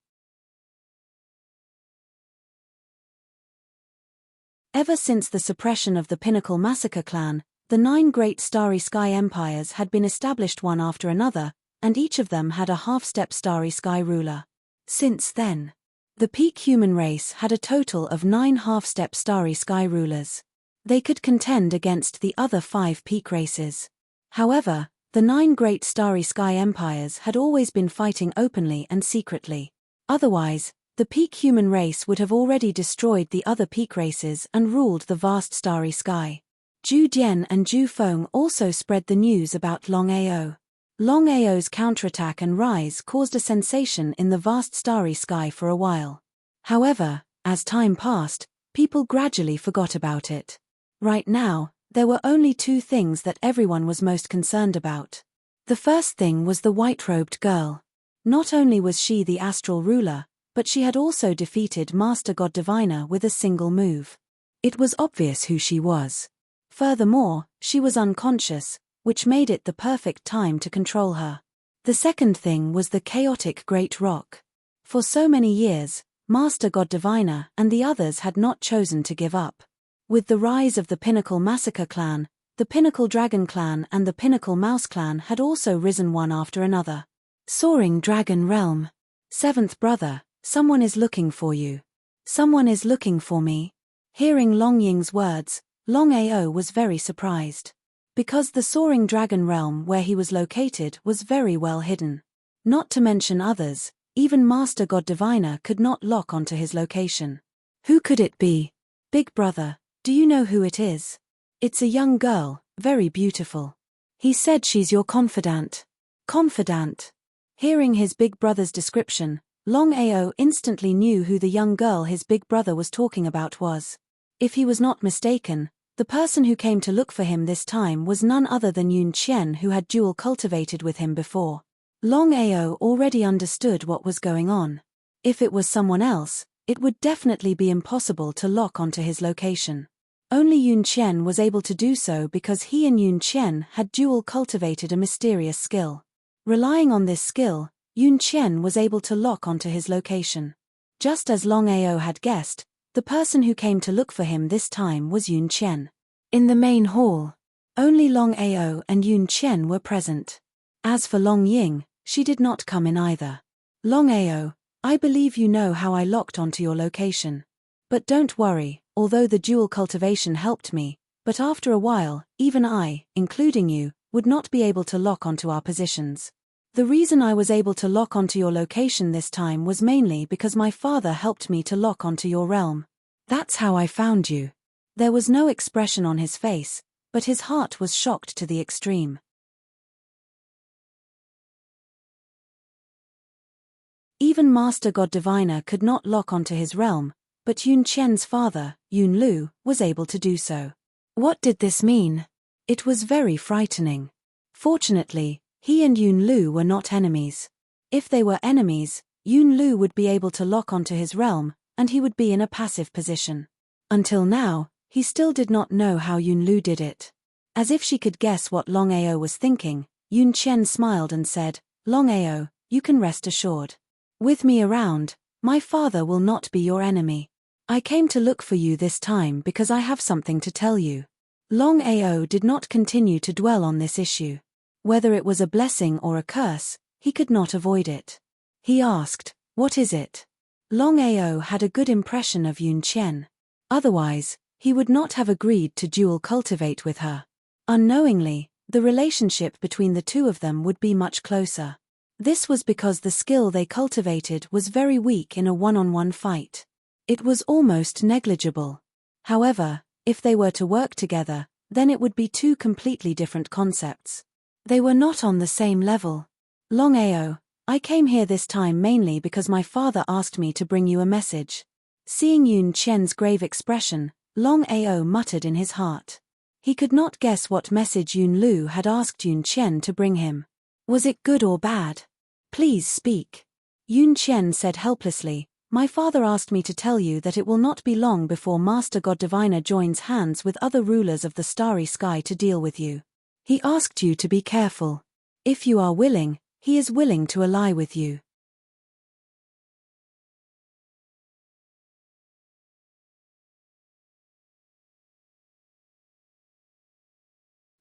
Ever since the suppression of the Pinnacle Massacre clan, the 9 great Starry Sky Empires had been established one after another, and each of them had a half-step Starry Sky ruler. Since then, the Peak Human race had a total of 9 half-step Starry Sky rulers. They could contend against the other 5 Peak races. However, the 9 great Starry Sky Empires had always been fighting openly and secretly. Otherwise, the Peak Human race would have already destroyed the other Peak races and ruled the vast starry sky. Zhu Dian and Zhu Feng also spread the news about Longao. Longao's counterattack and rise caused a sensation in the vast starry sky for a while. However, as time passed, people gradually forgot about it. Right now, there were only 2 things that everyone was most concerned about. The first thing was the white-robed girl. Not only was she the astral ruler, but she had also defeated Master God Diviner with a single move. It was obvious who she was. Furthermore, she was unconscious, which made it the perfect time to control her. The second thing was the chaotic Great Rock. For so many years, Master God Diviner and the others had not chosen to give up. With the rise of the Pinnacle Massacre clan, the Pinnacle Dragon clan and the Pinnacle Mouse clan had also risen one after another. Soaring Dragon Realm. 7th brother, someone is looking for you. Someone is looking for me. Hearing Long Ying's words, Longao was very surprised. Because the Soaring Dragon Realm where he was located was very well hidden. Not to mention others, even Master God Diviner could not lock onto his location. Who could it be? Big brother, do you know who it is? It's a young girl, very beautiful. He said she's your confidant. Confidant. Hearing his big brother's description, Longao instantly knew who the young girl his big brother was talking about was. If he was not mistaken, the person who came to look for him this time was none other than Yun Qian, who had dual cultivated with him before. Longao already understood what was going on. If it was someone else, it would definitely be impossible to lock onto his location. Only Yun Qian was able to do so because he and Yun Qian had dual cultivated a mysterious skill. Relying on this skill, Yun Qian was able to lock onto his location. Just as Longao had guessed, the person who came to look for him this time was Yun Qian. In the main hall, only Longao and Yun Qian were present. As for Long Ying, she did not come in either. Longao, I believe you know how I locked onto your location. But don't worry, although the dual cultivation helped me, but after a while, even I, including you, would not be able to lock onto our positions. The reason I was able to lock onto your location this time was mainly because my father helped me to lock onto your realm. That's how I found you. There was no expression on his face, but his heart was shocked to the extreme. Even Master God Diviner could not lock onto his realm, but Yun Qian's father, Yun Lu, was able to do so. What did this mean? It was very frightening. Fortunately, he and Yun Lu were not enemies. If they were enemies, Yun Lu would be able to lock onto his realm, and he would be in a passive position. Until now, he still did not know how Yun Lu did it. As if she could guess what Longao was thinking, Yun Qian smiled and said, "Longao, you can rest assured. With me around, my father will not be your enemy. I came to look for you this time because I have something to tell you." Longao did not continue to dwell on this issue. Whether it was a blessing or a curse, he could not avoid it. He asked, "What is it?" Longao had a good impression of Yun Qian. Otherwise, he would not have agreed to dual cultivate with her. Unknowingly, the relationship between the two of them would be much closer. This was because the skill they cultivated was very weak in a one-on-one fight. It was almost negligible. However, if they were to work together, then it would be two completely different concepts. They were not on the same level. "Longao, I came here this time mainly because my father asked me to bring you a message." Seeing Yun Qian's grave expression, Longao muttered in his heart. He could not guess what message Yun Lu had asked Yun Qian to bring him. Was it good or bad? "Please speak." Yun Qian said helplessly, "My father asked me to tell you that it will not be long before Master God Diviner joins hands with other rulers of the starry sky to deal with you. He asked you to be careful. If you are willing, he is willing to ally with you."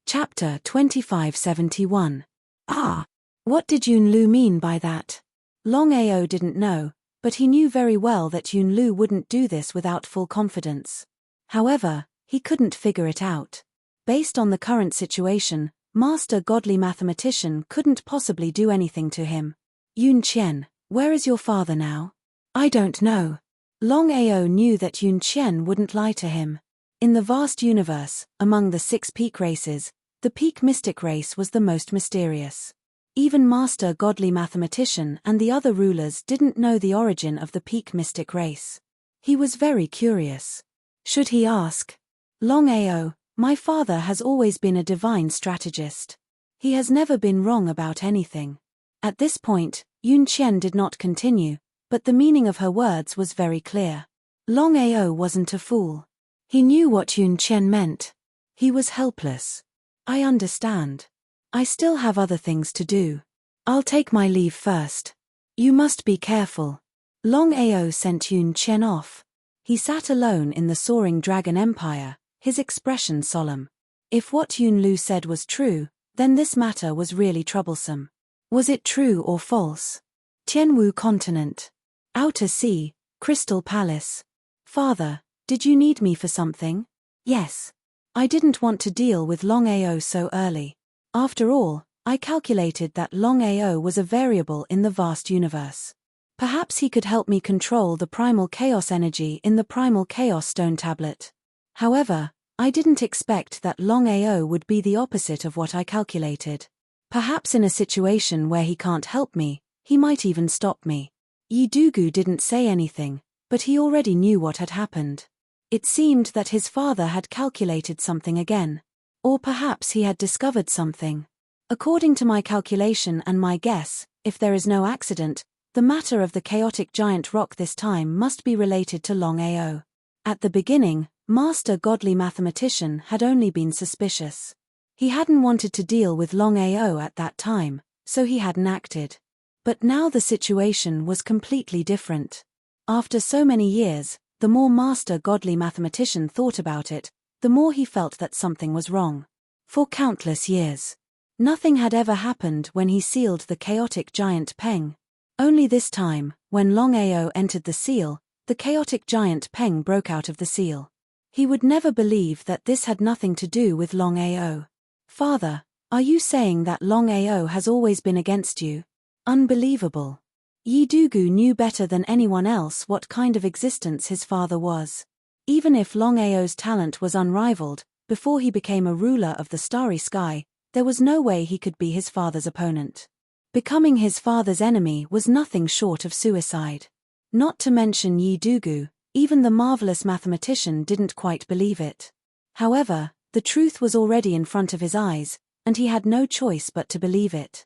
Chapter 2571. Ah! What did Yun Lu mean by that? Longao didn't know, but he knew very well that Yun Lu wouldn't do this without full confidence. However, he couldn't figure it out. Based on the current situation, Master Godly Mathematician couldn't possibly do anything to him. "Yun Qian, where is your father now?" "I don't know." Longao knew that Yun Qian wouldn't lie to him. In the vast universe, among the 6 peak races, the peak mystic race was the most mysterious. Even Master Godly Mathematician and the other rulers didn't know the origin of the peak mystic race. He was very curious. Should he ask? "Longao, my father has always been a divine strategist. He has never been wrong about anything." At this point, Yun Qian did not continue, but the meaning of her words was very clear. Longao wasn't a fool. He knew what Yun Qian meant. He was helpless. "I understand. I still have other things to do. I'll take my leave first. You must be careful." Longao sent Yun Qian off. He sat alone in the soaring dragon empire, his expression solemn. If what Yun Lu said was true, then this matter was really troublesome. Was it true or false? Tianwu continent. Outer sea, Crystal Palace. "Father, did you need me for something?" "Yes. I didn't want to deal with Longao so early. After all, I calculated that Longao was a variable in the vast universe. Perhaps he could help me control the primal chaos energy in the primal chaos stone tablet. However, I didn't expect that Longao would be the opposite of what I calculated. Perhaps in a situation where he can't help me, he might even stop me." Yi Dugu didn't say anything, but he already knew what had happened. It seemed that his father had calculated something again. Or perhaps he had discovered something. "According to my calculation and my guess, if there is no accident, the matter of the chaotic giant rock this time must be related to Longao." At the beginning, Master Godly Mathematician had only been suspicious. He hadn't wanted to deal with Longao at that time, so he hadn't acted. But now the situation was completely different. After so many years, the more Master Godly Mathematician thought about it, the more he felt that something was wrong. For countless years, nothing had ever happened when he sealed the chaotic giant Peng. Only this time, when Longao entered the seal, the chaotic giant Peng broke out of the seal. He would never believe that this had nothing to do with Longao. Father, are you saying that Longao has always been against you? Unbelievable. Yi Dugu knew better than anyone else what kind of existence his father was. Even if Longao's talent was unrivaled, before he became a ruler of the starry sky, there was no way he could be his father's opponent. Becoming his father's enemy was nothing short of suicide. Not to mention Yi Dugu, even the marvelous mathematician didn't quite believe it. However, the truth was already in front of his eyes, and he had no choice but to believe it.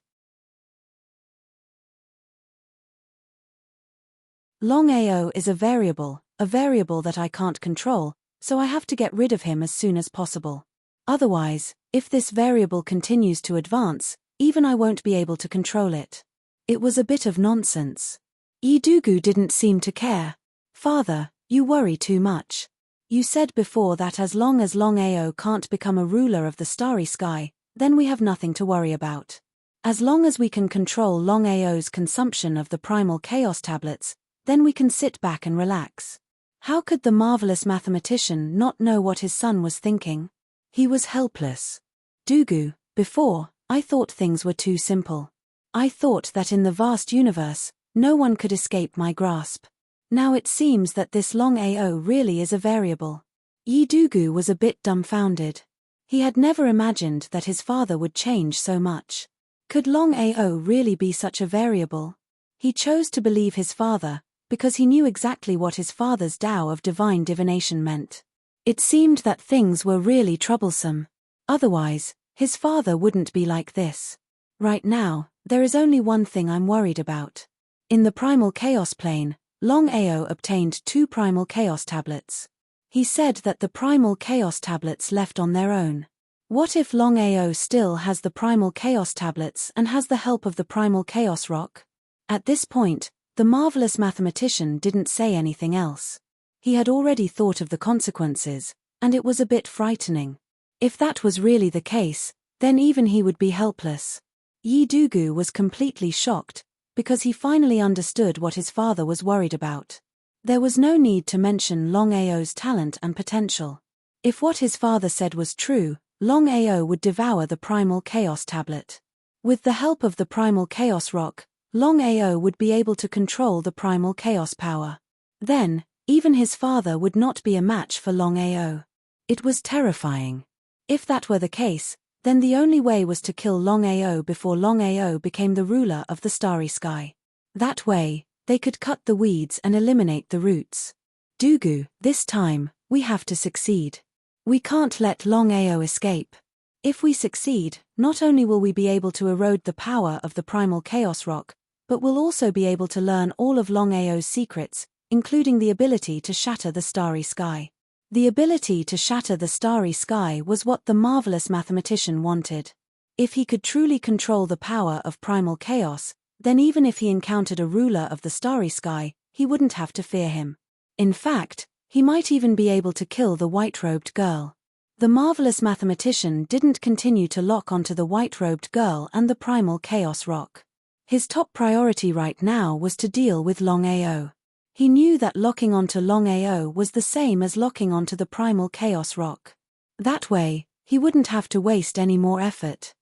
Longao is a variable that I can't control, so I have to get rid of him as soon as possible. Otherwise, if this variable continues to advance, even I won't be able to control it. It was a bit of nonsense. Yi Dugu didn't seem to care. Father, you worry too much. You said before that as long as Longao can't become a ruler of the starry sky, then we have nothing to worry about. As long as we can control Longao's consumption of the primal chaos tablets, then we can sit back and relax. How could the marvelous mathematician not know what his son was thinking? He was helpless. Dugu, before, I thought things were too simple. I thought that in the vast universe, no one could escape my grasp. Now it seems that this Longao really is a variable. Yi Dugu was a bit dumbfounded. He had never imagined that his father would change so much. Could Longao really be such a variable? He chose to believe his father, because he knew exactly what his father's Tao of divine divination meant. It seemed that things were really troublesome. Otherwise, his father wouldn't be like this. Right now, there is only one thing I'm worried about. In the primal chaos plane, Longao obtained 2 primal chaos tablets. He said that the primal chaos tablets left on their own. What if Longao still has the primal chaos tablets and has the help of the primal chaos rock? At this point, the marvelous mathematician didn't say anything else. He had already thought of the consequences, and it was a bit frightening. If that was really the case, then even he would be helpless. Yi Dugu was completely shocked, because he finally understood what his father was worried about. There was no need to mention Longao's talent and potential. If what his father said was true, Longao would devour the primal chaos tablet. With the help of the primal chaos rock, Longao would be able to control the primal chaos power. Then, even his father would not be a match for Longao. It was terrifying. If that were the case, then the only way was to kill Longao before Longao became the ruler of the starry sky. That way, they could cut the weeds and eliminate the roots. Dugu, this time, we have to succeed. We can't let Longao escape. If we succeed, not only will we be able to erode the power of the primal chaos rock, but we'll also be able to learn all of Longao's secrets, including the ability to shatter the starry sky. The ability to shatter the starry sky was what the marvelous mathematician wanted. If he could truly control the power of primal chaos, then even if he encountered a ruler of the starry sky, he wouldn't have to fear him. In fact, he might even be able to kill the white-robed girl. The marvelous mathematician didn't continue to lock onto the white-robed girl and the primal chaos rock. His top priority right now was to deal with Longao. He knew that locking onto Longao was the same as locking onto the primal chaos rock. That way, he wouldn't have to waste any more effort.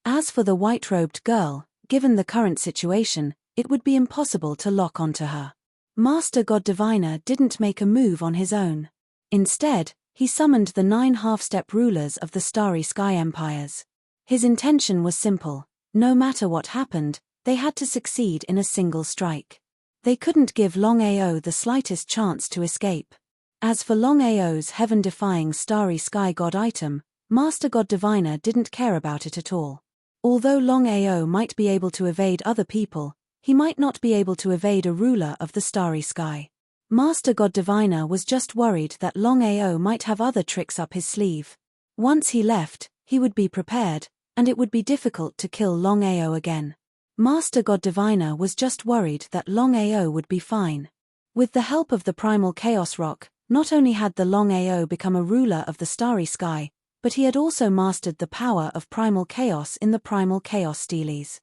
As for the white-robed girl, given the current situation, it would be impossible to lock onto her. Master God Diviner didn't make a move on his own. Instead, he summoned the 9 half-step rulers of the starry sky empires. His intention was simple: no matter what happened, they had to succeed in a single strike. They couldn't give Longao the slightest chance to escape. As for Longao's heaven-defying starry sky god item, Master God Diviner didn't care about it at all. Although Longao might be able to evade other people, he might not be able to evade a ruler of the starry sky. Master God Diviner was just worried that Longao might have other tricks up his sleeve. Once he left, he would be prepared, and it would be difficult to kill Longao again. Master God Diviner was just worried that Longao would be fine. With the help of the primal chaos rock, not only had the Longao become a ruler of the starry sky, but he had also mastered the power of primal chaos in the primal chaos steles.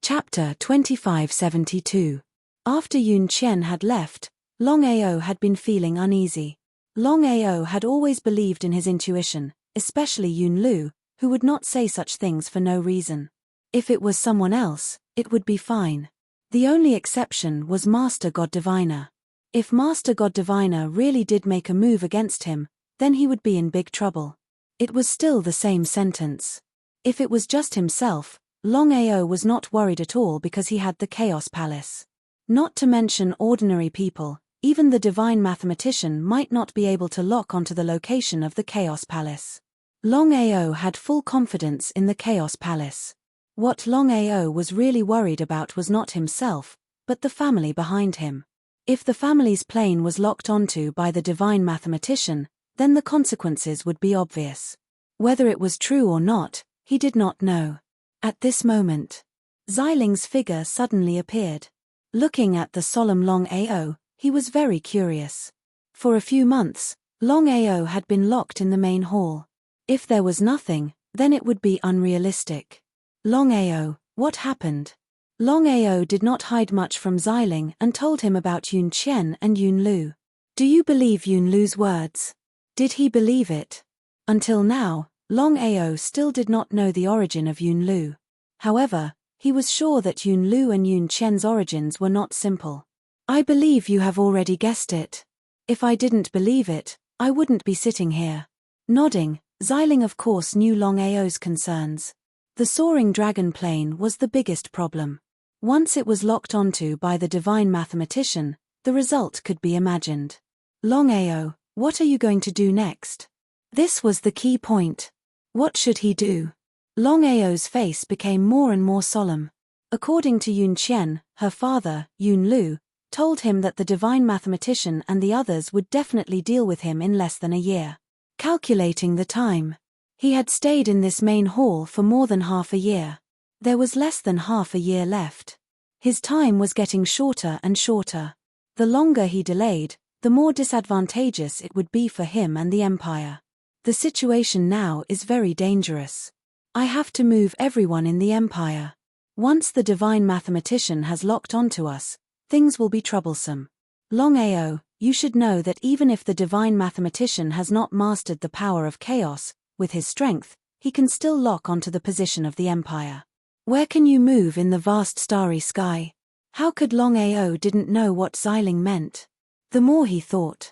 Chapter 2572. After Yun Qian had left, Longao had been feeling uneasy. Longao had always believed in his intuition, especially Yun Lu, who would not say such things for no reason. If it was someone else, it would be fine. The only exception was Master God Diviner. If Master God Diviner really did make a move against him, then he would be in big trouble. It was still the same sentence. If it was just himself, Longao was not worried at all because he had the Chaos Palace. Not to mention ordinary people, even the divine mathematician might not be able to lock onto the location of the Chaos Palace. Longao had full confidence in the Chaos Palace. What Longao was really worried about was not himself, but the family behind him. If the family's plane was locked onto by the divine mathematician, then the consequences would be obvious. Whether it was true or not, he did not know. At this moment, Xiling's figure suddenly appeared. Looking at the solemn Longao, he was very curious. For a few months, Longao had been locked in the main hall. If there was nothing, then it would be unrealistic. Longao, what happened? Longao did not hide much from Xiling and told him about Yun Qian and Yun Lu. Do you believe Yun Lu's words? Did he believe it? Until now, Longao still did not know the origin of Yun Lu. However, he was sure that Yun Lu and Yun Qian's origins were not simple. I believe you have already guessed it. If I didn't believe it, I wouldn't be sitting here. Nodding, Xiling of course knew Longao's concerns. The soaring dragon plane was the biggest problem. Once it was locked onto by the divine mathematician, the result could be imagined. Longao, what are you going to do next? This was the key point. What should he do? Longao's face became more and more solemn. According to Yun Qian, her father, Yun Lu, told him that the divine mathematician and the others would definitely deal with him in less than a year. Calculating the time, he had stayed in this main hall for more than half a year. There was less than half a year left. His time was getting shorter and shorter. The longer he delayed, the more disadvantageous it would be for him and the Empire. The situation now is very dangerous. I have to move everyone in the Empire. Once the divine mathematician has locked onto us, things will be troublesome. Longao, you should know that even if the divine mathematician has not mastered the power of chaos, with his strength, he can still lock onto the position of the Empire. Where can you move in the vast starry sky? How could Longao didn't know what Xiling meant? The more he thought.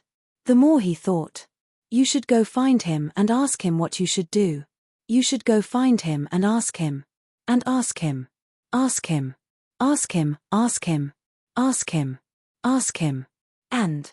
You should go find him and ask him what you should do. You should go find him and ask him. And ask him. Ask him. Ask him. Ask him. Ask him. Ask him. And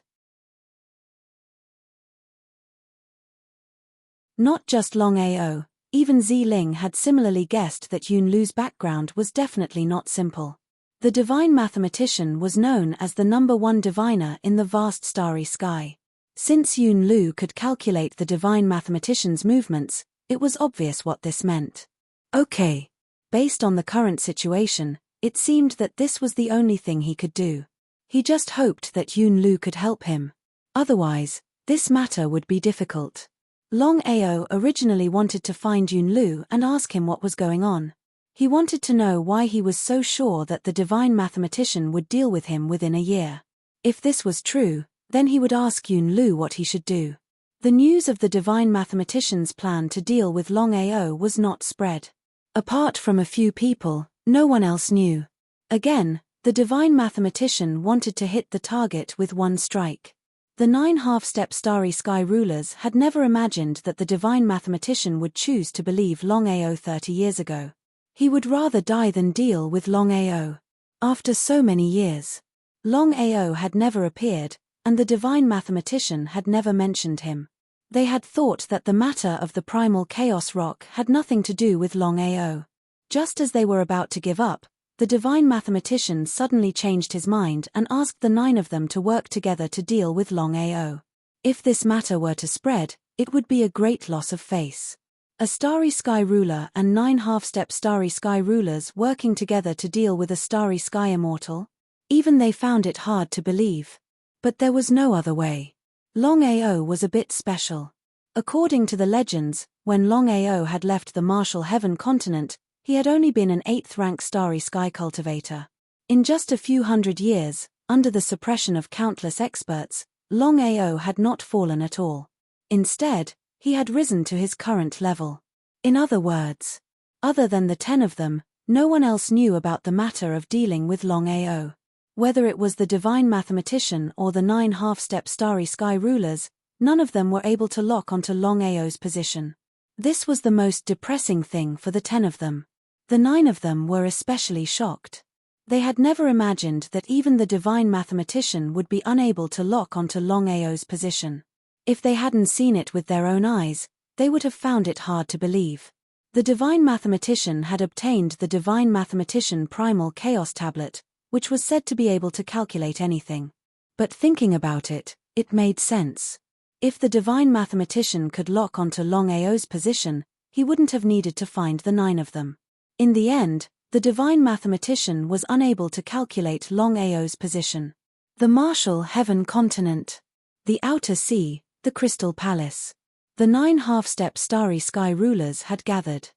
not just Longao, even Xiling had similarly guessed that Yun Lu's background was definitely not simple. The divine mathematician was known as the #1 diviner in the vast starry sky. Since Yun Lu could calculate the divine mathematician's movements, it was obvious what this meant. Okay. Based on the current situation, it seemed that this was the only thing he could do. He just hoped that Yun Lu could help him. Otherwise, this matter would be difficult. Longao originally wanted to find Yun Lu and ask him what was going on. He wanted to know why he was so sure that the divine mathematician would deal with him within a year. If this was true, then he would ask Yun Lu what he should do. The news of the divine mathematician's plan to deal with Longao was not spread. Apart from a few people, no one else knew. Again, the divine mathematician wanted to hit the target with one strike. The 9 half-step starry sky rulers had never imagined that the divine mathematician would choose to believe Longao 30 years ago. He would rather die than deal with Longao. After so many years, Longao had never appeared, and the divine mathematician had never mentioned him. They had thought that the matter of the primal chaos rock had nothing to do with Longao. Just as they were about to give up, the divine mathematician suddenly changed his mind and asked the 9 of them to work together to deal with Longao. If this matter were to spread, it would be a great loss of face. A starry sky ruler and 9 half-step starry sky rulers working together to deal with a starry sky immortal? Even they found it hard to believe. But there was no other way. Longao was a bit special. According to the legends, when Longao had left the martial heaven continent, he had only been an 8th-rank starry sky cultivator. In just a few hundred years, under the suppression of countless experts, Longao had not fallen at all. Instead, he had risen to his current level. In other words, other than the 10 of them, no one else knew about the matter of dealing with Longao. Whether it was the divine mathematician or the 9 half-step starry sky rulers, none of them were able to lock onto Longao's position. This was the most depressing thing for the 10 of them. The 9 of them were especially shocked. They had never imagined that even the divine mathematician would be unable to lock onto Longao's position. If they hadn't seen it with their own eyes, they would have found it hard to believe. The divine mathematician had obtained the divine mathematician primal chaos tablet, which was said to be able to calculate anything. But thinking about it, it made sense. If the divine mathematician could lock onto Longao's position, he wouldn't have needed to find the 9 of them. In the end, the divine mathematician was unable to calculate Longao's position. The martial heaven continent. The outer sea, the crystal palace. The 9 half-step starry sky rulers had gathered.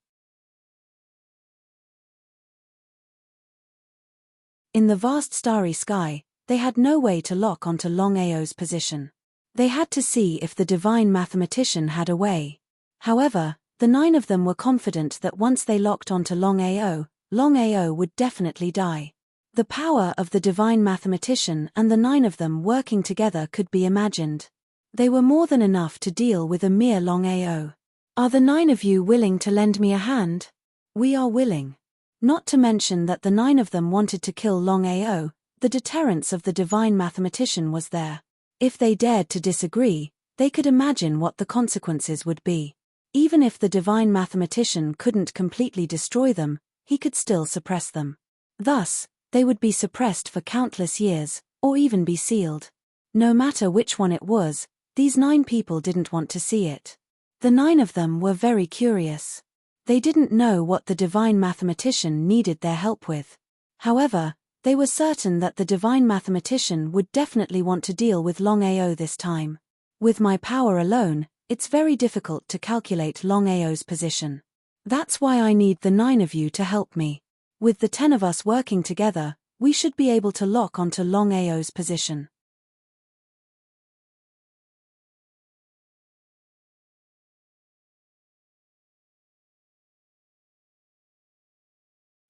In the vast starry sky, they had no way to lock onto Longao's position. They had to see if the divine mathematician had a way. However, the 9 of them were confident that once they locked onto Longao, Longao would definitely die. The power of the divine mathematician and the 9 of them working together could be imagined. They were more than enough to deal with a mere Longao. Are the 9 of you willing to lend me a hand? We are willing. Not to mention that the 9 of them wanted to kill Longao, the deterrence of the divine mathematician was there. If they dared to disagree, they could imagine what the consequences would be. Even if the divine mathematician couldn't completely destroy them, he could still suppress them. Thus, they would be suppressed for countless years, or even be sealed. No matter which one it was, these 9 people didn't want to see it. The 9 of them were very curious. They didn't know what the divine mathematician needed their help with. However, they were certain that the divine mathematician would definitely want to deal with Longao this time. With my power alone, it's very difficult to calculate Longao's position. That's why I need the 9 of you to help me. With the 10 of us working together, we should be able to lock onto Longao's position.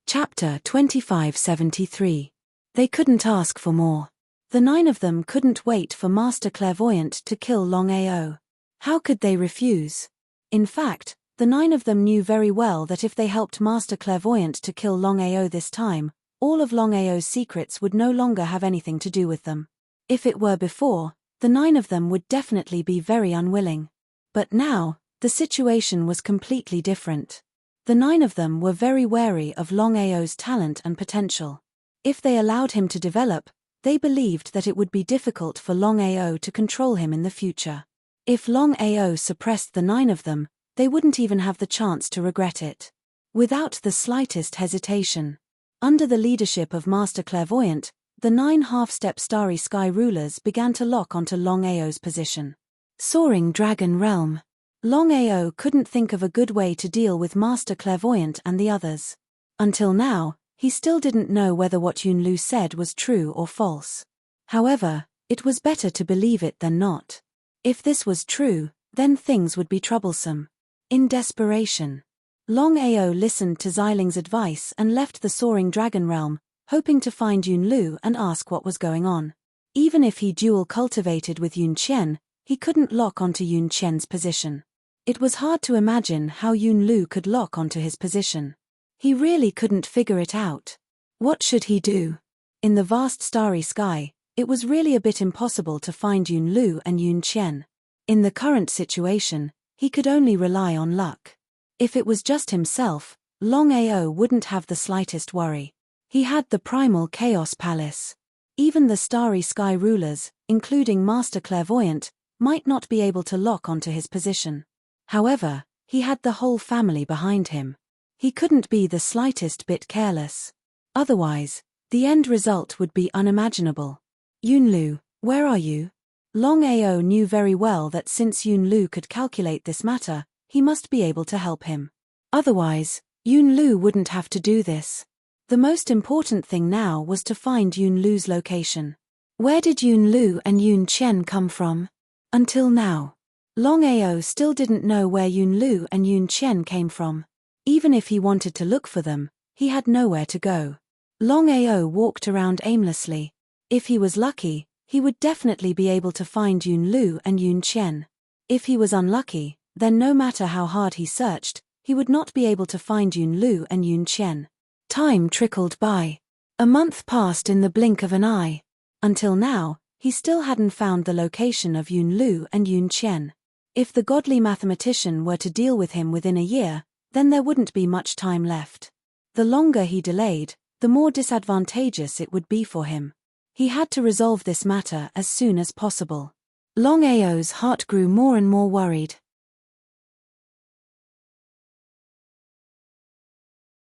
Chapter 2573. They couldn't ask for more. The 9 of them couldn't wait for Master Clairvoyant to kill Longao. How could they refuse? In fact, the 9 of them knew very well that if they helped Master Clairvoyant to kill Longao this time, all of Longao's secrets would no longer have anything to do with them. If it were before, the 9 of them would definitely be very unwilling. But now, the situation was completely different. The 9 of them were very wary of Longao's talent and potential. If they allowed him to develop, they believed that it would be difficult for Longao to control him in the future. If Longao suppressed the 9 of them, they wouldn't even have the chance to regret it. Without the slightest hesitation, under the leadership of Master Clairvoyant, the 9 half-step starry sky rulers began to lock onto Longao's position. Soaring Dragon Realm. Longao couldn't think of a good way to deal with Master Clairvoyant and the others. Until now, he still didn't know whether what Yunlu said was true or false. However, it was better to believe it than not. If this was true, then things would be troublesome. In desperation, Longao listened to Xiling's advice and left the Soaring Dragon Realm, hoping to find Yunlu and ask what was going on. Even if he dual cultivated with Yun Qian, he couldn't lock onto Yun Qian's position. It was hard to imagine how Yunlu could lock onto his position. He really couldn't figure it out. What should he do? In the vast starry sky, it was really a bit impossible to find Yunlu and Yun Qian. In the current situation, he could only rely on luck. If it was just himself, Longao wouldn't have the slightest worry. He had the primal chaos palace. Even the starry sky rulers, including Master Clairvoyant, might not be able to lock onto his position. However, He had the whole family behind him. He couldn't be the slightest bit careless. Otherwise, the end result would be unimaginable. Yunlu, where are you? Longao knew very well that since Yunlu could calculate this matter, he must be able to help him. Otherwise, Yunlu wouldn't have to do this. The most important thing now was to find Yunlu's location. Where did Yunlu and Yun Chen come from? Until now, Longao still didn't know where Yunlu and Yun Chen came from. Even if he wanted to look for them, he had nowhere to go. Longao walked around aimlessly. If he was lucky, he would definitely be able to find Yunlu and Yun Chen. If he was unlucky, then no matter how hard he searched, he would not be able to find Yunlu and Yun Chen. Time trickled by. A month passed in the blink of an eye. Until now, he still hadn't found the location of Yunlu and Yun Chen. If the godly mathematician were to deal with him within a year, then there wouldn't be much time left. The longer he delayed, the more disadvantageous it would be for him. He had to resolve this matter as soon as possible. Longao's heart grew more and more worried.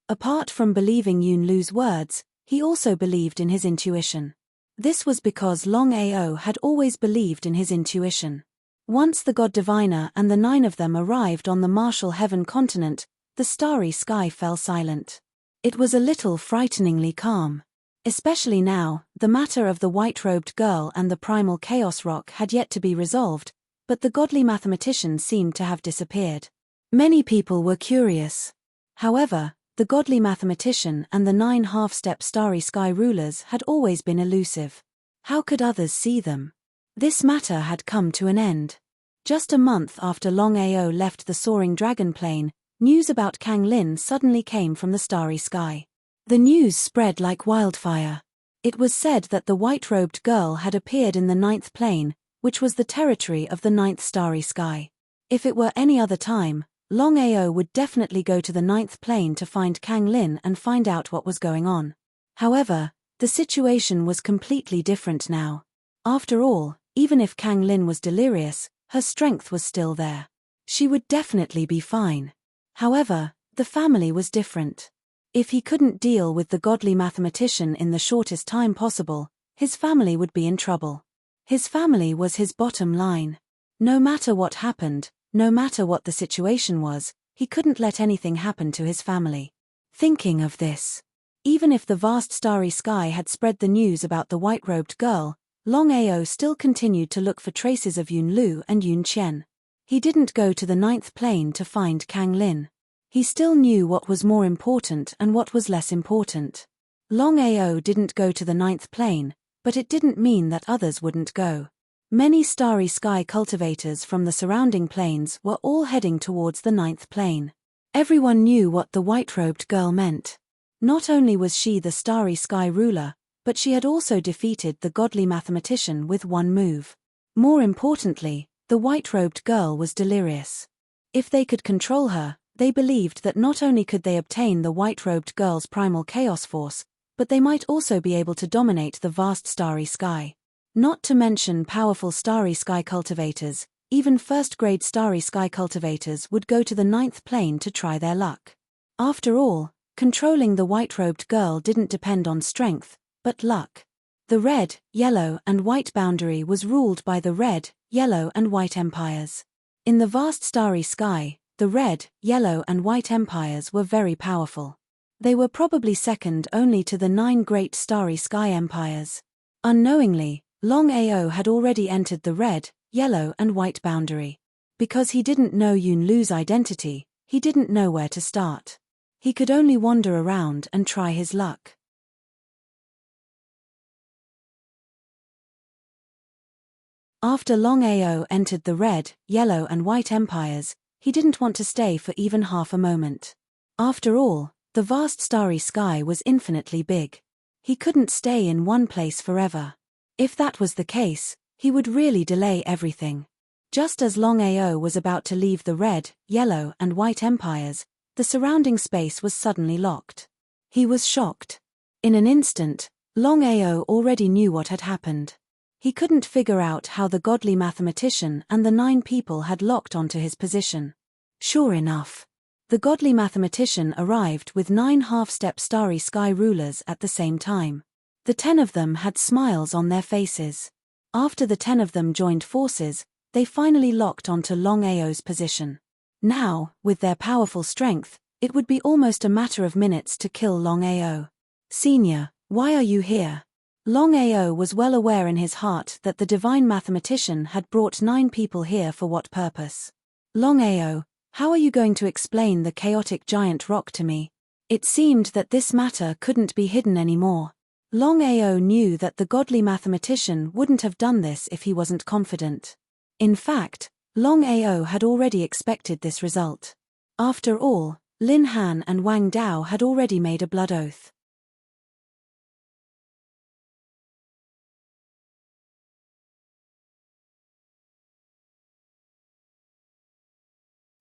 Apart from believing Yunlu's words, he also believed in his intuition. This was because Longao had always believed in his intuition. Once the god diviner and the 9 of them arrived on the martial heaven continent, the starry sky fell silent. It was a little frighteningly calm. Especially now, the matter of the white-robed girl and the primal chaos rock had yet to be resolved, but the godly mathematician seemed to have disappeared. Many people were curious. However, the godly mathematician and the 9 half-step starry sky rulers had always been elusive. How could others see them? This matter had come to an end. Just a month after Longao left the soaring dragon plane, news about Kang Lin suddenly came from the starry sky. The news spread like wildfire. It was said that the white-robed girl had appeared in the 9th plane, which was the territory of the 9th starry sky. If it were any other time, Longao would definitely go to the 9th plane to find Kang Lin and find out what was going on. However, the situation was completely different now. After all, even if Kang Lin was delirious, her strength was still there. She would definitely be fine. However, the family was different. If he couldn't deal with the godly mathematician in the shortest time possible, his family would be in trouble. His family was his bottom line. No matter what happened, no matter what the situation was, he couldn't let anything happen to his family. Thinking of this, even if the vast starry sky had spread the news about the white-robed girl, Longao still continued to look for traces of Yunlu and Yun Chen. He didn't go to the 9th plane to find Kang Lin. He still knew what was more important and what was less important. Longao didn't go to the 9th plane, but it didn't mean that others wouldn't go. Many starry sky cultivators from the surrounding planes were all heading towards the 9th plane. Everyone knew what the white-robed girl meant. Not only was she the starry sky ruler, but she had also defeated the godly mathematician with one move. More importantly, the white-robed girl was delirious. If they could control her, they believed that not only could they obtain the white-robed girl's primal chaos force, but they might also be able to dominate the vast starry sky. Not to mention powerful starry sky cultivators, even first-grade starry sky cultivators would go to the 9th plane to try their luck. After all, controlling the white-robed girl didn't depend on strength, but luck. The red, yellow, and white boundary was ruled by the red, yellow, and white empires. In the vast starry sky, the red, yellow, and white empires were very powerful. They were probably second only to the 9 great starry sky empires. Unknowingly, Longao had already entered the red, yellow, and white boundary. Because he didn't know Yunlu's identity, he didn't know where to start. He could only wander around and try his luck. After Longao entered the red, yellow, and white empires, he didn't want to stay for even half a moment. After all, the vast starry sky was infinitely big. He couldn't stay in one place forever. If that was the case, he would really delay everything. Just as Longao was about to leave the red, yellow, and white empires, the surrounding space was suddenly locked. He was shocked. In an instant, Longao already knew what had happened. He couldn't figure out how the godly mathematician and the 9 people had locked onto his position. Sure enough, the godly mathematician arrived with 9 half-step starry sky rulers at the same time. The 10 of them had smiles on their faces. After the 10 of them joined forces, they finally locked onto Longao's position. Now, with their powerful strength, it would be almost a matter of minutes to kill Longao. Senior, why are you here? Longao was well aware in his heart that the divine mathematician had brought 9 people here for what purpose. Longao, how are you going to explain the chaotic giant rock to me? It seemed that this matter couldn't be hidden anymore. Longao knew that the godly mathematician wouldn't have done this if he wasn't confident. In fact, Longao had already expected this result. After all, Lin Han and Wang Dao had already made a blood oath.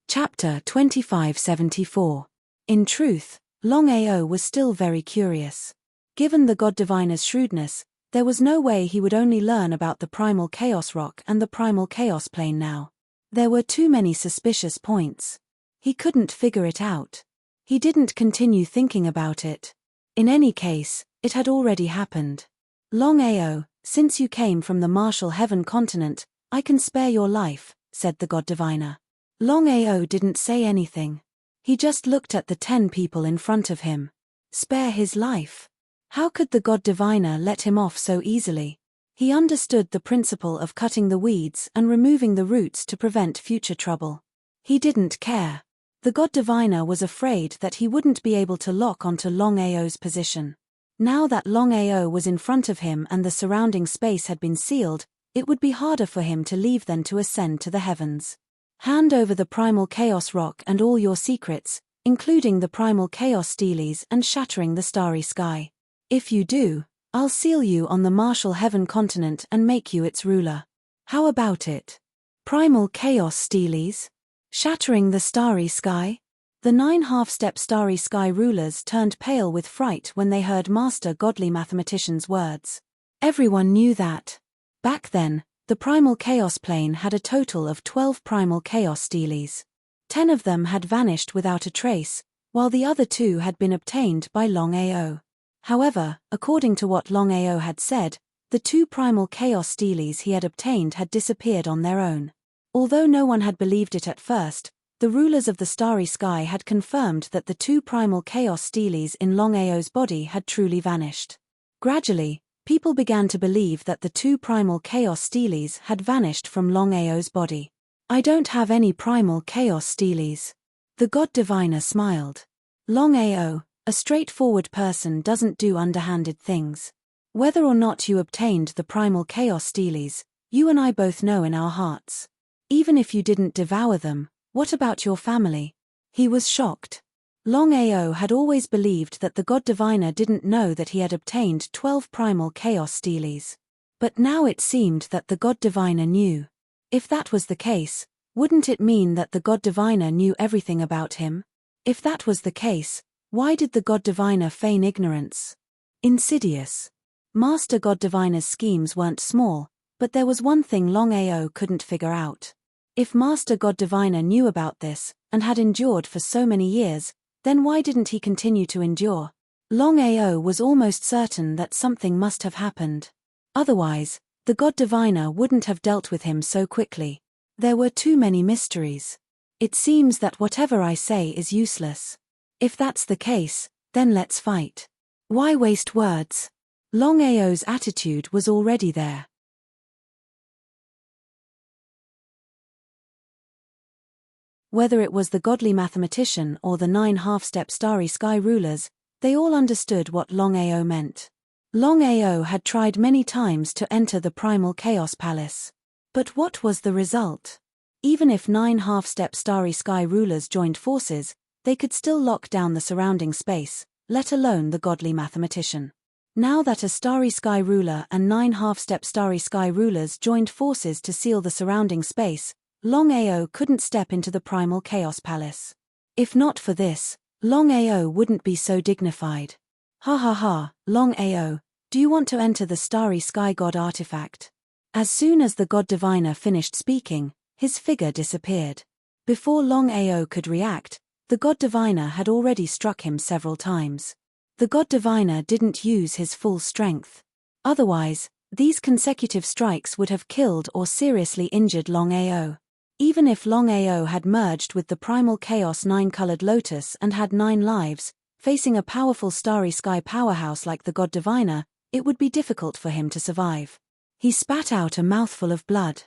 Chapter 2574. In truth, Longao was still very curious. Given the God Diviner's shrewdness, there was no way he would only learn about the primal chaos rock and the primal chaos plane now. There were too many suspicious points. He couldn't figure it out. He didn't continue thinking about it. In any case, it had already happened. Longao, since you came from the martial heaven continent, I can spare your life, said the God Diviner. Longao didn't say anything. He just looked at the 10 people in front of him. Spare his life? How could the God Diviner let him off so easily? He understood the principle of cutting the weeds and removing the roots to prevent future trouble. He didn't care. The God Diviner was afraid that he wouldn't be able to lock onto Longao's position. Now that Longao was in front of him and the surrounding space had been sealed, it would be harder for him to leave than to ascend to the heavens. Hand over the primal chaos rock and all your secrets, including the primal chaos steles and shattering the starry sky. If you do, I'll seal you on the martial heaven continent and make you its ruler. How about it? Primal chaos steles? Shattering the starry sky? The 9 half-step starry sky rulers turned pale with fright when they heard Master Godly Mathematician's words. Everyone knew that. Back then, the primal chaos plane had a total of 12 primal chaos steles. 10 of them had vanished without a trace, while the other 2 had been obtained by Longao. However, according to what Longao had said, the 2 primal chaos steles he had obtained had disappeared on their own. Although no one had believed it at first, the rulers of the starry sky had confirmed that the 2 primal chaos steles in Longao's body had truly vanished. Gradually, people began to believe that the 2 primal chaos steles had vanished from Longao's body. I don't have any primal chaos steles. The God Diviner smiled. Longao, a straightforward person doesn't do underhanded things. Whether or not you obtained the primal chaos steles, you and I both know in our hearts. Even if you didn't devour them, what about your family? He was shocked. Longao had always believed that the God Diviner didn't know that he had obtained 12 primal chaos steles. But now it seemed that the God Diviner knew. If that was the case, wouldn't it mean that the God Diviner knew everything about him? If that was the case, why did the God Diviner feign ignorance? Insidious. Master God Diviner's schemes weren't small, but there was one thing Longao couldn't figure out. If Master God Diviner knew about this, and had endured for so many years, then why didn't he continue to endure? Longao was almost certain that something must have happened. Otherwise, the God Diviner wouldn't have dealt with him so quickly. There were too many mysteries. It seems that whatever I say is useless. If that's the case, then let's fight. Why waste words? Longao's attitude was already there. Whether it was the godly mathematician or the 9 half-step starry sky rulers, they all understood what Longao meant. Longao had tried many times to enter the primal chaos palace. But what was the result? Even if 9 half-step starry sky rulers joined forces, they could still lock down the surrounding space, let alone the godly mathematician. Now that a starry sky ruler and 9 half-step starry sky rulers joined forces to seal the surrounding space, Longao couldn't step into the primal chaos palace. If not for this, Longao wouldn't be so dignified. Ha ha ha, Longao, do you want to enter the starry sky god artifact? As soon as the God Diviner finished speaking, his figure disappeared. Before Longao could react, the God Diviner had already struck him several times. The God Diviner didn't use his full strength. Otherwise, these consecutive strikes would have killed or seriously injured Longao. Even if Longao had merged with the primal chaos 9-colored lotus and had 9 lives, facing a powerful starry sky powerhouse like the God Diviner, it would be difficult for him to survive. He spat out a mouthful of blood.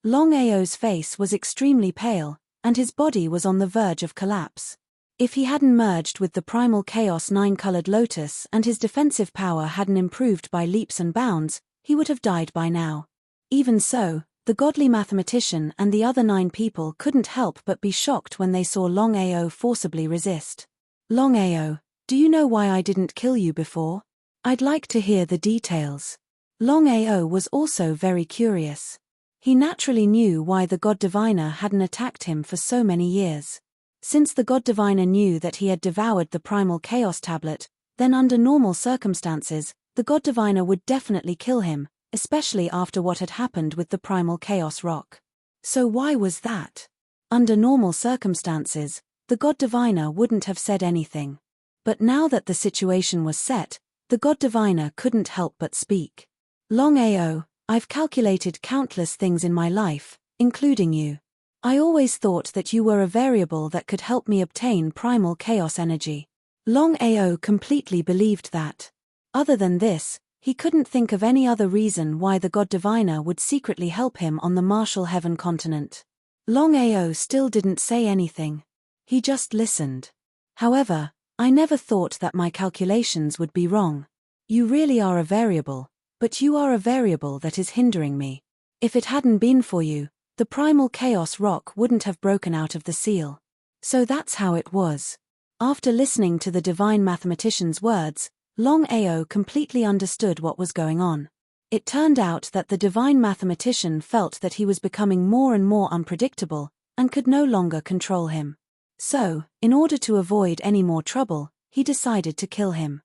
Longao's face was extremely pale, and his body was on the verge of collapse. If he hadn't merged with the primal chaos 9-colored lotus and his defensive power hadn't improved by leaps and bounds, he would have died by now. Even so, the godly mathematician and the other 9 people couldn't help but be shocked when they saw Longao forcibly resist. Longao, do you know why I didn't kill you before? I'd like to hear the details. Longao was also very curious. He naturally knew why the God Diviner hadn't attacked him for so many years. Since the God Diviner knew that he had devoured the primal chaos tablet, then under normal circumstances, the God Diviner would definitely kill him, especially after what had happened with the primal chaos rock. So why was that? Under normal circumstances, the God Diviner wouldn't have said anything. But now that the situation was set, the God Diviner couldn't help but speak. Longao, I've calculated countless things in my life, including you. I always thought that you were a variable that could help me obtain primal chaos energy. Longao completely believed that. Other than this, he couldn't think of any other reason why the God Diviner would secretly help him on the Martial Heaven continent. Longao still didn't say anything. He just listened. However, I never thought that my calculations would be wrong. You really are a variable, but you are a variable that is hindering me. If it hadn't been for you, the primal chaos rock wouldn't have broken out of the seal. So that's how it was. After listening to the divine mathematician's words, Longao completely understood what was going on. It turned out that the divine mathematician felt that he was becoming more and more unpredictable, and could no longer control him. So, in order to avoid any more trouble, he decided to kill him.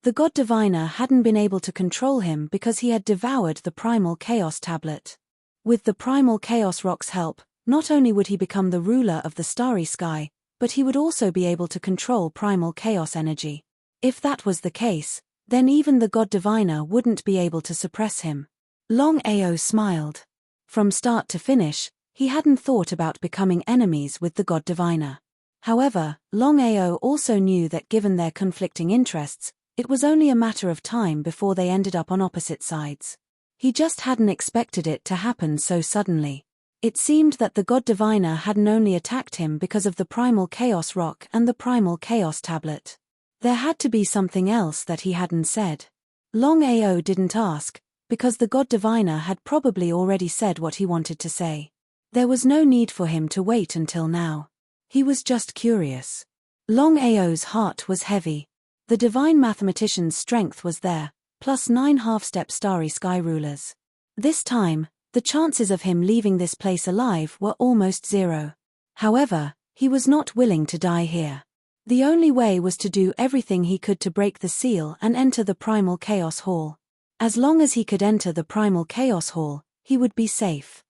The God Diviner hadn't been able to control him because he had devoured the primal chaos tablet. With the primal chaos rock's help, not only would he become the ruler of the starry sky, but he would also be able to control primal chaos energy. If that was the case, then even the God Diviner wouldn't be able to suppress him. Longao smiled. From start to finish, he hadn't thought about becoming enemies with the God Diviner. However, Longao also knew that given their conflicting interests, it was only a matter of time before they ended up on opposite sides. He just hadn't expected it to happen so suddenly. It seemed that the God Diviner hadn't only attacked him because of the primal chaos rock and the primal chaos tablet. There had to be something else that he hadn't said. Longao didn't ask, because the God Diviner had probably already said what he wanted to say. There was no need for him to wait until now. He was just curious. Longao's heart was heavy. The divine mathematician's strength was there, plus 9 half-step starry sky rulers. This time, the chances of him leaving this place alive were almost 0. However, he was not willing to die here. The only way was to do everything he could to break the seal and enter the primal chaos hall. As long as he could enter the primal chaos hall, he would be safe.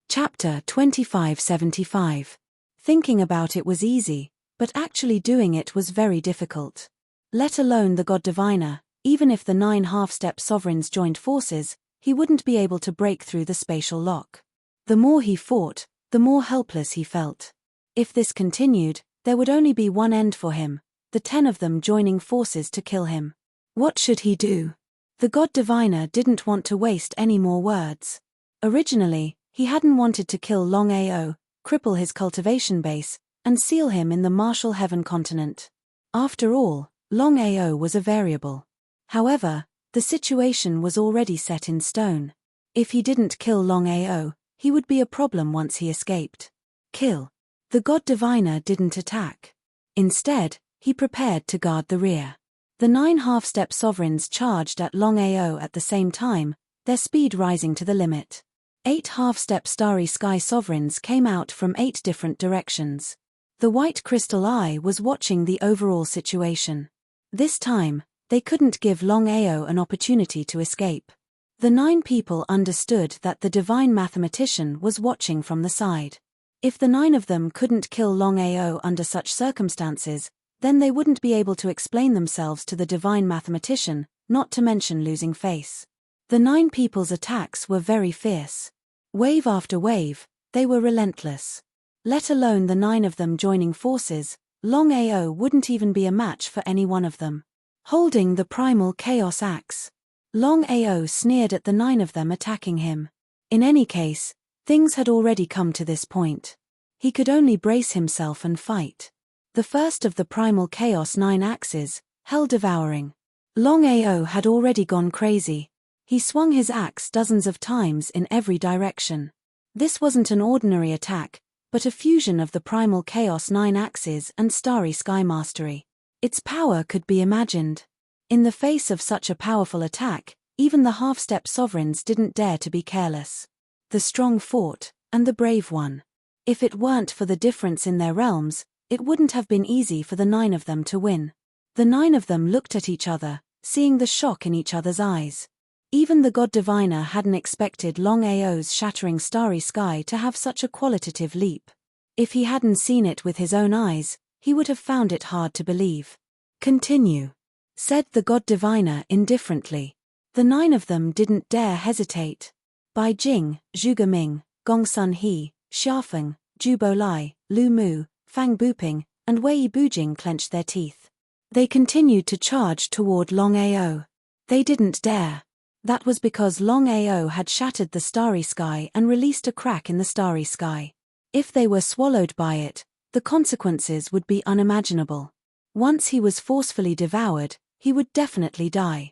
Chapter 2575. Thinking about it was easy, but actually doing it was very difficult. Let alone the God Diviner, even if the 9 half-step sovereigns joined forces, he wouldn't be able to break through the spatial lock. The more he fought, the more helpless he felt. If this continued, there would only be one end for him, the 10 of them joining forces to kill him. What should he do? The God Diviner didn't want to waste any more words. Originally, he hadn't wanted to kill Longao, cripple his cultivation base, and seal him in the Martial Heaven continent. After all, Longao was a variable. However, the situation was already set in stone. If he didn't kill Longao, he would be a problem once he escaped. Kill. The God Diviner didn't attack. Instead, he prepared to guard the rear. The 9 half-step sovereigns charged at Longao at the same time, their speed rising to the limit. 8 half-step starry sky sovereigns came out from 8 different directions. The white crystal eye was watching the overall situation. This time, they couldn't give Longao an opportunity to escape. The 9 people understood that the divine mathematician was watching from the side. If the 9 of them couldn't kill Longao under such circumstances, then they wouldn't be able to explain themselves to the divine mathematician, not to mention losing face. The 9 people's attacks were very fierce. Wave after wave, they were relentless. Let alone the 9 of them joining forces, Longao wouldn't even be a match for any one of them. Holding the primal chaos axe, Longao sneered at the 9 of them attacking him. In any case, things had already come to this point. He could only brace himself and fight. The first of the primal chaos 9 axes, hell devouring. Longao had already gone crazy. He swung his axe dozens of times in every direction. This wasn't an ordinary attack, but a fusion of the primal chaos 9 axes and starry sky mastery. Its power could be imagined. In the face of such a powerful attack, even the half-step sovereigns didn't dare to be careless. The strong fought, and the brave won. If it weren't for the difference in their realms, it wouldn't have been easy for the 9 of them to win. The 9 of them looked at each other, seeing the shock in each other's eyes. Even the God Diviner hadn't expected Longao's shattering starry sky to have such a qualitative leap. If he hadn't seen it with his own eyes, he would have found it hard to believe. "Continue," said the God Diviner indifferently. The 9 of them didn't dare hesitate. Bai Jing, Zhuge Ming, Gong Sun He, Xiafeng, Jubo Lai, Lu Mu, Fang Buping, and Wei Bujing clenched their teeth. They continued to charge toward Longao. They didn't dare. That was because Longao had shattered the starry sky and released a crack in the starry sky. If they were swallowed by it, the consequences would be unimaginable. Once he was forcefully devoured, he would definitely die.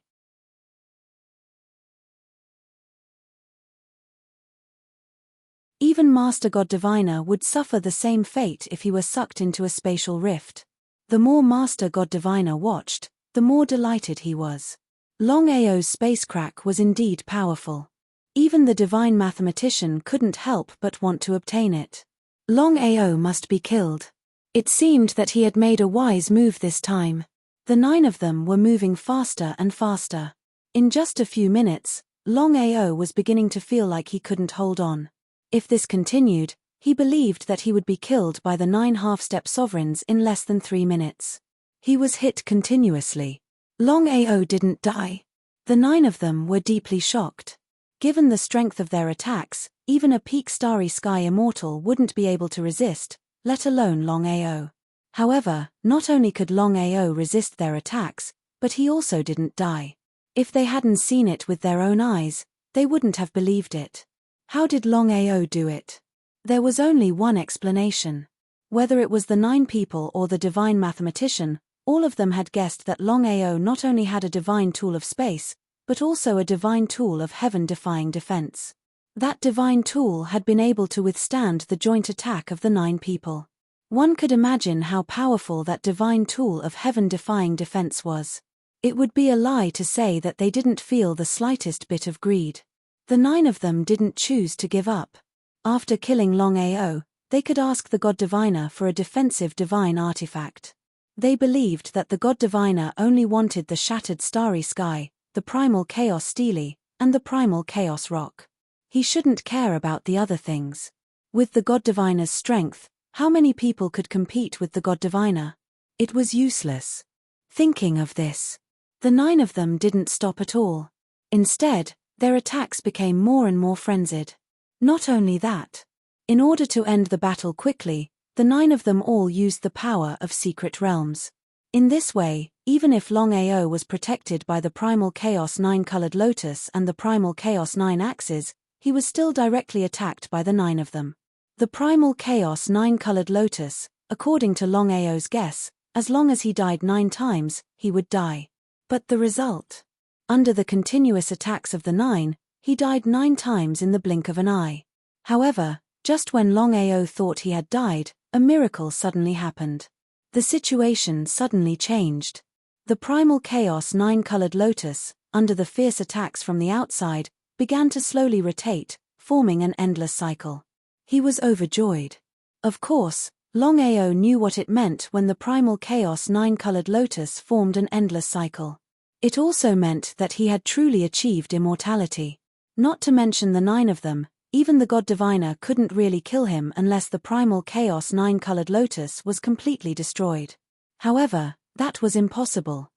Even Master God Diviner would suffer the same fate if he were sucked into a spatial rift. The more Master God Diviner watched, the more delighted he was. Longao's space crack was indeed powerful. Even the divine mathematician couldn't help but want to obtain it. Longao must be killed. It seemed that he had made a wise move this time. The 9 of them were moving faster and faster. In just a few minutes, Longao was beginning to feel like he couldn't hold on. If this continued, he believed that he would be killed by the 9 half-step sovereigns in less than 3 minutes. He was hit continuously. Longao didn't die. The 9 of them were deeply shocked. Given the strength of their attacks, even a peak starry sky immortal wouldn't be able to resist, let alone Longao. However, not only could Longao resist their attacks, but he also didn't die. If they hadn't seen it with their own eyes, they wouldn't have believed it. How did Longao do it? There was only one explanation. Whether it was the 9 people or the divine mathematician, all of them had guessed that Longao not only had a divine tool of space, but also a divine tool of heaven-defying defense. That divine tool had been able to withstand the joint attack of the 9 people. One could imagine how powerful that divine tool of heaven-defying defense was. It would be a lie to say that they didn't feel the slightest bit of greed. The 9 of them didn't choose to give up. After killing Longao, they could ask the God Diviner for a defensive divine artifact. They believed that the God Diviner only wanted the shattered starry sky, the primal chaos stele, and the primal chaos rock. He shouldn't care about the other things. With the God Diviner's strength, how many people could compete with the God Diviner? It was useless. Thinking of this, the 9 of them didn't stop at all. Instead, their attacks became more and more frenzied. Not only that. In order to end the battle quickly, the 9 of them all used the power of secret realms. In this way, even if Longao was protected by the primal chaos 9-colored lotus and the primal chaos 9 axes, he was still directly attacked by the 9 of them. The primal chaos 9-colored lotus, according to Longao's guess, as long as he died 9 times, he would die. But the result? Under the continuous attacks of the 9, he died 9 times in the blink of an eye. However, just when Longao thought he had died, a miracle suddenly happened. The situation suddenly changed. The primal chaos 9-colored lotus, under the fierce attacks from the outside, began to slowly rotate, forming an endless cycle. He was overjoyed. Of course, Longao knew what it meant when the primal chaos nine-colored lotus formed an endless cycle. It also meant that he had truly achieved immortality. Not to mention the 9 of them, even the God Diviner couldn't really kill him unless the primal chaos nine-colored lotus was completely destroyed. However, that was impossible.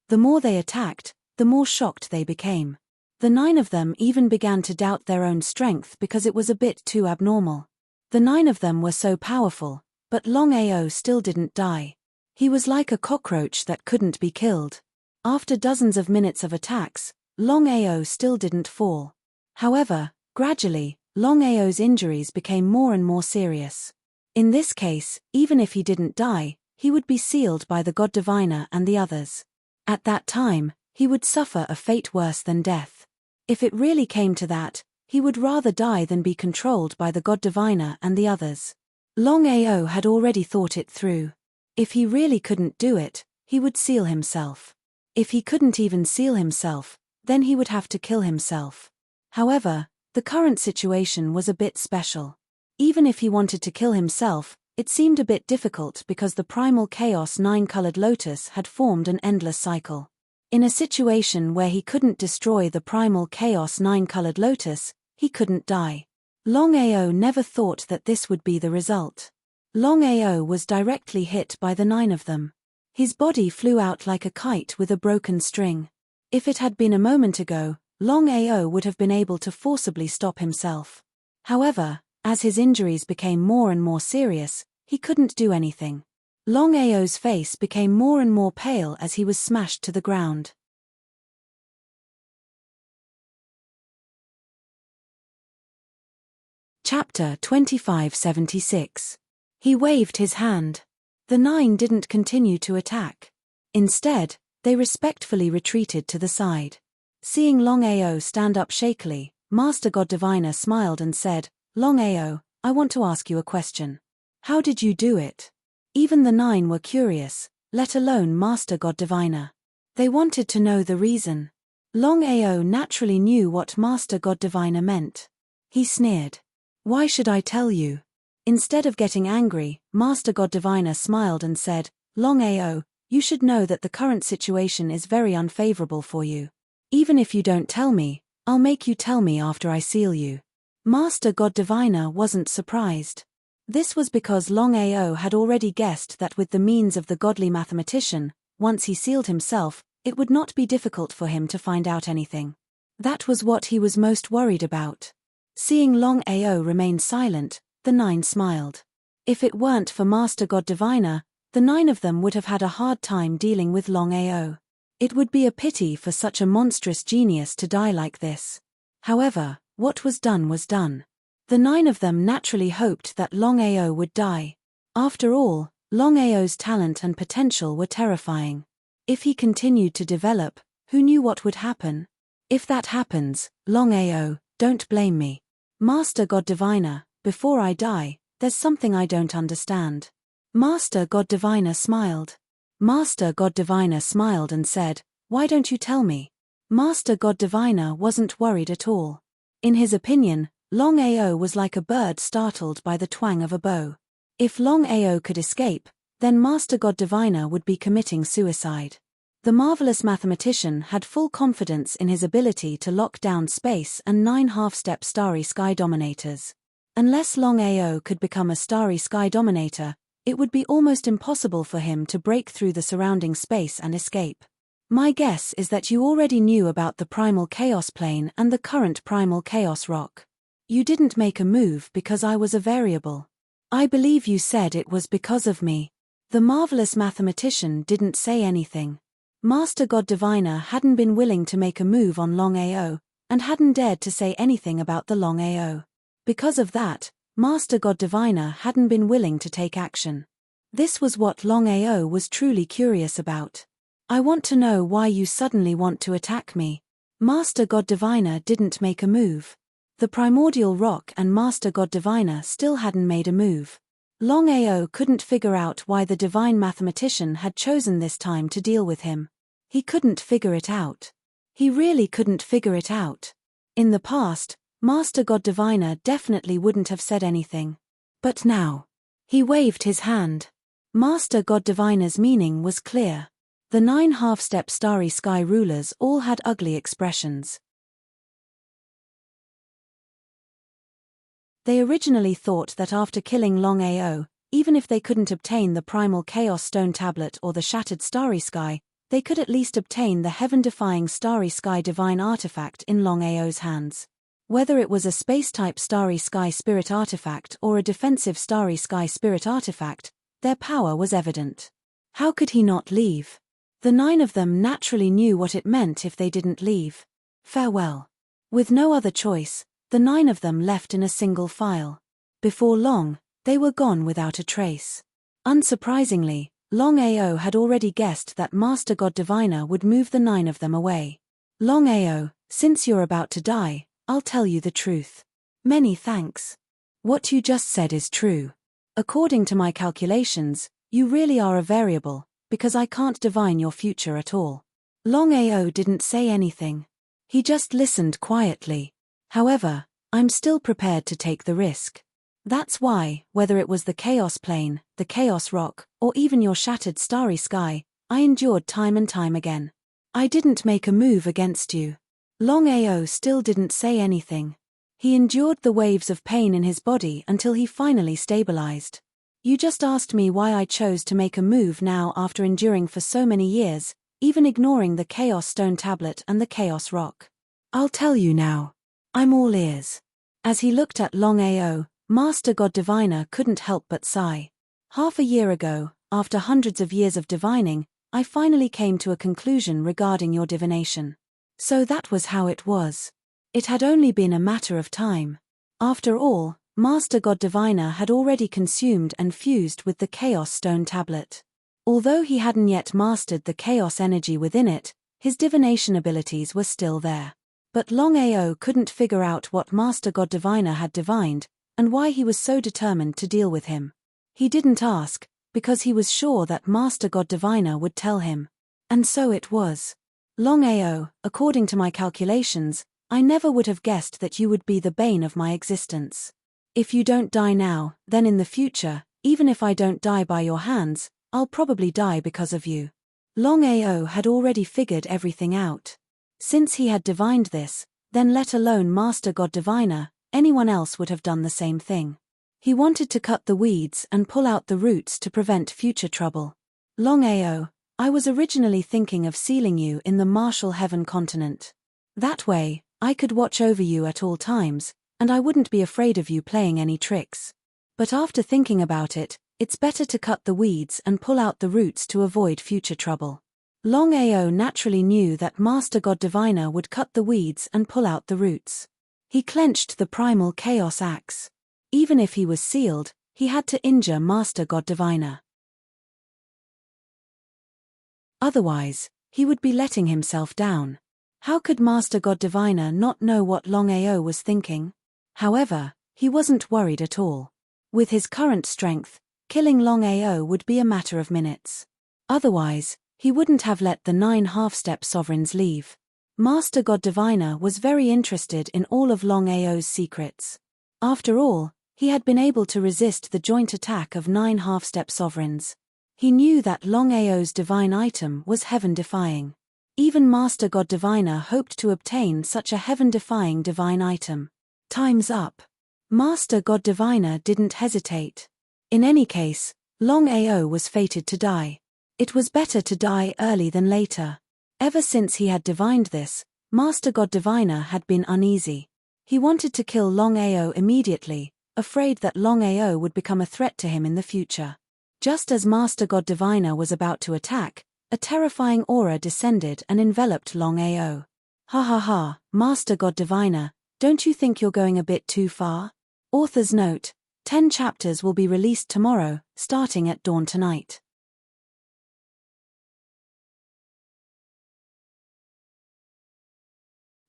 The more they attacked, the more shocked they became. The 9 of them even began to doubt their own strength because it was a bit too abnormal. The 9 of them were so powerful, but Longao still didn't die. He was like a cockroach that couldn't be killed. After dozens of minutes of attacks, Longao still didn't fall. However, gradually, Longao's injuries became more and more serious. In this case, even if he didn't die, he would be sealed by the God Diviner and the others. At that time, he would suffer a fate worse than death. If it really came to that, he would rather die than be controlled by the God Diviner and the others. Longao had already thought it through. If he really couldn't do it, he would seal himself. If he couldn't even seal himself, then he would have to kill himself. However, the current situation was a bit special. Even if he wanted to kill himself, it seemed a bit difficult because the primal chaos nine-colored lotus had formed an endless cycle. In a situation where he couldn't destroy the primal chaos nine-colored lotus, he couldn't die. Longao never thought that this would be the result. Longao was directly hit by the 9 of them. His body flew out like a kite with a broken string. If it had been a moment ago, Longao would have been able to forcibly stop himself. However, as his injuries became more and more serious, he couldn't do anything. Longao's face became more and more pale as he was smashed to the ground. Chapter 2576. He waved his hand. The 9 didn't continue to attack. Instead, they respectfully retreated to the side. Seeing Longao stand up shakily, Master God Diviner smiled and said, "Longao, I want to ask you a question. How did you do it?" Even the 9 were curious, let alone Master God Diviner. They wanted to know the reason. Longao naturally knew what Master God Diviner meant. He sneered. "Why should I tell you?" Instead of getting angry, Master God Diviner smiled and said, "Longao, you should know that the current situation is very unfavorable for you. Even if you don't tell me, I'll make you tell me after I seal you." Master God Diviner wasn't surprised. This was because Longao had already guessed that with the means of the godly mathematician, once he sealed himself, it would not be difficult for him to find out anything. That was what he was most worried about. Seeing Longao remain silent, the 9 smiled. If it weren't for Master God Diviner, the 9 of them would have had a hard time dealing with Longao. It would be a pity for such a monstrous genius to die like this. However, what was done was done. The 9 of them naturally hoped that Longao would die. After all, Longao's talent and potential were terrifying. If he continued to develop, who knew what would happen? If that happens, Longao, don't blame me. Master God Diviner, before I die, there's something I don't understand. Master God Diviner smiled. Master God Diviner smiled and said, "Why don't you tell me?" Master God Diviner wasn't worried at all. In his opinion, Longao was like a bird startled by the twang of a bow. If Longao could escape, then Master God Diviner would be committing suicide. The marvelous mathematician had full confidence in his ability to lock down space and 9 half-step starry sky dominators. Unless Longao could become a starry sky dominator, it would be almost impossible for him to break through the surrounding space and escape. My guess is that you already knew about the primal chaos plane and the current primal chaos rock. You didn't make a move because I was a variable. I believe you said it was because of me. The marvelous mathematician didn't say anything. Master God Diviner hadn't been willing to make a move on Longao, and hadn't dared to say anything about the Longao. Because of that, Master God Diviner hadn't been willing to take action. This was what Longao was truly curious about. "I want to know why you suddenly want to attack me." Master God Diviner didn't make a move. The primordial rock and Master God Diviner still hadn't made a move. Longao couldn't figure out why the divine mathematician had chosen this time to deal with him. He couldn't figure it out. He really couldn't figure it out. In the past, Master God Diviner definitely wouldn't have said anything. But now, he waved his hand. Master God Diviner's meaning was clear. The 9 half-step starry sky rulers all had ugly expressions. They originally thought that after killing Longao, even if they couldn't obtain the primal chaos stone tablet or the shattered starry sky, they could at least obtain the heaven-defying starry sky divine artifact in Longao's hands. Whether it was a space-type starry sky spirit artifact or a defensive starry sky spirit artifact, their power was evident. How could he not leave? The 9 of them naturally knew what it meant if they didn't leave. Farewell. With no other choice, the 9 of them left in a single file. Before long, they were gone without a trace. Unsurprisingly, Longao had already guessed that Master God Diviner would move the 9 of them away. Longao, since you're about to die, I'll tell you the truth. Many thanks. What you just said is true. According to my calculations, you really are a variable, because I can't divine your future at all. Longao didn't say anything. He just listened quietly. However, I'm still prepared to take the risk. That's why, whether it was the Chaos Plane, the Chaos Rock, or even your shattered starry sky, I endured time and time again. I didn't make a move against you. Longao still didn't say anything. He endured the waves of pain in his body until he finally stabilized. You just asked me why I chose to make a move now after enduring for so many years, even ignoring the Chaos Stone Tablet and the Chaos Rock. I'll tell you now. I'm all ears. As he looked at Longao, Master God Diviner couldn't help but sigh. Half a year ago, after hundreds of years of divining, I finally came to a conclusion regarding your divination. So that was how it was. It had only been a matter of time. After all, Master God Diviner had already consumed and fused with the Chaos Stone Tablet. Although he hadn't yet mastered the chaos energy within it, his divination abilities were still there. But Longao couldn't figure out what Master God Diviner had divined, and why he was so determined to deal with him. He didn't ask, because he was sure that Master God Diviner would tell him. And so it was. Longao, according to my calculations, I never would have guessed that you would be the bane of my existence. If you don't die now, then in the future, even if I don't die by your hands, I'll probably die because of you. Longao had already figured everything out. Since he had divined this, then let alone Master God Diviner, anyone else would have done the same thing. He wanted to cut the weeds and pull out the roots to prevent future trouble. Longao, I was originally thinking of sealing you in the Martial Heaven continent. That way, I could watch over you at all times, and I wouldn't be afraid of you playing any tricks. But after thinking about it, it's better to cut the weeds and pull out the roots to avoid future trouble. Longao naturally knew that Master God Diviner would cut the weeds and pull out the roots. He clenched the primal chaos axe. Even if he was sealed, he had to injure Master God Diviner. Otherwise, he would be letting himself down. How could Master God Diviner not know what Longao was thinking? However, he wasn't worried at all. With his current strength, killing Longao would be a matter of minutes. Otherwise, he wouldn't have let the 9 half-step sovereigns leave. Master God Diviner was very interested in all of Longao's secrets. After all, he had been able to resist the joint attack of 9 half-step sovereigns. He knew that Longao's divine item was heaven-defying. Even Master God Diviner hoped to obtain such a heaven-defying divine item. Time's up. Master God Diviner didn't hesitate. In any case, Longao was fated to die. It was better to die early than later. Ever since he had divined this, Master God Diviner had been uneasy. He wanted to kill Longao immediately, afraid that Longao would become a threat to him in the future. Just as Master God Diviner was about to attack, a terrifying aura descended and enveloped Longao. Ha ha ha, Master God Diviner, don't you think you're going a bit too far? Author's note: 10 chapters will be released tomorrow, starting at dawn tonight.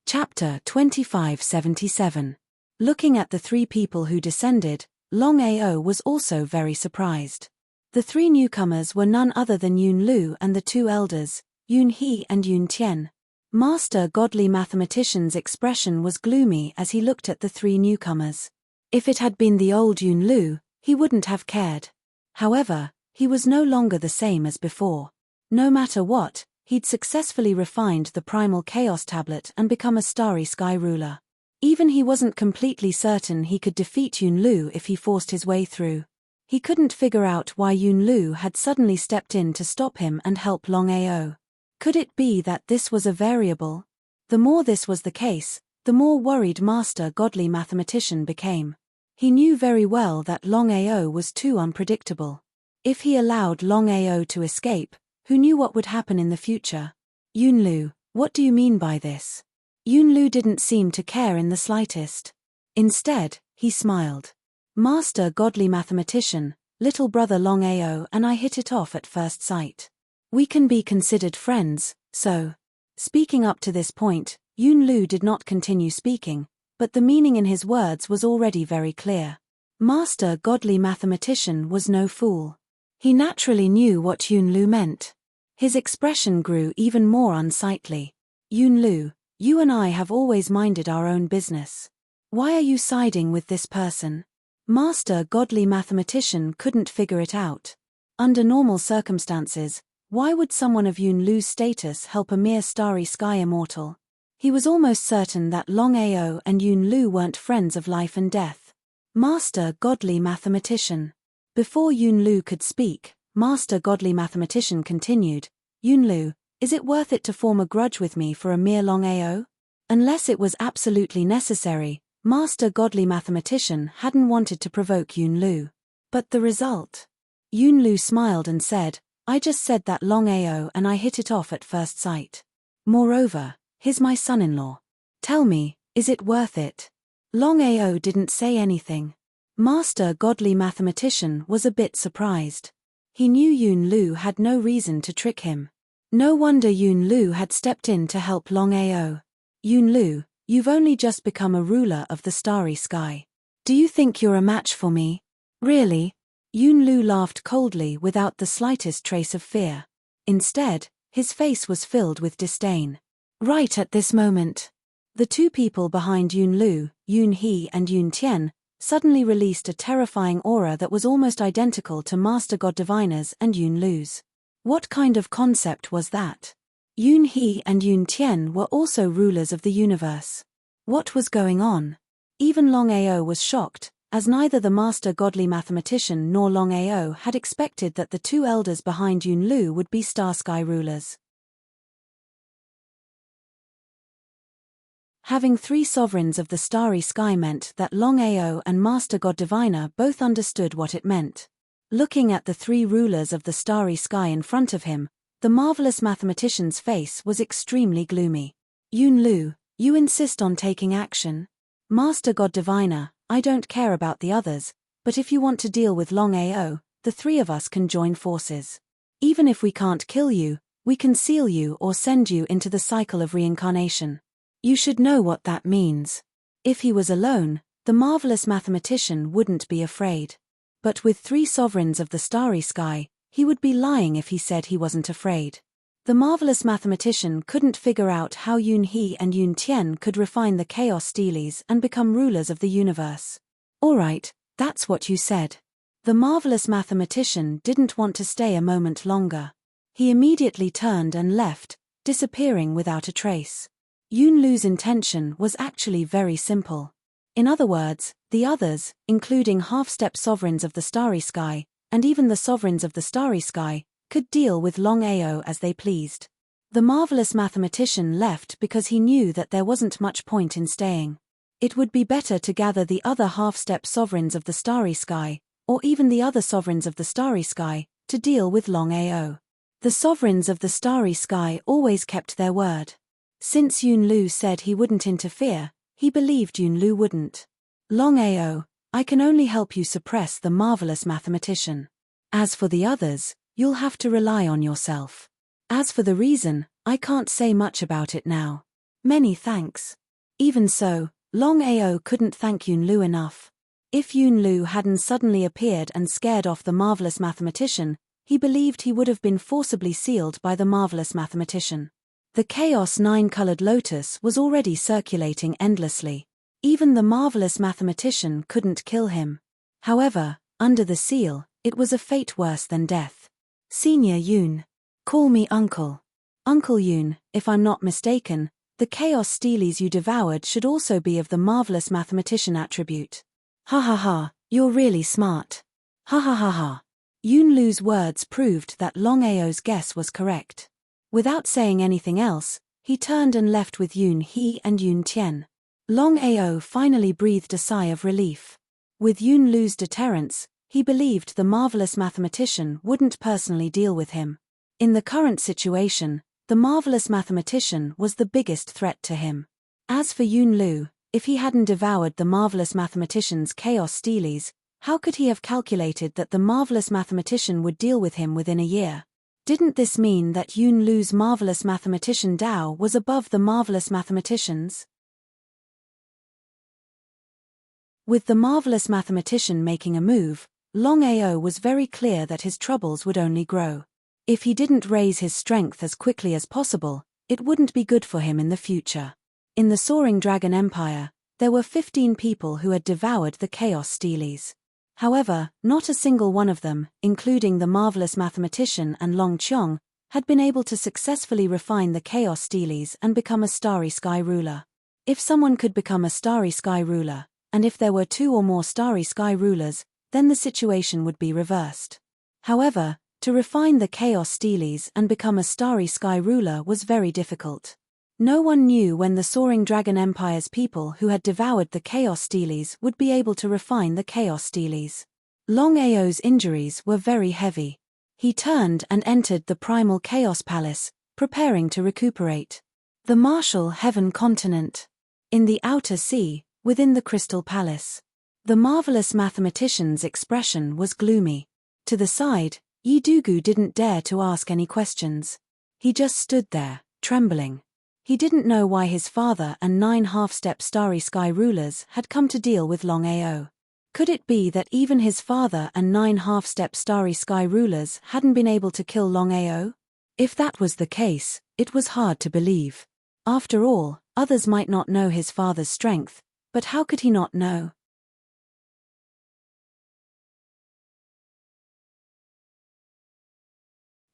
Chapter 2577. Looking at the 3 people who descended, Longao was also very surprised. The 3 newcomers were none other than Yun Lu and the 2 elders, Yun He and Yun Tian. Master Godly Mathematician's expression was gloomy as he looked at the three newcomers. If it had been the old Yun Lu, he wouldn't have cared. However, he was no longer the same as before. No matter what, he'd successfully refined the primal chaos tablet and become a starry sky ruler. Even he wasn't completely certain he could defeat Yun Lu if he forced his way through. He couldn't figure out why Yun Lu had suddenly stepped in to stop him and help Longao. Could it be that this was a variable? The more this was the case, the more worried Master Godly Mathematician became. He knew very well that Longao was too unpredictable. If he allowed Longao to escape, who knew what would happen in the future? Yun Lu, what do you mean by this? Yun Lu didn't seem to care in the slightest. Instead, he smiled. Master Godly Mathematician, little brother Longao and I hit it off at first sight. We can be considered friends, so. Speaking up to this point, Yun Lu did not continue speaking, but the meaning in his words was already very clear. Master Godly Mathematician was no fool. He naturally knew what Yun Lu meant. His expression grew even more unsightly. Yun Lu, you and I have always minded our own business. Why are you siding with this person? Master Godly Mathematician couldn't figure it out. Under normal circumstances, why would someone of Yun Lu's status help a mere starry sky immortal? He was almost certain that Longao and Yun Lu weren't friends of life and death. Master Godly Mathematician. Before Yun Lu could speak, Master Godly Mathematician continued, Yun Lu, is it worth it to form a grudge with me for a mere Longao? Unless it was absolutely necessary, Master Godly Mathematician hadn't wanted to provoke Yun Lu. But the result? Yun Lu smiled and said, I just said that Longao and I hit it off at first sight. Moreover, he's my son-in-law. Tell me, is it worth it? Longao didn't say anything. Master Godly Mathematician was a bit surprised. He knew Yun Lu had no reason to trick him. No wonder Yun Lu had stepped in to help Longao. Yun Lu, you've only just become a ruler of the starry sky. Do you think you're a match for me? Really? Yun Lu laughed coldly without the slightest trace of fear. Instead, his face was filled with disdain. Right at this moment, the two people behind Yun Lu, Yun He and Yun Tian, suddenly released a terrifying aura that was almost identical to Master God Diviner's and Yun Lu's. What kind of concept was that? Yun He and Yun Tian were also rulers of the universe. What was going on? Even Longao was shocked, as neither the Master Godly Mathematician nor Longao had expected that the two elders behind Yun Lu would be star sky rulers. Having three sovereigns of the starry sky meant that Longao and Master God Diviner both understood what it meant. Looking at the three rulers of the starry sky in front of him, the marvelous mathematician's face was extremely gloomy. Yun Lu, you insist on taking action? Master God Diviner, I don't care about the others, but if you want to deal with Longao, the three of us can join forces. Even if we can't kill you, we can seal you or send you into the cycle of reincarnation. You should know what that means. If he was alone, the marvelous mathematician wouldn't be afraid. But with three sovereigns of the starry sky, he would be lying if he said he wasn't afraid. The marvelous mathematician couldn't figure out how Yun He and Yun Tian could refine the chaos steelies and become rulers of the universe. Alright, that's what you said. The marvelous mathematician didn't want to stay a moment longer. He immediately turned and left, disappearing without a trace. Yun Lu's intention was actually very simple. In other words, the others, including half-step sovereigns of the starry sky, and even the sovereigns of the starry sky, could deal with Longao as they pleased. The marvelous mathematician left because he knew that there wasn't much point in staying. It would be better to gather the other half-step sovereigns of the starry sky, or even the other sovereigns of the starry sky, to deal with Longao. The sovereigns of the starry sky always kept their word. Since Yun Lu said he wouldn't interfere, he believed Yun Lu wouldn't. Longao, I can only help you suppress the marvelous mathematician. As for the others, you'll have to rely on yourself. As for the reason, I can't say much about it now. Many thanks. Even so, Longao couldn't thank Yun Lu enough. If Yun Lu hadn't suddenly appeared and scared off the marvelous mathematician, he believed he would have been forcibly sealed by the marvelous mathematician. The Chaos Nine-colored lotus was already circulating endlessly. Even the marvelous mathematician couldn't kill him. However, under the seal, it was a fate worse than death. Senior Yoon. Call me Uncle. Uncle Yoon, if I'm not mistaken, the chaos steelies you devoured should also be of the marvelous mathematician attribute. Ha ha ha, you're really smart. Ha ha ha ha. Yoon Lu's words proved that Longao's guess was correct. Without saying anything else, he turned and left with Yoon He and Yoon Tien. Longao finally breathed a sigh of relief. With Yoon Lu's deterrence, he believed the marvelous mathematician wouldn't personally deal with him. In the current situation, the marvelous mathematician was the biggest threat to him. As for Yoon Lu, if he hadn't devoured the marvelous mathematician's chaos steelies, how could he have calculated that the marvelous mathematician would deal with him within a year? Didn't this mean that Yoon Lu's marvelous mathematician Dao was above the marvelous mathematician's? With the marvelous mathematician making a move, Longao was very clear that his troubles would only grow. If he didn't raise his strength as quickly as possible, it wouldn't be good for him in the future. In the Soaring Dragon Empire, there were 15 people who had devoured the Chaos Steelies. However, not a single one of them, including the marvelous mathematician and Long Qiong, had been able to successfully refine the Chaos Steelies and become a Starry Sky ruler. If someone could become a Starry Sky ruler, and if there were 2 or more Starry Sky rulers, then the situation would be reversed. However, to refine the Chaos Steelies and become a Starry Sky ruler was very difficult. No one knew when the Soaring Dragon Empire's people who had devoured the Chaos Steelies would be able to refine the Chaos Steelies. Longao's injuries were very heavy. He turned and entered the Primal Chaos Palace, preparing to recuperate. The Martial Heaven Continent. In the Outer Sea, within the Crystal Palace. The marvelous mathematician's expression was gloomy. To the side, Yi Dugu didn't dare to ask any questions. He just stood there, trembling. He didn't know why his father and 9 half-step Starry Sky rulers had come to deal with Longao. Could it be that even his father and 9 half-step Starry Sky rulers hadn't been able to kill Longao? If that was the case, it was hard to believe. After all, others might not know his father's strength, but how could he not know?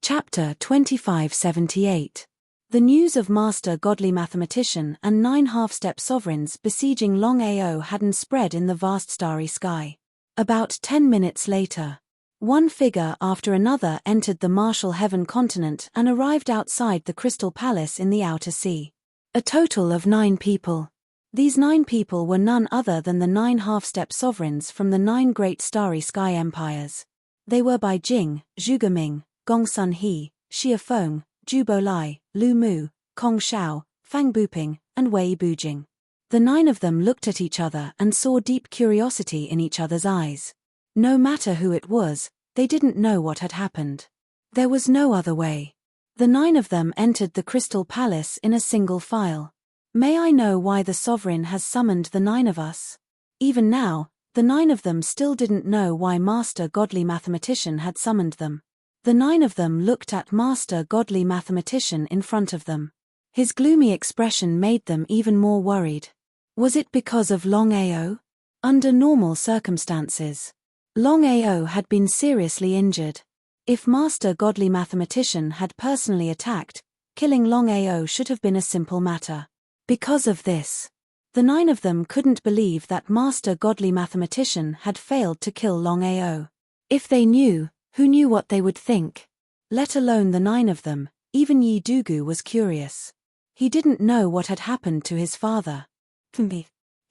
Chapter 2578. The news of Master Godly Mathematician and 9 half-step sovereigns besieging Longao hadn't spread in the vast starry sky. About 10 minutes later, one figure after another entered the Martial Heaven Continent and arrived outside the Crystal Palace in the Outer Sea. A total of 9 people. These 9 people were none other than the 9 half-step sovereigns from the 9 great Starry Sky empires. They were Bai Jing, Zhuge Ming, Gong Sun He, Xia Feng, Zhu Bolai, Lu Mu, Kong Shao, Fang Buping, and Wei Bujing. The 9 of them looked at each other and saw deep curiosity in each other's eyes. No matter who it was, they didn't know what had happened. There was no other way. The 9 of them entered the Crystal Palace in a single file. May I know why the sovereign has summoned the 9 of us? Even now, the 9 of them still didn't know why Master Godly Mathematician had summoned them. The 9 of them looked at Master Godly Mathematician in front of them. His gloomy expression made them even more worried. Was it because of Longao? Under normal circumstances, Longao had been seriously injured. If Master Godly Mathematician had personally attacked, killing Longao should have been a simple matter. Because of this, the 9 of them couldn't believe that Master Godly Mathematician had failed to kill Longao. If they knew, who knew what they would think? Let alone the 9 of them, even Yi Dugu was curious. He didn't know what had happened to his father.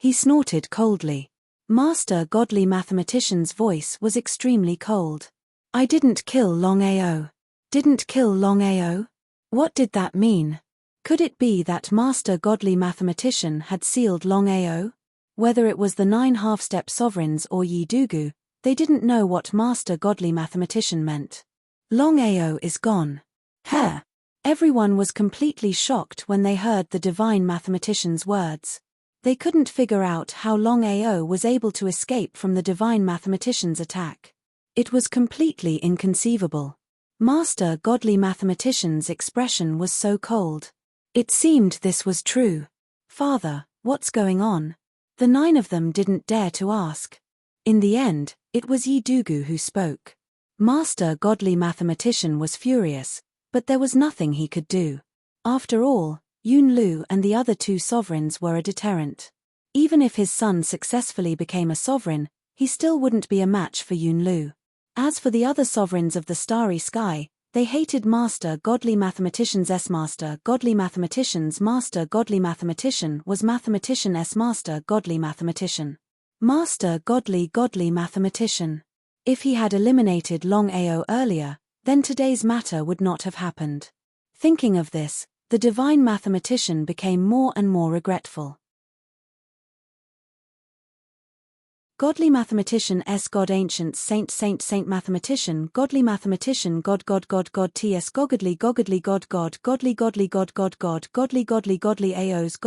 He snorted coldly. Master Godly Mathematician's voice was extremely cold. I didn't kill Longao. Didn't kill Longao? What did that mean? Could it be that Master Godly Mathematician had sealed Longao? Whether it was the 9 half-step sovereigns or Yi Dugu, they didn't know what Master Godly Mathematician meant. Longao is gone. Huh. Everyone was completely shocked when they heard the divine mathematician's words. They couldn't figure out how Longao was able to escape from the divine mathematician's attack. It was completely inconceivable. Master Godly Mathematician's expression was so cold. It seemed this was true. Father, what's going on? The 9 of them didn't dare to ask. In the end, it was Yi Dugu who spoke. Master Godly Mathematician was furious, but there was nothing he could do. After all, Yun Lu and the other 2 sovereigns were a deterrent. Even if his son successfully became a sovereign, he still wouldn't be a match for Yun Lu. As for the other sovereigns of the starry sky, they hated Master Godly Mathematician's Master Godly Mathematician's Master Godly Mathematician was Mathematician Master Godly Mathematician. Master Godly Mathematician. If he had eliminated Longao earlier, then today's matter would not have happened. Thinking of this, the divine mathematician became more and more regretful. Godly mathematician God ancient saint mathematician godly mathematician God ts godly godly godly aos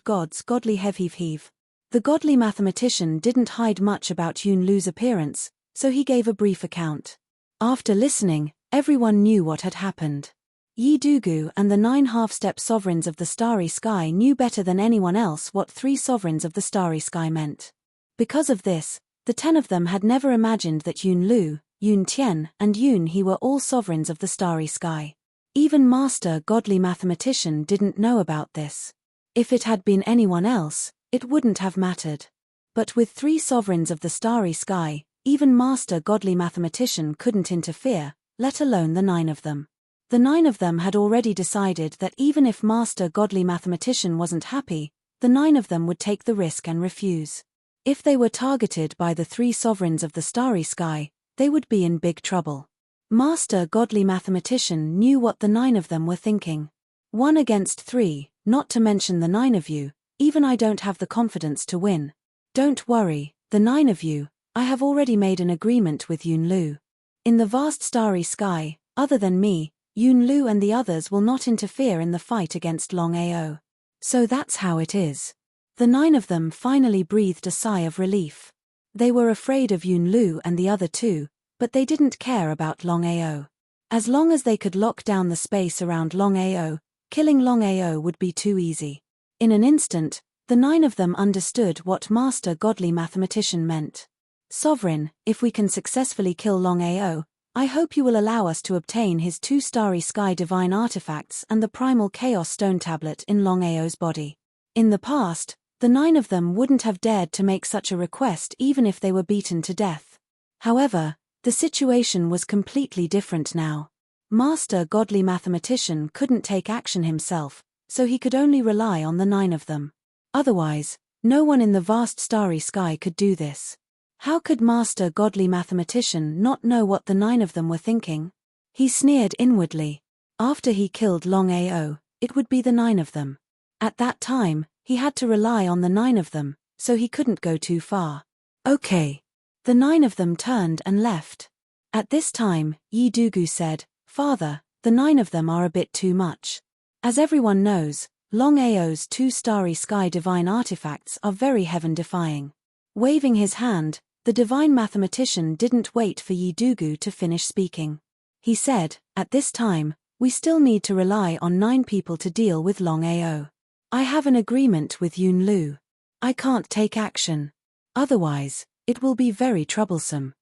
gods godly heave. The godly mathematician didn't hide much about Yun Lu's appearance, so he gave a brief account. After listening, everyone knew what had happened. Yi Dugu and the 9 half-step sovereigns of the starry sky knew better than anyone else what 3 sovereigns of the starry sky meant. Because of this, the 10 of them had never imagined that Yun Lu, Yun Tian, and Yun He were all sovereigns of the starry sky. Even Master Godly Mathematician didn't know about this. If it had been anyone else, it wouldn't have mattered. But with 3 sovereigns of the starry sky, even Master Godly Mathematician couldn't interfere, let alone the 9 of them. The 9 of them had already decided that even if Master Godly Mathematician wasn't happy, the 9 of them would take the risk and refuse. If they were targeted by the 3 sovereigns of the starry sky, they would be in big trouble. Master Godly Mathematician knew what the 9 of them were thinking. 1 against 3, not to mention the 9 of you, even I don't have the confidence to win. Don't worry, the 9 of you, I have already made an agreement with Yun Lu. In the vast starry sky, other than me, Yun Lu and the others will not interfere in the fight against Longao. So that's how it is. The 9 of them finally breathed a sigh of relief. They were afraid of Yun Lu and the other 2, but they didn't care about Longao. As long as they could lock down the space around Longao, killing Longao would be too easy. In an instant, the 9 of them understood what Master Godly Mathematician meant. Sovereign, if we can successfully kill Longao, I hope you will allow us to obtain his 2 starry sky divine artifacts and the primal chaos stone tablet in Longao's body. In the past, the 9 of them wouldn't have dared to make such a request even if they were beaten to death. However, the situation was completely different now. Master Godly Mathematician couldn't take action himself, so he could only rely on the 9 of them. Otherwise, no one in the vast starry sky could do this. How could Master Godly Mathematician not know what the 9 of them were thinking? He sneered inwardly. After he killed Longao, it would be the 9 of them. At that time, he had to rely on the 9 of them, so he couldn't go too far. Okay. The 9 of them turned and left. At this time, Yi Dugu said, Father, the 9 of them are a bit too much. As everyone knows, Longao's 2 starry sky divine artifacts are very heaven-defying. Waving his hand, the divine mathematician didn't wait for Yi Dugu to finish speaking. He said, at this time, we still need to rely on 9 people to deal with Longao. I have an agreement with Yun Lu. I can't take action. Otherwise, it will be very troublesome.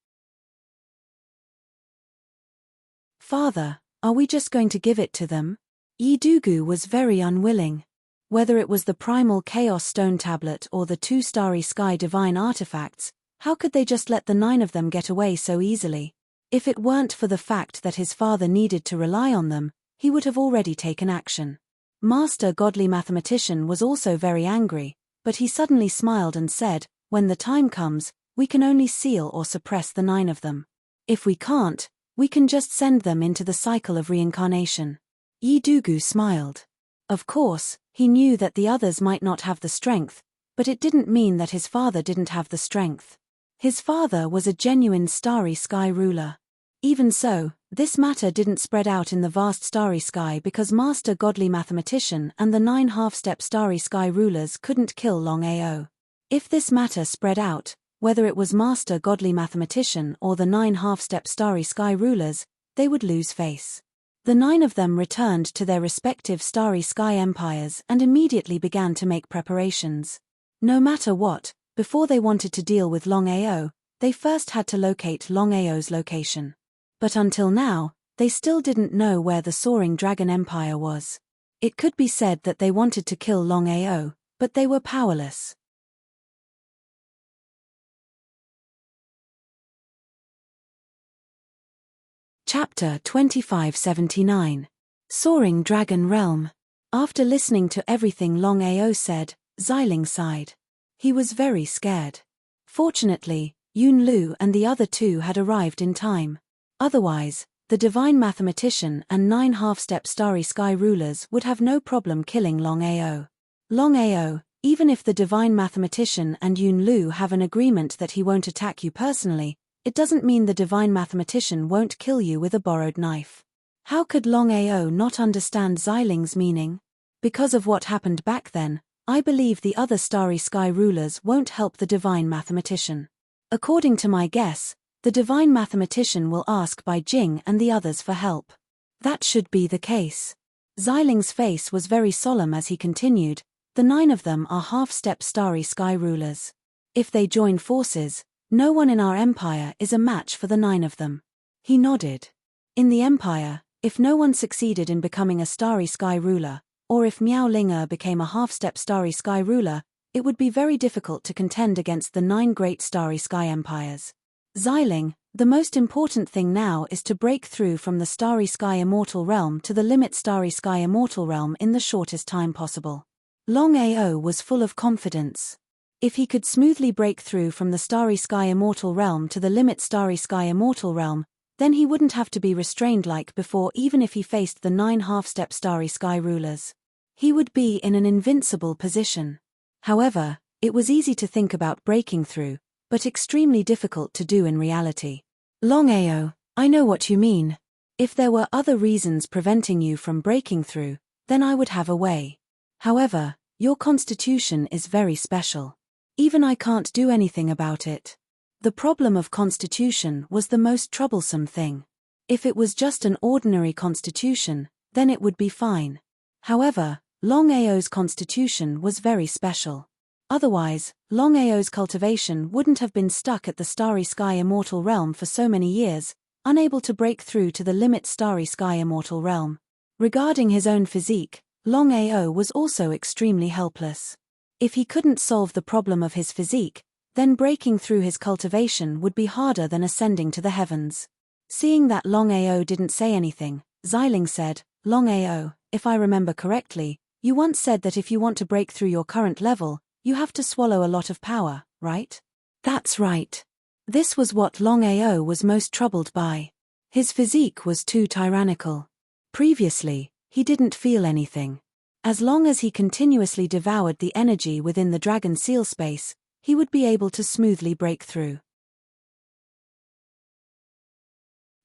Father, are we just going to give it to them? Yi Dugu was very unwilling. Whether it was the primal chaos stone tablet or the 2 starry sky divine artifacts, how could they just let the 9 of them get away so easily? If it weren't for the fact that his father needed to rely on them, he would have already taken action. Master Godly Mathematician was also very angry, but he suddenly smiled and said, when the time comes, we can only seal or suppress the 9 of them. If we can't, we can just send them into the cycle of reincarnation. Yi Dugu smiled. Of course, he knew that the others might not have the strength, but it didn't mean that his father didn't have the strength. His father was a genuine starry sky ruler. Even so, this matter didn't spread out in the vast starry sky because Master Godly Mathematician and the 9 half-step starry sky rulers couldn't kill Longao. If this matter spread out, whether it was Master Godly Mathematician or the 9 half-step starry sky rulers, they would lose face. The 9 of them returned to their respective starry sky empires and immediately began to make preparations. No matter what, before they wanted to deal with Longao, they first had to locate Longao's location. But until now, they still didn't know where the soaring dragon empire was. It could be said that they wanted to kill Longao, but they were powerless. Chapter 2579. Soaring Dragon Realm. After listening to everything Longao said, Xiling sighed. He was very scared. Fortunately, Yunlu and the other 2 had arrived in time. Otherwise, the divine mathematician and 9 half-step starry sky rulers would have no problem killing Longao. Longao, even if the divine mathematician and Yunlu have an agreement that he won't attack you personally, it doesn't mean the divine mathematician won't kill you with a borrowed knife. How could Longao not understand Xiling's meaning? Because of what happened back then, I believe the other starry sky rulers won't help the divine mathematician. According to my guess, the divine mathematician will ask Bai Jing and the others for help. That should be the case. Xiling's face was very solemn as he continued, the 9 of them are half-step starry sky rulers. If they join forces, no one in our empire is a match for the 9 of them. He nodded. In the empire, if no one succeeded in becoming a starry sky ruler, or if Miao Linger became a half-step starry sky ruler, it would be very difficult to contend against the 9 great starry sky empires. Xiling, the most important thing now is to break through from the starry sky immortal realm to the limit starry sky immortal realm in the shortest time possible. Longao was full of confidence. If he could smoothly break through from the starry sky immortal realm to the limit starry sky immortal realm, then he wouldn't have to be restrained like before even if he faced the 9 half-step starry sky rulers. He would be in an invincible position. However, it was easy to think about breaking through, but extremely difficult to do in reality. Longao, I know what you mean. If there were other reasons preventing you from breaking through, then I would have a way. However, your constitution is very special. Even I can't do anything about it. The problem of constitution was the most troublesome thing. If it was just an ordinary constitution, then it would be fine. However, Longao's constitution was very special. Otherwise, Longao's cultivation wouldn't have been stuck at the starry sky immortal realm for so many years, unable to break through to the limit starry sky immortal realm. Regarding his own physique, Longao was also extremely helpless. If he couldn't solve the problem of his physique, then breaking through his cultivation would be harder than ascending to the heavens. Seeing that Longao didn't say anything, Xiling said, Longao, if I remember correctly, you once said that if you want to break through your current level, you have to swallow a lot of power, right? That's right. This was what Longao was most troubled by. His physique was too tyrannical. Previously, he didn't feel anything. As long as he continuously devoured the energy within the dragon seal space, he would be able to smoothly break through.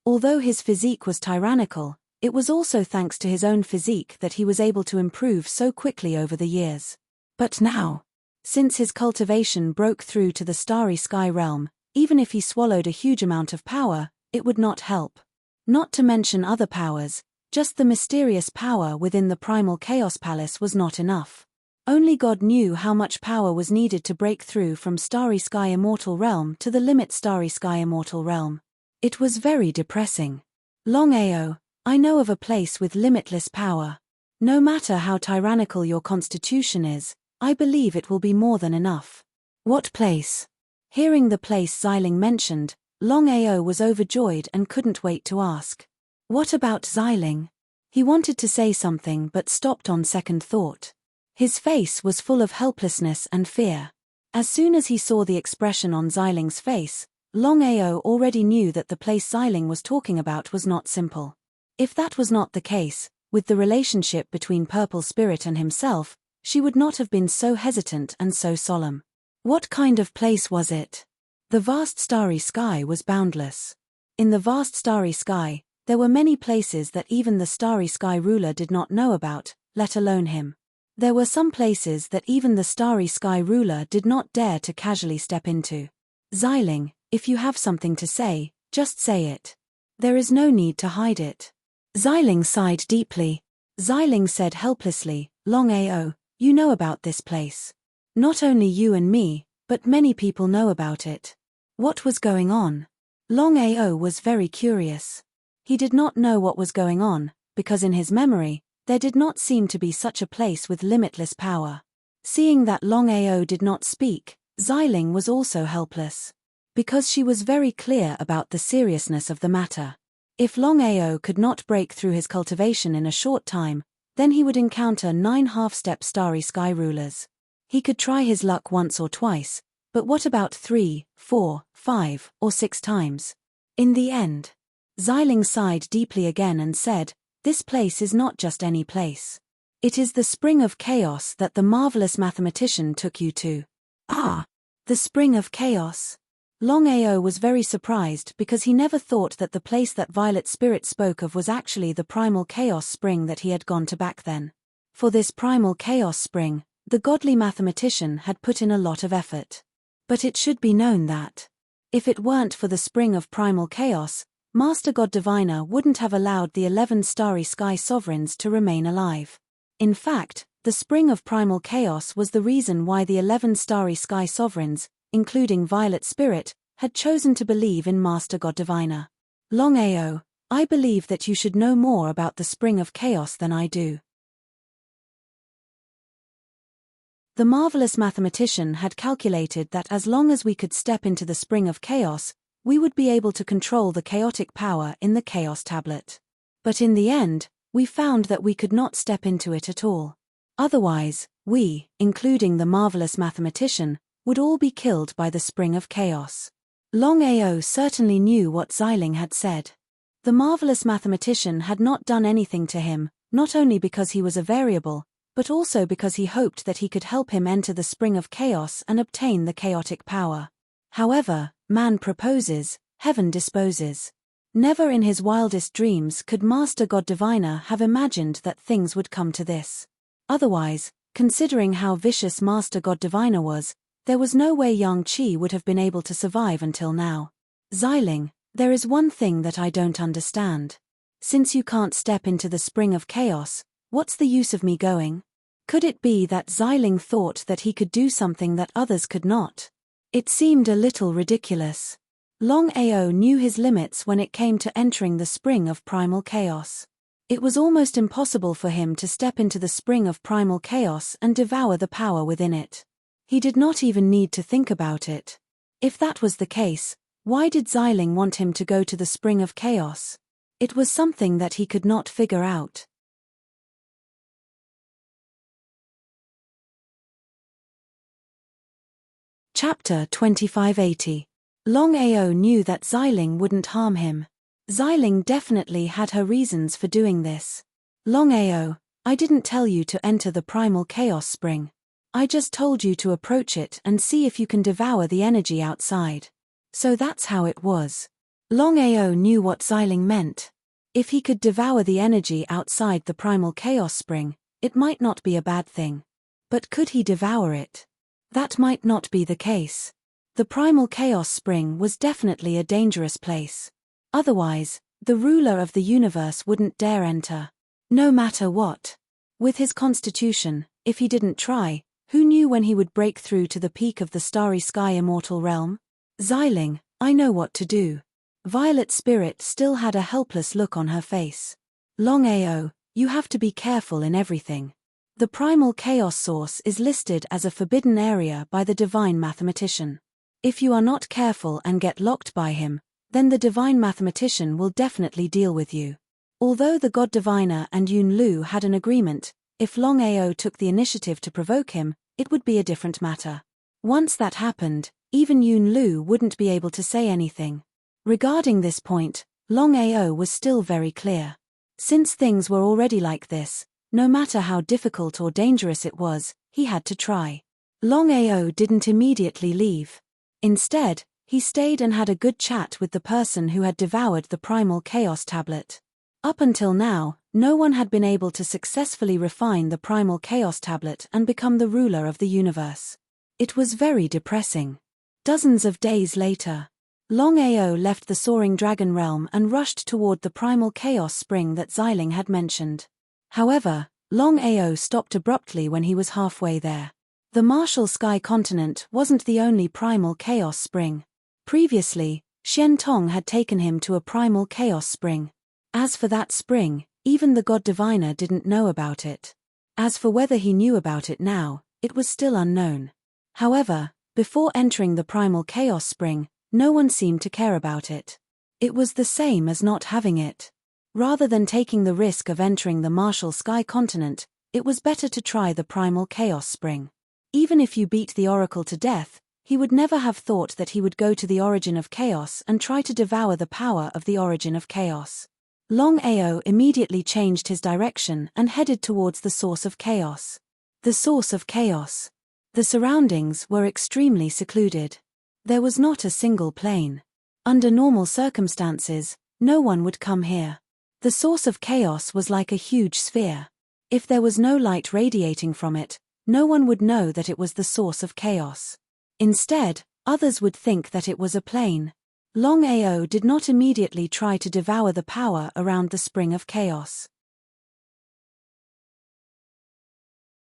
Although his physique was tyrannical, it was also thanks to his own physique that he was able to improve so quickly over the years. But now, since his cultivation broke through to the starry sky realm, even if he swallowed a huge amount of power, it would not help. Not to mention other powers, just the mysterious power within the primal chaos palace was not enough. Only God knew how much power was needed to break through from starry sky immortal realm to the limit starry sky immortal realm. It was very depressing. Longao, I know of a place with limitless power. No matter how tyrannical your constitution is, I believe it will be more than enough. What place? Hearing the place Xiling mentioned, Longao was overjoyed and couldn't wait to ask. What about Xiling? He wanted to say something but stopped on second thought. His face was full of helplessness and fear. As soon as he saw the expression on Xiling's face, Longao already knew that the place Xiling was talking about was not simple. If that was not the case, with the relationship between Purple Spirit and himself, she would not have been so hesitant and so solemn. What kind of place was it? The vast starry sky was boundless. In the vast starry sky, there were many places that even the starry sky ruler did not know about, let alone him. There were some places that even the starry sky ruler did not dare to casually step into. Xiling, if you have something to say, just say it. There is no need to hide it. Xiling sighed deeply. Xiling said helplessly, Longao, you know about this place. Not only you and me, but many people know about it. What was going on? Longao was very curious. He did not know what was going on, because in his memory, there did not seem to be such a place with limitless power. Seeing that Longao did not speak, Xiling was also helpless. Because she was very clear about the seriousness of the matter. If Longao could not break through his cultivation in a short time, then he would encounter 9 half-step starry sky rulers. He could try his luck once or twice, but what about 3, 4, 5, or 6 times? In the end, Xiling sighed deeply again and said, this place is not just any place. It is the spring of chaos that the marvelous mathematician took you to. Ah! The spring of chaos. Longao was very surprised because he never thought that the place that Violet Spirit spoke of was actually the primal chaos spring that he had gone to back then. For this primal chaos spring, the godly mathematician had put in a lot of effort. But it should be known that, if it weren't for the spring of primal chaos, Master God Diviner wouldn't have allowed the 11 starry sky sovereigns to remain alive. In fact, the spring of primal chaos was the reason why the 11 starry sky sovereigns, including Violet Spirit, had chosen to believe in Master God Diviner. Longao, I believe that you should know more about the spring of chaos than I do. The marvelous mathematician had calculated that as long as we could step into the spring of chaos, we would be able to control the chaotic power in the chaos tablet. But in the end, we found that we could not step into it at all. Otherwise, we, including the marvelous mathematician, would all be killed by the spring of chaos. Longao certainly knew what Xiling had said. The marvelous mathematician had not done anything to him, not only because he was a variable, but also because he hoped that he could help him enter the spring of chaos and obtain the chaotic power. However, man proposes, heaven disposes. Never in his wildest dreams could Master God Diviner have imagined that things would come to this. Otherwise, considering how vicious Master God Diviner was, there was no way Yang Qi would have been able to survive until now. Xiling, there is one thing that I don't understand. Since you can't step into the spring of chaos, what's the use of me going? Could it be that Xiling thought that he could do something that others could not? It seemed a little ridiculous. Longao knew his limits when it came to entering the spring of primal chaos. It was almost impossible for him to step into the spring of primal chaos and devour the power within it. He did not even need to think about it. If that was the case, why did Xiling want him to go to the spring of chaos? It was something that he could not figure out. Chapter 2580. Longao knew that Xiling wouldn't harm him. Xiling definitely had her reasons for doing this. Longao, I didn't tell you to enter the primal chaos spring. I just told you to approach it and see if you can devour the energy outside. So that's how it was. Longao knew what Xiling meant. If he could devour the energy outside the primal chaos spring, it might not be a bad thing. But could he devour it? That might not be the case. The primal chaos spring was definitely a dangerous place. Otherwise, the ruler of the universe wouldn't dare enter. No matter what. With his constitution, if he didn't try, who knew when he would break through to the peak of the starry sky immortal realm? Xiling, I know what to do. Violet Spirit still had a helpless look on her face. Longao, you have to be careful in everything. The primal chaos source is listed as a forbidden area by the divine mathematician. If you are not careful and get locked by him, then the divine mathematician will definitely deal with you. Although the God Diviner and Yun Lu had an agreement, if Longao took the initiative to provoke him, it would be a different matter. Once that happened, even Yun Lu wouldn't be able to say anything. Regarding this point, Longao was still very clear. Since things were already like this, no matter how difficult or dangerous it was, he had to try. Longao didn't immediately leave. Instead, he stayed and had a good chat with the person who had devoured the primal chaos tablet. Up until now, no one had been able to successfully refine the primal chaos tablet and become the ruler of the universe. It was very depressing. Dozens of days later, Longao left the soaring dragon realm and rushed toward the primal chaos spring that Xiling had mentioned. However, Longao stopped abruptly when he was halfway there. The martial sky continent wasn't the only primal chaos spring. Previously, Shen Tong had taken him to a primal chaos spring. As for that spring, even the god diviner didn't know about it. As for whether he knew about it now, it was still unknown. However, before entering the primal chaos spring, no one seemed to care about it. It was the same as not having it. Rather than taking the risk of entering the martial sky continent, it was better to try the primal chaos spring. Even if you beat the oracle to death, he would never have thought that he would go to the origin of chaos and try to devour the power of the origin of chaos. Longao immediately changed his direction and headed towards the source of chaos. The source of chaos. The surroundings were extremely secluded. There was not a single plane. Under normal circumstances, no one would come here. The source of chaos was like a huge sphere. If there was no light radiating from it, no one would know that it was the source of chaos. Instead, others would think that it was a plane. Longao did not immediately try to devour the power around the spring of chaos.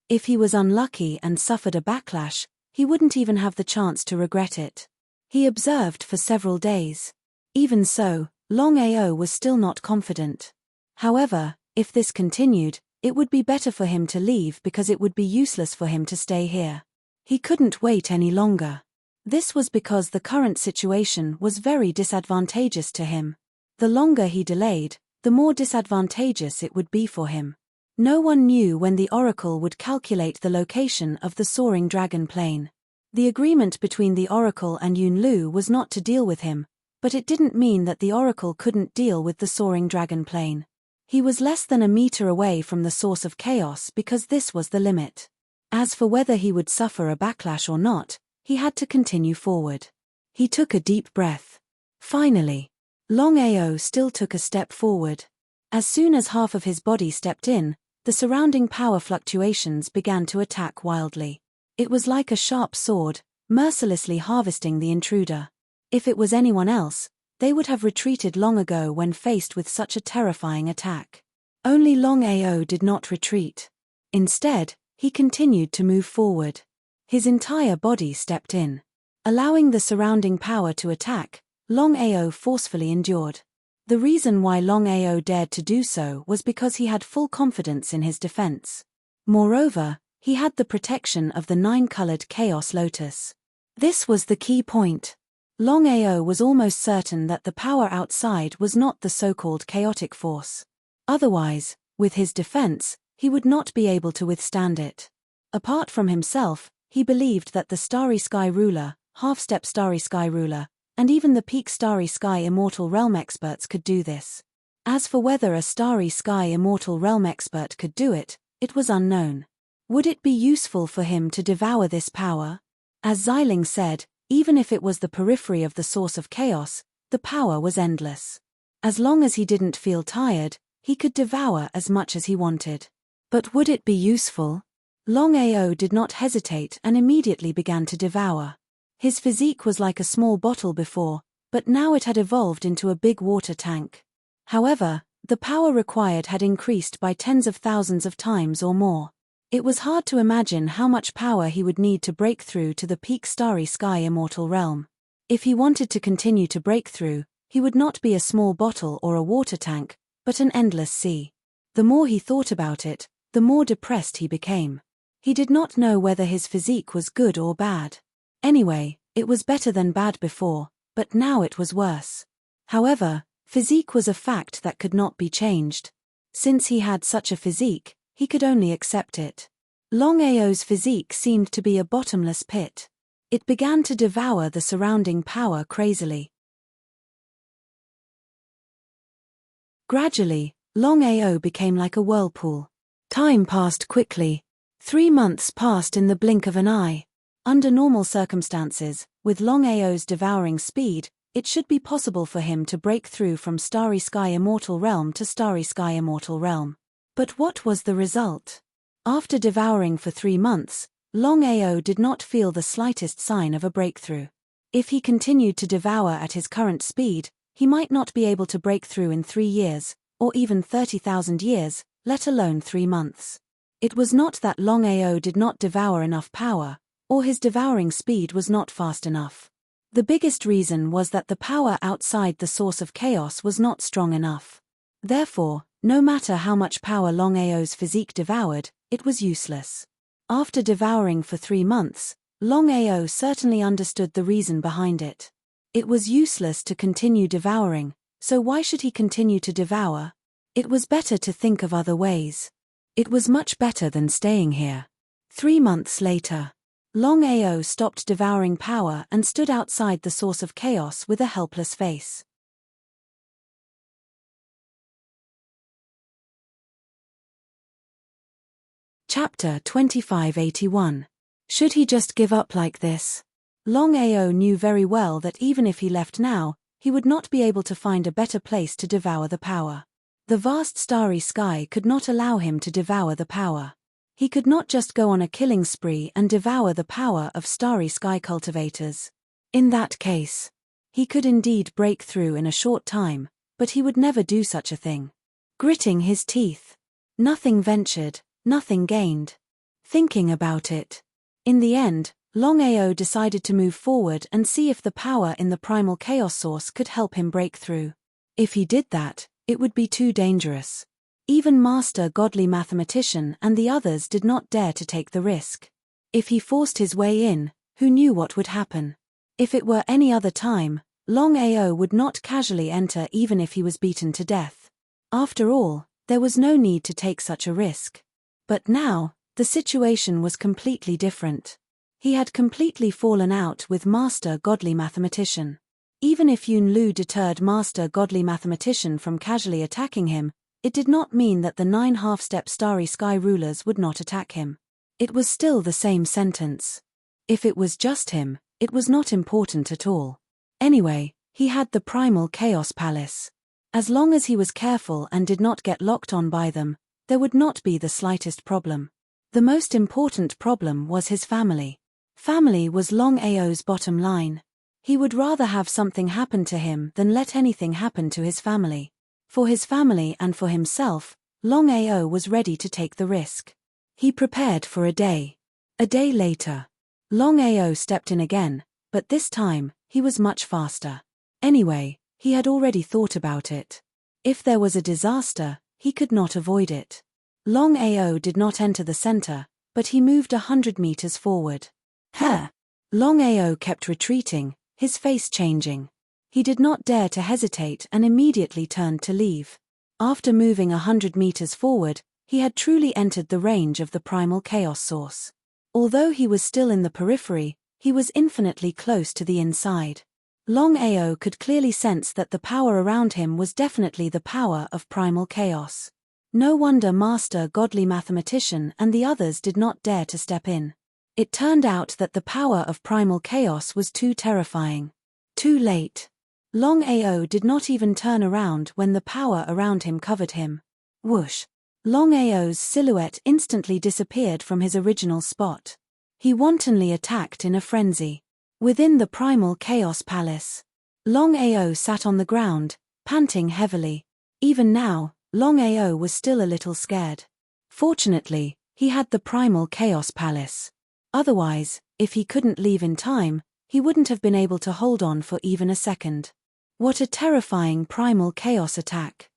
If he was unlucky and suffered a backlash, he wouldn't even have the chance to regret it. He observed for several days. Even so, Longao was still not confident. However, if this continued, it would be better for him to leave because it would be useless for him to stay here. He couldn't wait any longer. This was because the current situation was very disadvantageous to him. The longer he delayed, the more disadvantageous it would be for him. No one knew when the oracle would calculate the location of the soaring dragon plane. The agreement between the oracle and Yunlu was not to deal with him, but it didn't mean that the oracle couldn't deal with the soaring dragon plane. He was less than a meter away from the source of chaos because this was the limit. As for whether he would suffer a backlash or not, he had to continue forward. He took a deep breath. Finally, Longao still took a step forward. As soon as half of his body stepped in, the surrounding power fluctuations began to attack wildly. It was like a sharp sword, mercilessly harvesting the intruder. If it was anyone else, they would have retreated long ago when faced with such a terrifying attack. Only Longao did not retreat. Instead, he continued to move forward. His entire body stepped in. Allowing the surrounding power to attack, Longao forcefully endured. The reason why Longao dared to do so was because he had full confidence in his defense. Moreover, he had the protection of the 9-colored Chaos Lotus. This was the key point. Longao was almost certain that the power outside was not the so-called chaotic force. Otherwise, with his defense, he would not be able to withstand it. Apart from himself, he believed that the Starry Sky Ruler, Half-Step Starry Sky Ruler, and even the Peak Starry Sky Immortal Realm experts could do this. As for whether a Starry Sky Immortal Realm expert could do it, it was unknown. Would it be useful for him to devour this power? As Xiling said, even if it was the periphery of the source of chaos, the power was endless. As long as he didn't feel tired, he could devour as much as he wanted. But would it be useful? Longao did not hesitate and immediately began to devour. His physique was like a small bottle before, but now it had evolved into a big water tank. However, the power required had increased by tens of thousands of times or more. It was hard to imagine how much power he would need to break through to the Peak Starry Sky Immortal Realm. If he wanted to continue to break through, he would not be a small bottle or a water tank, but an endless sea. The more he thought about it, the more depressed he became. He did not know whether his physique was good or bad. Anyway, it was better than bad before, but now it was worse. However, physique was a fact that could not be changed. Since he had such a physique, he could only accept it. Longao's physique seemed to be a bottomless pit. It began to devour the surrounding power crazily. Gradually, Longao became like a whirlpool. Time passed quickly. 3 months passed in the blink of an eye. Under normal circumstances, with Longao's devouring speed, it should be possible for him to break through from Starry Sky Immortal Realm to Starry Sky Immortal Realm. But what was the result? After devouring for 3 months, Longao did not feel the slightest sign of a breakthrough. If he continued to devour at his current speed, he might not be able to break through in 3 years, or even 30,000 years, let alone 3 months. It was not that Longao did not devour enough power, or his devouring speed was not fast enough. The biggest reason was that the power outside the source of chaos was not strong enough. Therefore, no matter how much power Longao's physique devoured, it was useless. After devouring for 3 months, Longao certainly understood the reason behind it. It was useless to continue devouring, so why should he continue to devour? It was better to think of other ways. It was much better than staying here. 3 months later, Longao stopped devouring power and stood outside the source of chaos with a helpless face. Chapter 2581. Should he just give up like this? Longao knew very well that even if he left now, he would not be able to find a better place to devour the power. The vast starry sky could not allow him to devour the power. He could not just go on a killing spree and devour the power of starry sky cultivators. In that case, he could indeed break through in a short time, but he would never do such a thing. Gritting his teeth. Nothing ventured, nothing gained. Thinking about it. In the end, Longao decided to move forward and see if the power in the primal chaos source could help him break through. If he did that, it would be too dangerous. Even Master Godly Mathematician and the others did not dare to take the risk. If he forced his way in, who knew what would happen? If it were any other time, Longao would not casually enter even if he was beaten to death. After all, there was no need to take such a risk. But now, the situation was completely different. He had completely fallen out with Master Godly Mathematician. Even if Yun Lu deterred Master Godly Mathematician from casually attacking him, it did not mean that the 9 half-step starry sky rulers would not attack him. It was still the same sentence. If it was just him, it was not important at all. Anyway, he had the primal chaos palace. As long as he was careful and did not get locked on by them, there would not be the slightest problem. The most important problem was his family. Family was Longao's bottom line. He would rather have something happen to him than let anything happen to his family. For his family and for himself, Longao was ready to take the risk. He prepared for a day. A day later, Longao stepped in again, but this time, he was much faster. Anyway, he had already thought about it. If there was a disaster, he could not avoid it. Longao did not enter the center, but he moved 100 meters forward. Longao kept retreating, his face changing. He did not dare to hesitate and immediately turned to leave. After moving 100 meters forward, he had truly entered the range of the primal chaos source. Although he was still in the periphery, he was infinitely close to the inside. Longao could clearly sense that the power around him was definitely the power of primal chaos. No wonder Master Godly Mathematician and the others did not dare to step in. It turned out that the power of primal chaos was too terrifying. Too late. Longao did not even turn around when the power around him covered him. Whoosh! Longao's silhouette instantly disappeared from his original spot. He wantonly attacked in a frenzy. Within the primal chaos palace, Longao sat on the ground, panting heavily. Even now, Longao was still a little scared. Fortunately, he had the primal chaos palace. Otherwise, if he couldn't leave in time, he wouldn't have been able to hold on for even a second. What a terrifying primal chaos attack.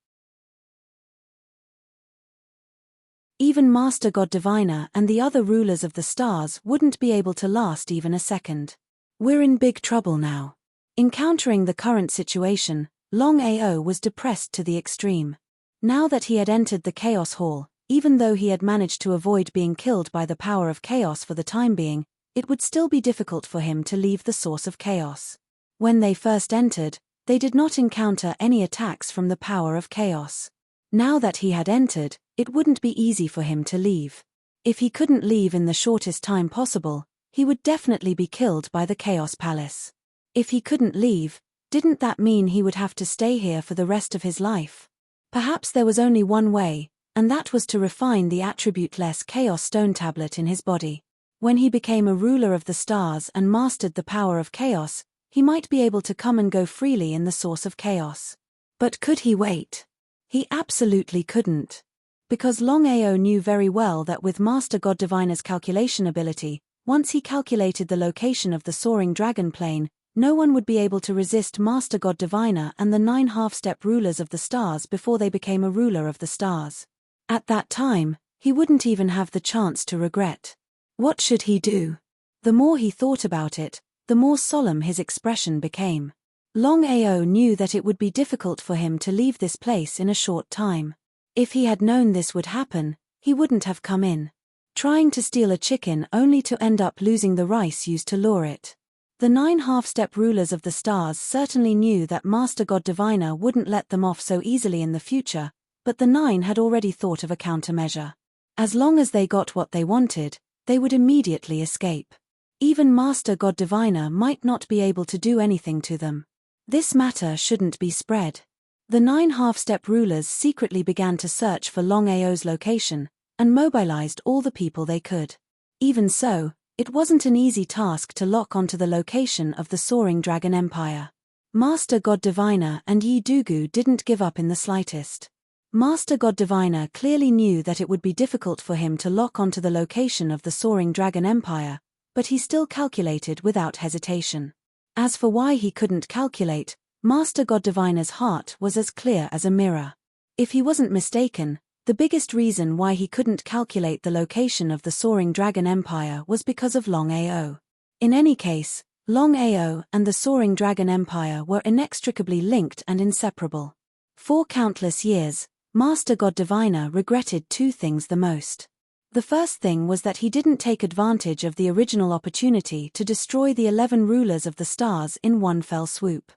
Even Master God Diviner and the other rulers of the stars wouldn't be able to last even a second. We're in big trouble now. Encountering the current situation, Longao was depressed to the extreme. Now that he had entered the Chaos Hall, even though he had managed to avoid being killed by the power of chaos for the time being, it would still be difficult for him to leave the source of chaos. When they first entered, they did not encounter any attacks from the power of chaos. Now that he had entered, it wouldn't be easy for him to leave. If he couldn't leave in the shortest time possible, he would definitely be killed by the Chaos Palace. If he couldn't leave, didn't that mean he would have to stay here for the rest of his life? Perhaps there was only one way, and that was to refine the attribute-less Chaos Stone Tablet in his body. When he became a ruler of the stars and mastered the power of chaos, he might be able to come and go freely in the source of chaos. But could he wait? He absolutely couldn't. Because Longao knew very well that with Master God Diviner's calculation ability, once he calculated the location of the soaring dragon plane, no one would be able to resist Master God Diviner and the 9 half-step rulers of the stars before they became a ruler of the stars. At that time, he wouldn't even have the chance to regret. What should he do? The more he thought about it, the more solemn his expression became. Longao knew that it would be difficult for him to leave this place in a short time. If he had known this would happen, he wouldn't have come in. Trying to steal a chicken only to end up losing the rice used to lure it. The 9 half-step rulers of the stars certainly knew that Master God Diviner wouldn't let them off so easily in the future, but the 9 had already thought of a countermeasure. As long as they got what they wanted, they would immediately escape. Even Master God Diviner might not be able to do anything to them. This matter shouldn't be spread. The 9 half-step rulers secretly began to search for Longao's location, and mobilized all the people they could. Even so, it wasn't an easy task to lock onto the location of the soaring dragon empire. Master God Diviner and Yi Dugu didn't give up in the slightest. Master God Diviner clearly knew that it would be difficult for him to lock onto the location of the soaring dragon empire, but he still calculated without hesitation. As for why he couldn't calculate, Master God Diviner's heart was as clear as a mirror. If he wasn't mistaken, the biggest reason why he couldn't calculate the location of the soaring dragon empire was because of Longao. In any case, Longao and the soaring dragon empire were inextricably linked and inseparable. For countless years, Master God Diviner regretted 2 things the most. The first thing was that he didn't take advantage of the original opportunity to destroy the 11 rulers of the stars in one fell swoop.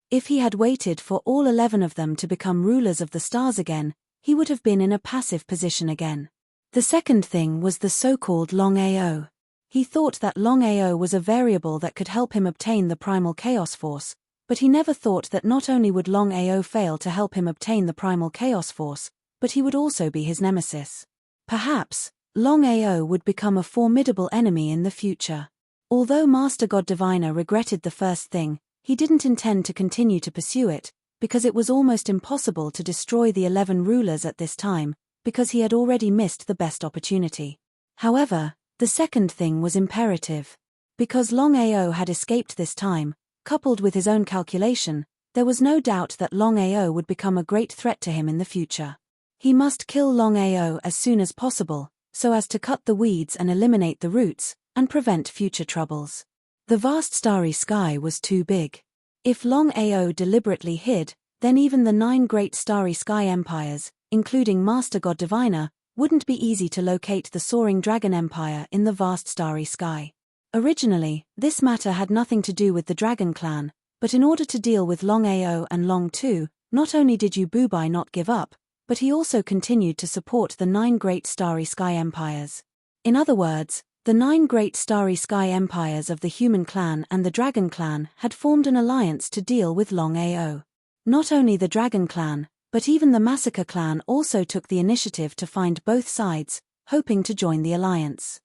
If he had waited for all 11 of them to become rulers of the stars again, he would have been in a passive position again. The second thing was the so-called Longao. He thought that Longao was a variable that could help him obtain the primal chaos force, but he never thought that not only would Longao fail to help him obtain the primal chaos force, but he would also be his nemesis. Perhaps, Longao would become a formidable enemy in the future. Although Master God Diviner regretted the first thing, he didn't intend to continue to pursue it, because it was almost impossible to destroy the 11 rulers at this time, because he had already missed the best opportunity. However, the second thing was imperative. Because Longao had escaped this time, coupled with his own calculation, there was no doubt that Longao would become a great threat to him in the future. He must kill Longao as soon as possible, so as to cut the weeds and eliminate the roots, and prevent future troubles. The vast starry sky was too big. If Longao deliberately hid, then even the 9 great starry sky empires, including Master God Diviner, wouldn't be easy to locate the soaring dragon empire in the vast starry sky. Originally, this matter had nothing to do with the Dragon Clan, but in order to deal with Longao and Long Tu, not only did Yu Bubai not give up, but he also continued to support the 9 great starry sky empires. In other words, the 9 great starry sky empires of the Human Clan and the Dragon Clan had formed an alliance to deal with Longao. Not only the Dragon Clan, but even the Massacre Clan also took the initiative to find both sides, hoping to join the alliance.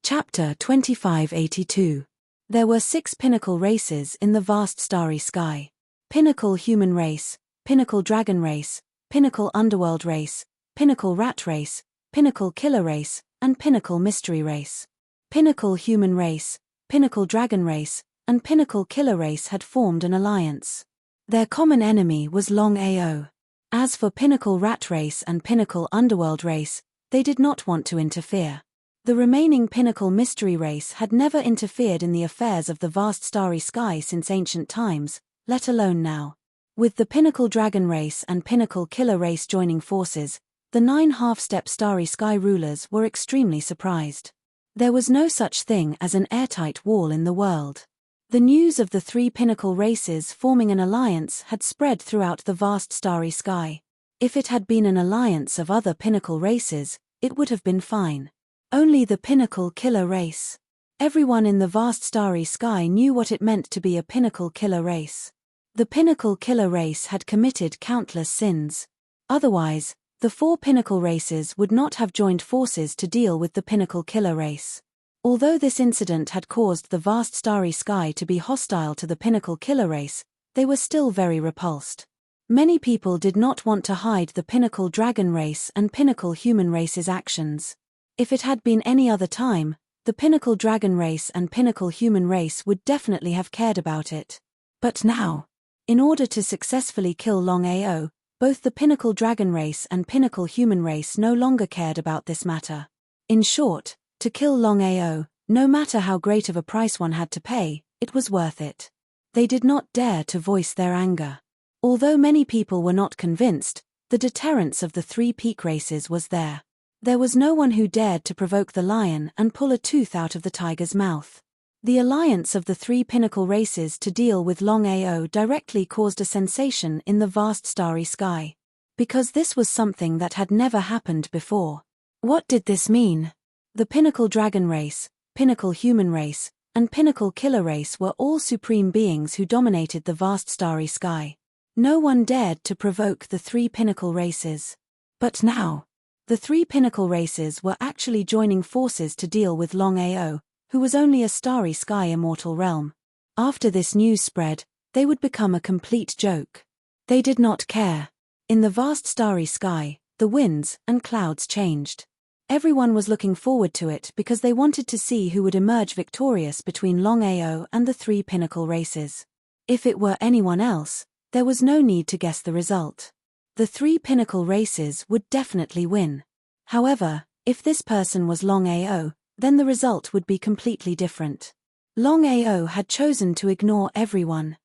Chapter 2582. There were 6 pinnacle races in the vast starry sky. Pinnacle human race, pinnacle dragon race, pinnacle underworld race, pinnacle rat race, pinnacle killer race, and pinnacle mystery race. Pinnacle human race, pinnacle dragon race, and pinnacle killer race had formed an alliance. Their common enemy was Longao. As for pinnacle rat race and pinnacle underworld race, they did not want to interfere. The remaining pinnacle mystery race had never interfered in the affairs of the vast starry sky since ancient times, let alone now. With the pinnacle dragon race and pinnacle killer race joining forces, the 9 half-step starry sky rulers were extremely surprised. There was no such thing as an airtight wall in the world. The news of the 3 pinnacle races forming an alliance had spread throughout the vast starry sky. If it had been an alliance of other pinnacle races, it would have been fine. Only the pinnacle killer race. Everyone in the vast starry sky knew what it meant to be a pinnacle killer race. The pinnacle killer race had committed countless sins. Otherwise, The 4 pinnacle races would not have joined forces to deal with the pinnacle killer race. Although this incident had caused the vast starry sky to be hostile to the pinnacle killer race, they were still very repulsed. Many people did not want to hide the pinnacle dragon race and pinnacle human race's actions. If it had been any other time, the pinnacle dragon race and pinnacle human race would definitely have cared about it. But now, in order to successfully kill Longao, both the pinnacle dragon race and pinnacle human race no longer cared about this matter. In short, to kill Longao, no matter how great of a price one had to pay, it was worth it. They did not dare to voice their anger. Although many people were not convinced, the deterrence of the 3 peak races was there. There was no one who dared to provoke the lion and pull a tooth out of the tiger's mouth. The alliance of the 3 pinnacle races to deal with Longao directly caused a sensation in the vast starry sky. Because this was something that had never happened before. What did this mean? The pinnacle dragon race, pinnacle human race, and pinnacle killer race were all supreme beings who dominated the vast starry sky. No one dared to provoke the 3 pinnacle races. But now, the 3 pinnacle races were actually joining forces to deal with Longao, who was only a starry sky immortal realm. After this news spread, they would become a complete joke. They did not care. In the vast starry sky, the winds and clouds changed. Everyone was looking forward to it because they wanted to see who would emerge victorious between Longao and the 3 pinnacle races. If it were anyone else, there was no need to guess the result. The 3 pinnacle races would definitely win. However, if this person was Longao, then the result would be completely different. Longao had chosen to ignore everyone.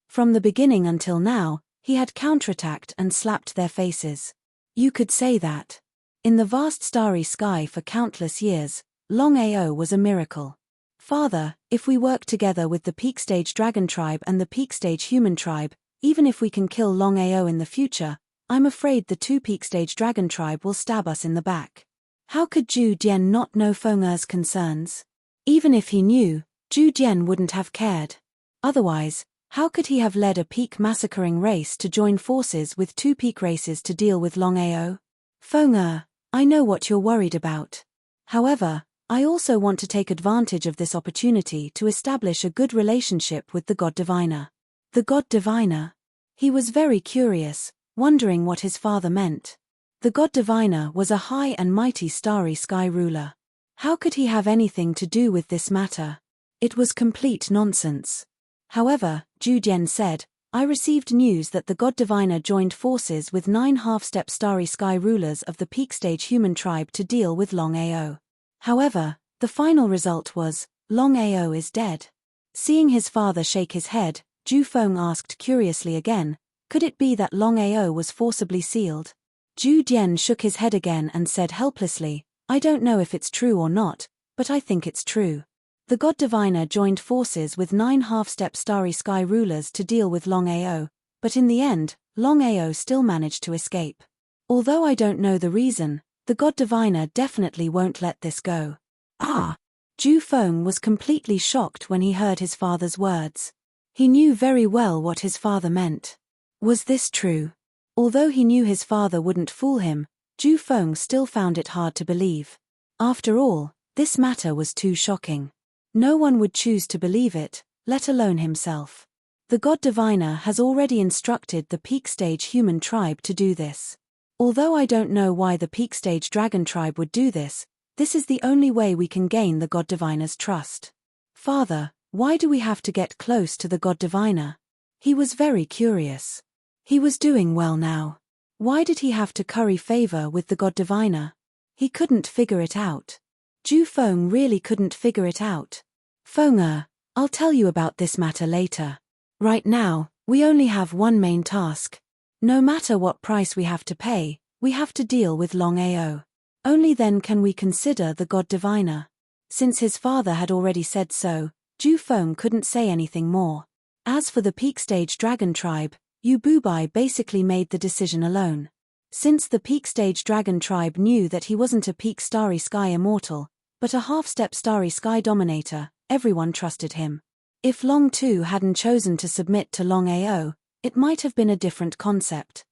From the beginning until now, he had counterattacked and slapped their faces. You could say that. In the vast starry sky for countless years, Longao was a miracle. Father, if we work together with the peak stage dragon tribe and the peak stage human tribe, even if we can kill Longao in the future, I'm afraid the 2 peak stage dragon tribe will stab us in the back. How could Zhu Dian not know Feng'er's concerns? Even if he knew, Zhu Dian wouldn't have cared. Otherwise, how could he have led a peak massacring race to join forces with 2 peak races to deal with Longao? Feng'er, I know what you're worried about. However, I also want to take advantage of this opportunity to establish a good relationship with the God Diviner. The God Diviner? He was very curious, wondering what his father meant. The God Diviner was a high and mighty starry sky ruler. How could he have anything to do with this matter? It was complete nonsense. However, Zhu Dian said, I received news that the God Diviner joined forces with 9 half-step starry sky rulers of the peak stage human tribe to deal with Longao. However, the final result was, Longao is dead. Seeing his father shake his head, Zhu Feng asked curiously again, could it be that Longao was forcibly sealed? Zhu Dian shook his head again and said helplessly, I don't know if it's true or not, but I think it's true. The God Diviner joined forces with 9 half-step starry sky rulers to deal with Longao, but in the end, Longao still managed to escape. Although I don't know the reason, the God Diviner definitely won't let this go. Ah! Zhu Feng was completely shocked when he heard his father's words. He knew very well what his father meant. Was this true? Although he knew his father wouldn't fool him, Zhu Feng still found it hard to believe. After all, this matter was too shocking. No one would choose to believe it, let alone himself. The God Diviner has already instructed the peak stage human tribe to do this. Although I don't know why the peak stage dragon tribe would do this, this is the only way we can gain the God Diviner's trust. Father, why do we have to get close to the God Diviner? He was very curious. He was doing well now. Why did he have to curry favor with the God Diviner? He couldn't figure it out. Zhu Feng really couldn't figure it out. Feng'er, I'll tell you about this matter later. Right now, we only have one main task. No matter what price we have to pay, we have to deal with Longao. Only then can we consider the God Diviner. Since his father had already said so, Zhu Feng couldn't say anything more. As for the peak stage dragon tribe, Yu Bubai basically made the decision alone. Since the peak stage dragon tribe knew that he wasn't a peak starry sky immortal, but a half-step starry sky dominator, everyone trusted him. If Long Tu hadn't chosen to submit to Longao, it might have been a different concept.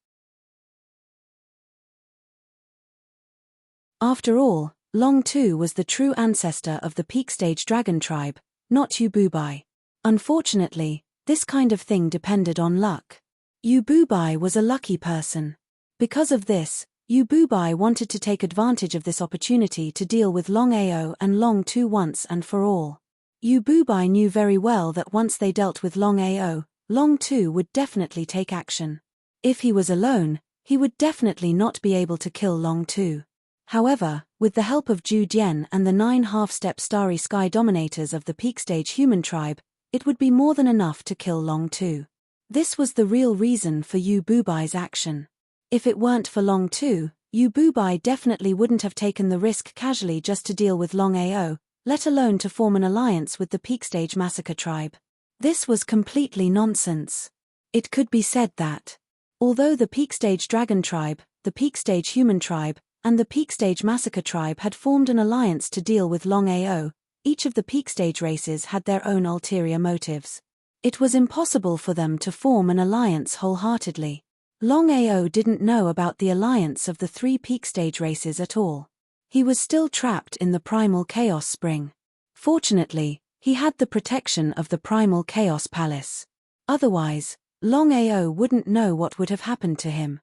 After all, Long Tu was the true ancestor of the peak stage dragon tribe, not Yububai. Unfortunately, this kind of thing depended on luck. Yububai was a lucky person. Because of this, Yububai wanted to take advantage of this opportunity to deal with Longao and Long Tu once and for all. Yububai knew very well that once they dealt with Longao, Long Tu would definitely take action. If he was alone, he would definitely not be able to kill Long Tu. However, with the help of Zhu Dian and the 9 half-step starry sky dominators of the peak stage human tribe, it would be more than enough to kill Long Tu. This was the real reason for Yububai's action. If it weren't for Long Tu, Yububai definitely wouldn't have taken the risk casually just to deal with Longao, let alone to form an alliance with the peak stage massacre tribe. This was completely nonsense. It could be said that, although the peak stage dragon tribe, the peak stage human tribe, and the peak stage massacre tribe had formed an alliance to deal with Longao, each of the peak stage races had their own ulterior motives. It was impossible for them to form an alliance wholeheartedly. Longao didn't know about the alliance of the 3 peak stage races at all. He was still trapped in the primal chaos spring. Fortunately, he had the protection of the primal chaos palace. Otherwise, Longao wouldn't know what would have happened to him.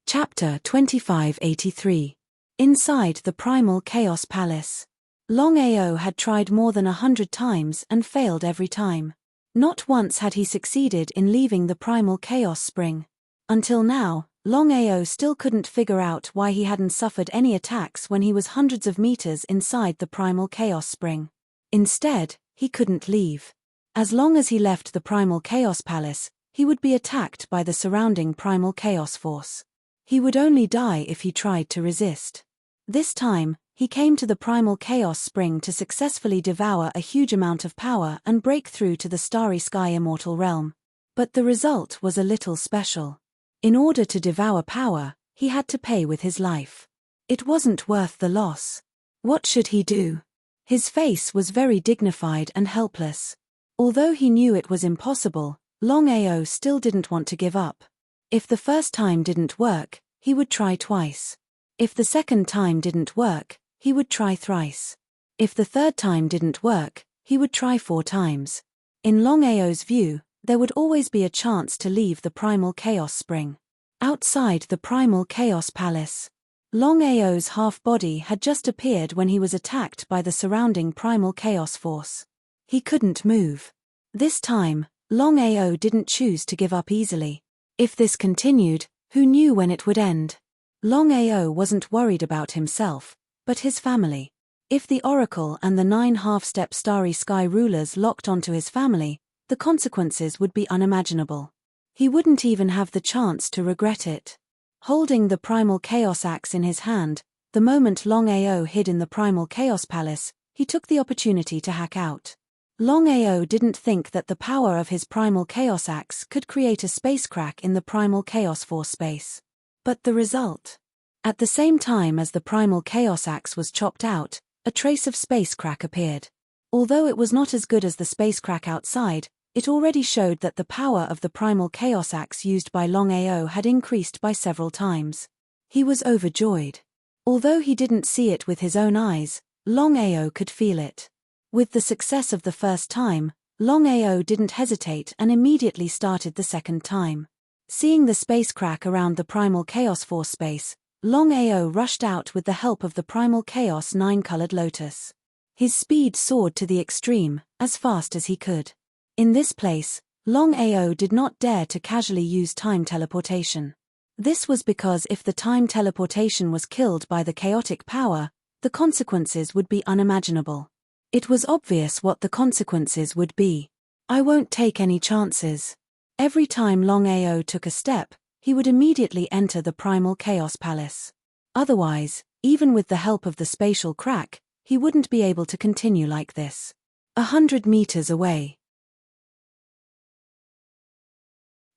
Chapter 2583. Inside the Primal Chaos Palace. Longao had tried more than 100 times and failed every time. Not once had he succeeded in leaving the Primal Chaos Spring. Until now, Longao still couldn't figure out why he hadn't suffered any attacks when he was hundreds of meters inside the Primal Chaos Spring. Instead, he couldn't leave. As long as he left the Primal Chaos Palace, he would be attacked by the surrounding Primal Chaos Force. He would only die if he tried to resist. This time, he came to the Primal Chaos Spring to successfully devour a huge amount of power and break through to the Starry Sky Immortal Realm. But the result was a little special. In order to devour power, he had to pay with his life. It wasn't worth the loss. What should he do? His face was very dignified and helpless. Although he knew it was impossible, Longao still didn't want to give up. If the first time didn't work, he would try twice. If the second time didn't work, he would try thrice. If the third time didn't work, he would try 4 times. In Longao's view, there would always be a chance to leave the Primal Chaos Spring. Outside the Primal Chaos Palace, Longao's half-body had just appeared when he was attacked by the surrounding Primal Chaos Force. He couldn't move. This time, Longao didn't choose to give up easily. If this continued, who knew when it would end? Longao wasn't worried about himself, but his family. If the Oracle and the 9 half-step Starry Sky rulers locked onto his family, the consequences would be unimaginable. He wouldn't even have the chance to regret it. Holding the Primal Chaos Axe in his hand, the moment Longao hid in the Primal Chaos Palace, he took the opportunity to hack out. Longao didn't think that the power of his Primal Chaos Axe could create a space crack in the Primal Chaos Force space. But the result? At the same time as the Primal Chaos Axe was chopped out, a trace of space crack appeared. Although it was not as good as the space crack outside, it already showed that the power of the Primal Chaos Axe used by Longao had increased by several times. He was overjoyed. Although he didn't see it with his own eyes, Longao could feel it. With the success of the first time, Longao didn't hesitate and immediately started the second time. Seeing the space crack around the Primal Chaos Force space, Longao rushed out with the help of the Primal Chaos 9-colored lotus. His speed soared to the extreme, as fast as he could. In this place, Longao did not dare to casually use time teleportation. This was because if the time teleportation was killed by the chaotic power, the consequences would be unimaginable. It was obvious what the consequences would be. I won't take any chances. Every time Longao took a step, he would immediately enter the Primal Chaos Palace. Otherwise, even with the help of the spatial crack, he wouldn't be able to continue like this. 100 meters away.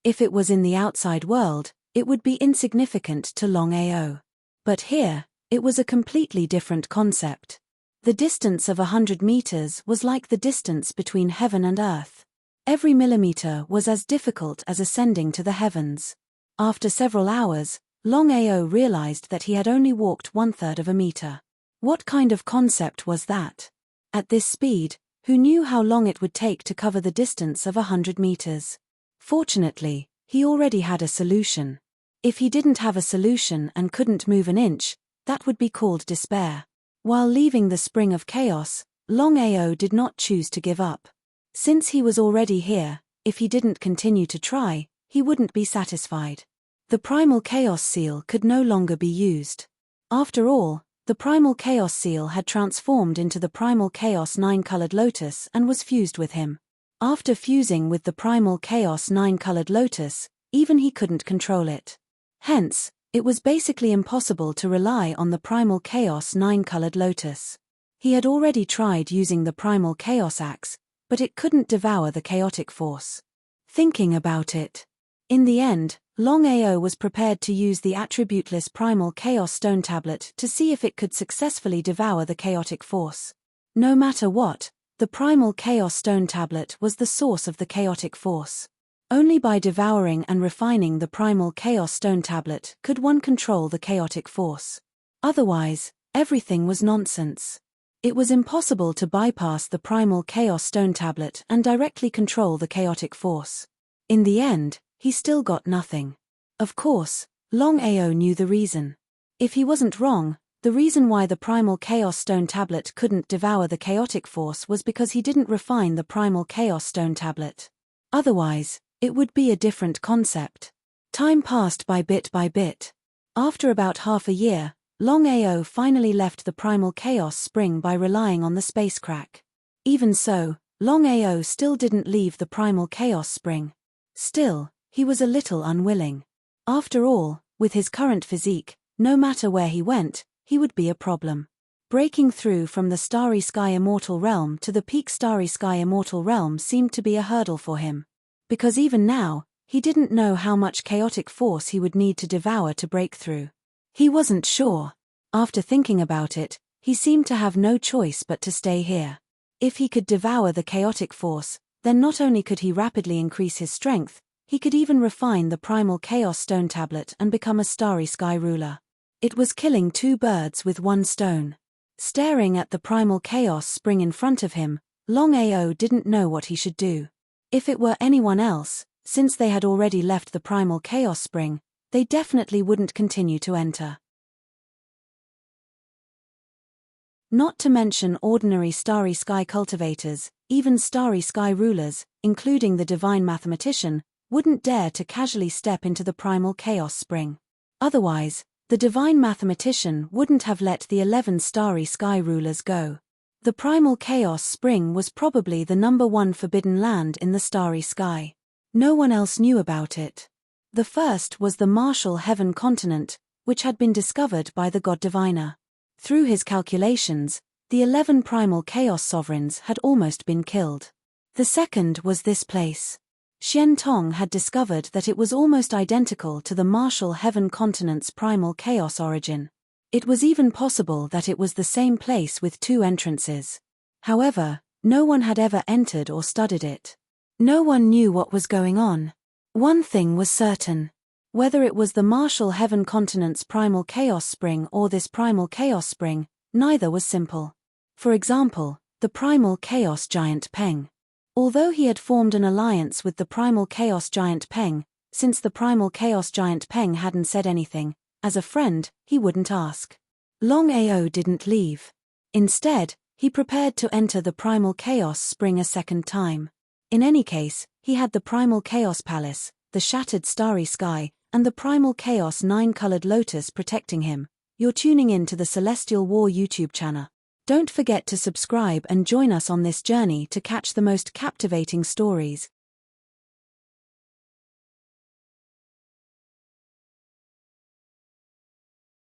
If it was in the outside world, it would be insignificant to Longao. But here, it was a completely different concept. The distance of 100 meters was like the distance between heaven and earth. Every millimeter was as difficult as ascending to the heavens. After several hours, Longao realized that he had only walked 1/3 of a meter. What kind of concept was that? At this speed, who knew how long it would take to cover the distance of 100 meters? Fortunately, he already had a solution. If he didn't have a solution and couldn't move an inch, that would be called despair. While leaving the Spring of Chaos, Longao did not choose to give up. Since he was already here, if he didn't continue to try, he wouldn't be satisfied. The Primal Chaos Seal could no longer be used. After all, the Primal Chaos Seal had transformed into the Primal Chaos 9-colored lotus and was fused with him. After fusing with the Primal Chaos 9-colored lotus, even he couldn't control it. Hence, it was basically impossible to rely on the Primal Chaos 9-colored lotus. He had already tried using the Primal Chaos Axe, but it couldn't devour the chaotic force. Thinking about it. In the end, Longao was prepared to use the attributeless Primal Chaos Stone Tablet to see if it could successfully devour the chaotic force. No matter what, the Primal Chaos Stone Tablet was the source of the chaotic force. Only by devouring and refining the Primal Chaos Stone Tablet could one control the chaotic force. Otherwise, everything was nonsense. It was impossible to bypass the Primal Chaos Stone Tablet and directly control the chaotic force. In the end, he still got nothing. Of course, Longao knew the reason. If he wasn't wrong, the reason why the Primal Chaos Stone Tablet couldn't devour the chaotic force was because he didn't refine the Primal Chaos Stone Tablet. Otherwise, it would be a different concept. Time passed by bit. After about half a year, Longao finally left the Primal Chaos Spring by relying on the space crack. Even so, Longao still didn't leave the Primal Chaos Spring. Still, he was a little unwilling. After all, with his current physique, no matter where he went, he would be a problem. Breaking through from the Starry Sky Immortal Realm to the peak Starry Sky Immortal Realm seemed to be a hurdle for him. Because even now, he didn't know how much chaotic force he would need to devour to break through. He wasn't sure. After thinking about it, he seemed to have no choice but to stay here. If he could devour the chaotic force, then not only could he rapidly increase his strength, he could even refine the Primal Chaos Stone Tablet and become a Starry Sky ruler. It was killing two birds with one stone. Staring at the Primal Chaos Spring in front of him, Longao didn't know what he should do. If it were anyone else, since they had already left the Primal Chaos Spring, they definitely wouldn't continue to enter. Not to mention ordinary Starry Sky cultivators, even Starry Sky rulers, including the Divine Mathematician, wouldn't dare to casually step into the Primal Chaos Spring. Otherwise, the Divine Mathematician wouldn't have let the 11 Starry Sky rulers go. The Primal Chaos Spring was probably the #1 forbidden land in the Starry Sky. No one else knew about it. The first was the Martial Heaven continent, which had been discovered by the God Diviner. Through his calculations, the 11 Primal Chaos Sovereigns had almost been killed. The second was this place. Xian Tong had discovered that it was almost identical to the Martial Heaven continent's Primal Chaos origin. It was even possible that it was the same place with 2 entrances. However, no one had ever entered or studied it. No one knew what was going on. One thing was certain. Whether it was the Martial Heaven continent's Primal Chaos Spring or this Primal Chaos Spring, neither was simple. For example, the Primal Chaos Giant Peng. Although he had formed an alliance with the Primal Chaos Giant Peng, since the Primal Chaos Giant Peng hadn't said anything, as a friend, he wouldn't ask. Longao didn't leave. Instead, he prepared to enter the Primal Chaos Spring a second time. In any case, he had the Primal Chaos Palace, the Shattered Starry Sky, and the Primal Chaos 9-colored lotus protecting him. You're tuning in to the Celestial War YouTube channel. Don't forget to subscribe and join us on this journey to catch the most captivating stories.